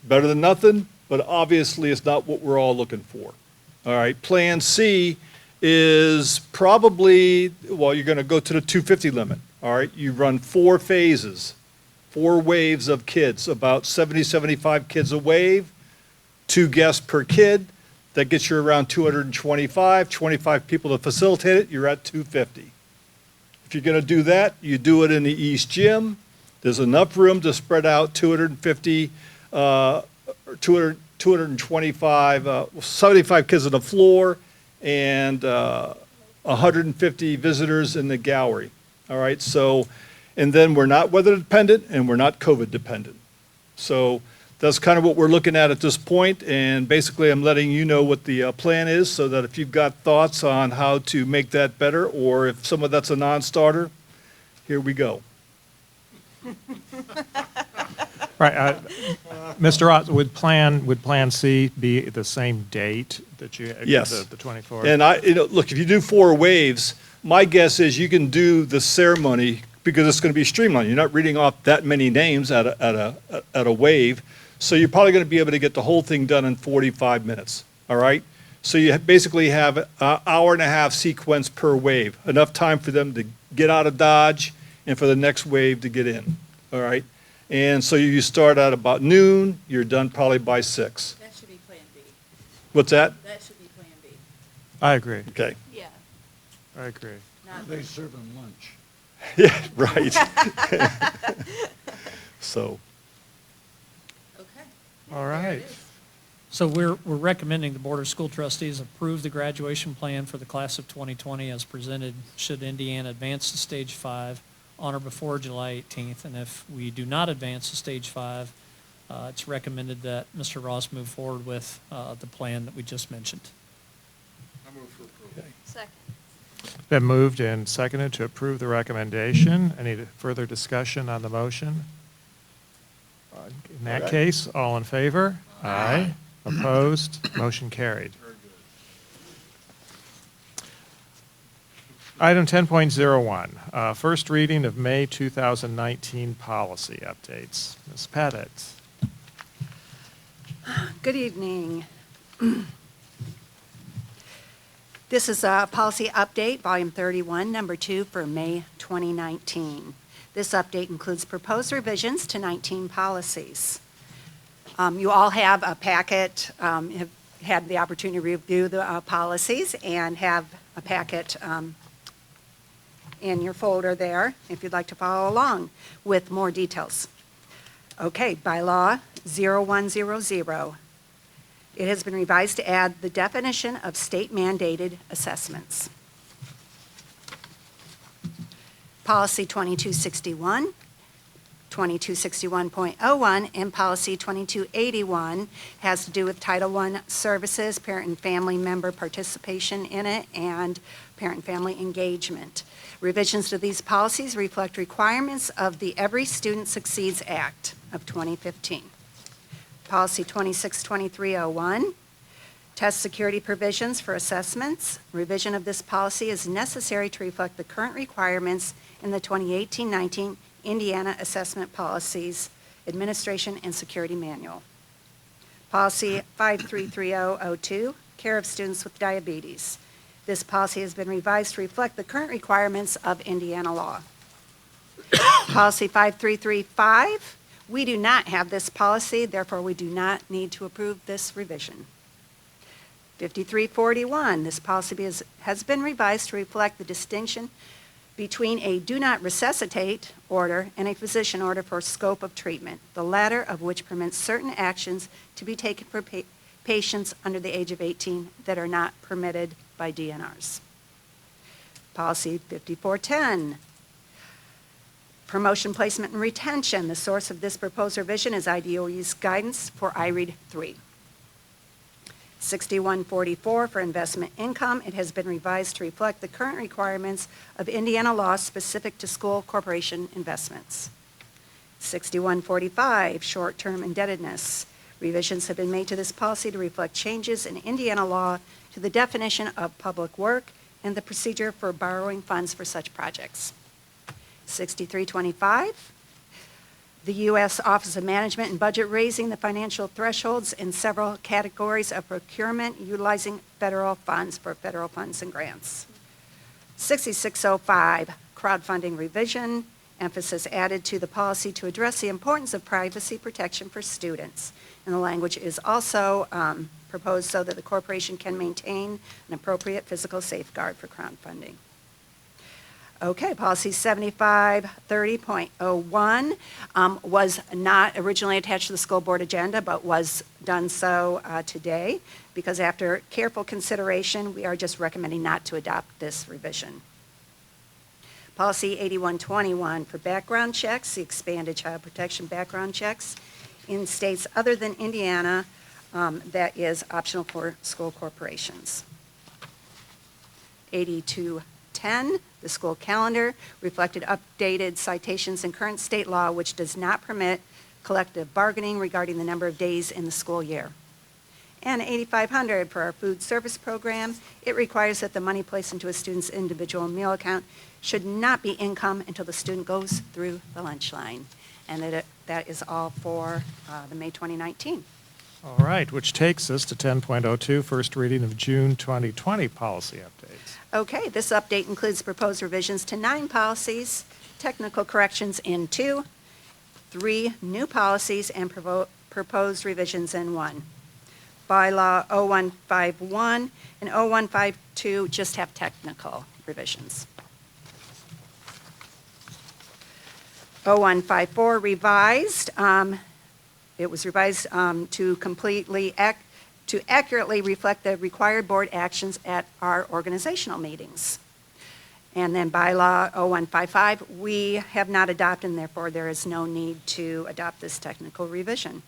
Better than nothing, but obviously it's not what we're all looking for. All right, Plan C is probably, well, you're going to go to the 250 limit. All right, you run 4 phases, 4 waves of kids, about 70, 75 kids a wave, 2 guests per kid. That gets you around 225, 25 people to facilitate it, you're at 250. If you're going to do that, you do it in the East Gym. There's enough room to spread out 250, 225, 75 kids on the floor, and 150 visitors in the gallery. All right, so, and then we're not weather dependent and we're not COVID dependent. So that's kind of what we're looking at this point, and basically I'm letting you know what the plan is so that if you've got thoughts on how to make that better, or if some of that's a non-starter, here we go. Right, Mr. Ross, would Plan C be the same date that you? Yes. The 24th? And look, if you do 4 waves, my guess is you can do the ceremony because it's going to be streamlined. You're not reading off that many names at a wave. So you're probably going to be able to get the whole thing done in 45 minutes, all right? So you basically have an hour and a half sequence per wave, enough time for them to get out of Dodge and for the next wave to get in, all right? And so you start at about noon, you're done probably by 6. That should be Plan B. What's that? That should be Plan B. I agree. Okay. Yeah. I agree. They serve them lunch. Yeah, right. So. Okay. All right. So we're recommending the Board of School Trustees approve the graduation plan for the class of 2020 as presented, should Indiana advance to stage 5 on or before July 18th. And if we do not advance to stage 5, it's recommended that Mr. Ross move forward with the plan that we just mentioned. I move for approval. Second. Been moved and seconded to approve the recommendation. Any further discussion on the motion? In that case, all in favor? Aye. Opposed? Motion carried. Item 10.01, first reading of May 2019 policy updates. Ms. Pettit. Good evening. This is a policy update, volume 31, number 2 for May 2019. This update includes proposed revisions to 19 policies. You all have a packet, have had the opportunity to review the policies and have a packet in your folder there if you'd like to follow along with more details. Okay, bylaw 0100. It has been revised to add the definition of state-mandated assessments. Policy 2261, 2261.01, and Policy 2281 has to do with Title I services, parent and family member participation in it, and parent and family engagement. Revisions to these policies reflect requirements of the Every Student Succeeds Act of 2015. Policy 262301, test security provisions for assessments. Revision of this policy is necessary to reflect the current requirements in the 2018-19 Indiana Assessment Policies, Administration and Security Manual. Policy 533002, care of students with diabetes. This policy has been revised to reflect the current requirements of Indiana law. Policy 5335, we do not have this policy, therefore we do not need to approve this revision. 5341, this policy has been revised to reflect the distinction between a do not resuscitate order and a physician order for scope of treatment, the latter of which permits certain actions to be taken for patients under the age of 18 that are not permitted by DNRs. Policy 5410, promotion, placement, and retention. The source of this proposed revision is IDOE's guidance for IREAD 3. 6144 for investment income. It has been revised to reflect the current requirements of Indiana law specific to school corporation investments. 6145, short-term indebtedness. Revisions have been made to this policy to reflect changes in Indiana law to the definition of public work and the procedure for borrowing funds for such projects. 6325, the U.S. Office of Management and Budget raising the financial thresholds in several categories of procurement utilizing federal funds for federal funds and grants. 6605, crowdfunding revision, emphasis added to the policy to address the importance of privacy protection for students. And the language is also proposed so that the corporation can maintain an appropriate physical safeguard for crowdfunding. Okay, policy 7530.01 was not originally attached to the school board agenda, but was done so today, because after careful consideration, we are just recommending not to adopt this revision. Policy 8121 for background checks, the expanded child protection background checks in states other than Indiana, that is optional for school corporations. 8210, the school calendar reflected updated citations in current state law, which does not permit collective bargaining regarding the number of days in the school year. And 8500 for our food service program, it requires that the money placed into a student's individual meal account should not be income until the student goes through the lunch line. And that is all for the May 2019. All right, which takes us to 10.02, first reading of June 2020 policy updates. Okay, this update includes proposed revisions to 9 policies, technical corrections in 2, 3 new policies, and proposed revisions in 1. Bylaw 0151 and 0152 just have technical revisions. 0154 revised. It was revised to accurately reflect the required board actions at our organizational meetings. And then bylaw 0155, we have not adopted, and therefore there is no need to adopt this technical revision.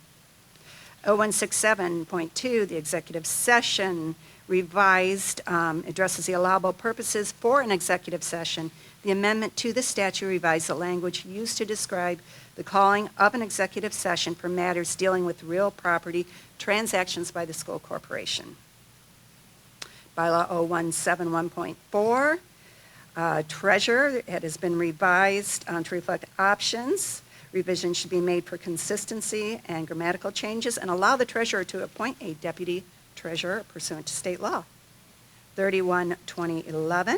0167.2, the executive session revised, addresses the allowable purposes for an executive session. The amendment to the statute revised the language used to describe the calling of an executive session for matters dealing with real property transactions by the school corporation. Bylaw 0171.4, Treasurer, it has been revised to reflect options. Revisions should be made for consistency and grammatical changes and allow the treasurer to appoint a deputy treasurer pursuant to state law. 31/2011,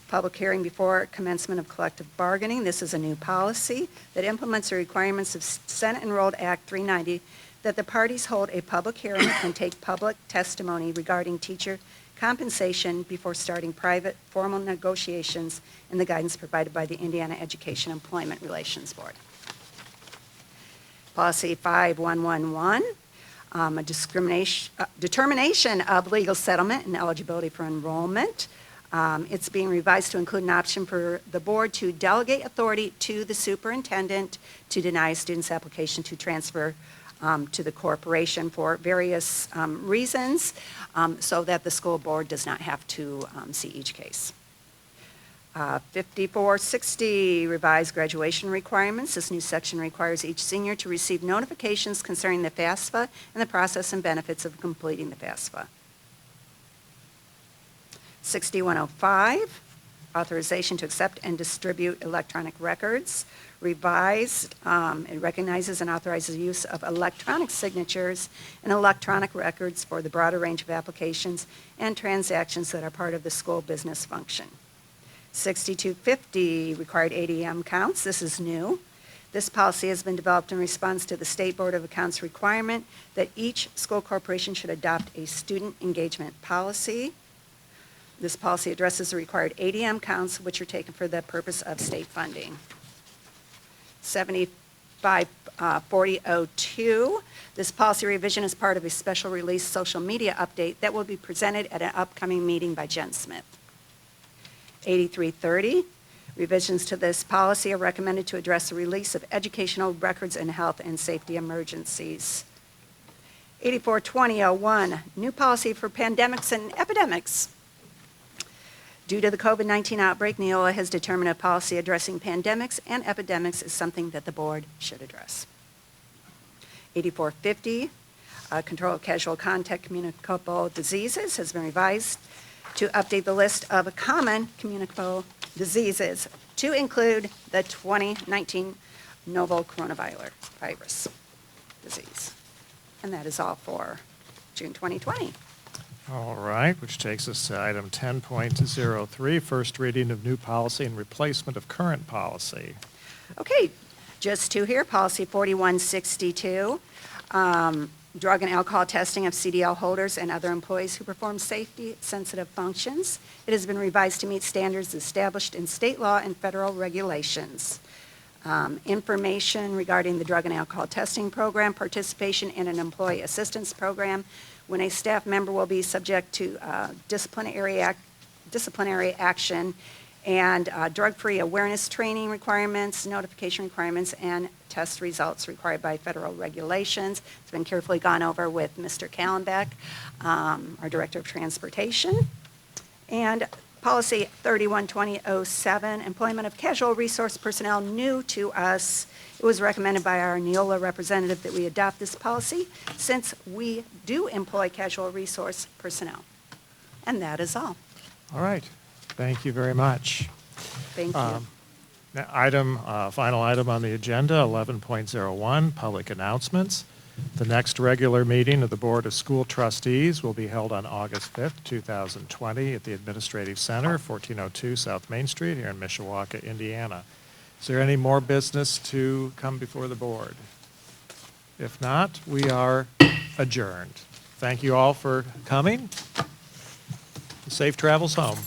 public hearing before commencement of collective bargaining. This is a new policy that implements the requirements of Senate Enrolled Act 390 that the parties hold a public hearing and take public testimony regarding teacher compensation before starting private formal negotiations in the guidance provided by the Indiana Education Employment Relations Board. Policy 5111, determination of legal settlement and eligibility for enrollment. It's being revised to include an option for the board to delegate authority to the superintendent to deny a student's application to transfer to the corporation for various reasons, so that the school board does not have to see each case. 5460, revised graduation requirements. This new section requires each senior to receive notifications concerning the FAFSA and the process and benefits of completing the FAFSA. 6105, authorization to accept and distribute electronic records. Revised, it recognizes and authorizes the use of electronic signatures and electronic records for the broader range of applications and transactions that are part of the school business function. 6250, required ADM counts. This is new. This policy has been developed in response to the State Board of Accounts requirement that each school corporation should adopt a student engagement policy. This policy addresses the required ADM counts, which are taken for the purpose of state funding. 754002, this policy revision is part of a special release social media update that will be presented at an upcoming meeting by Jen Smith. 8330, revisions to this policy are recommended to address the release of educational records in health and safety emergencies. 842001, new policy for pandemics and epidemics. Due to the COVID-19 outbreak, Neola has determined a policy addressing pandemics and epidemics is something that the board should address. 8450, control of casual contact communicable diseases has been revised to update the list of common communicable diseases to include the 2019 novel coronavirus disease. And that is all for June 2020. All right, which takes us to item 10.03, first reading of new policy and replacement of current policy. Okay, just two here. Policy 4162, drug and alcohol testing of CDL holders and other employees who perform safety-sensitive functions. It has been revised to meet standards established in state law and federal regulations. Information regarding the drug and alcohol testing program, participation in an employee assistance program, when a staff member will be subject to disciplinary action, and drug-free awareness training requirements, notification requirements, and test results required by federal regulations. It's been carefully gone over with Mr. Callenbeck, our Director of Transportation. And Policy 312007, employment of casual resource personnel, new to us. It was recommended by our Neola representative that we adopt this policy since we do employ casual resource personnel. And that is all. All right. Thank you very much. Thank you. Final item on the agenda, 11.01, public announcements. The next regular meeting of the Board of School Trustees will be held on August 5th, 2020 at the Administrative Center, 1402 South Main Street here in Mishawaka, Indiana. Is there any more business to come before the board? If not, we are adjourned. Thank you all for coming. Safe travels home.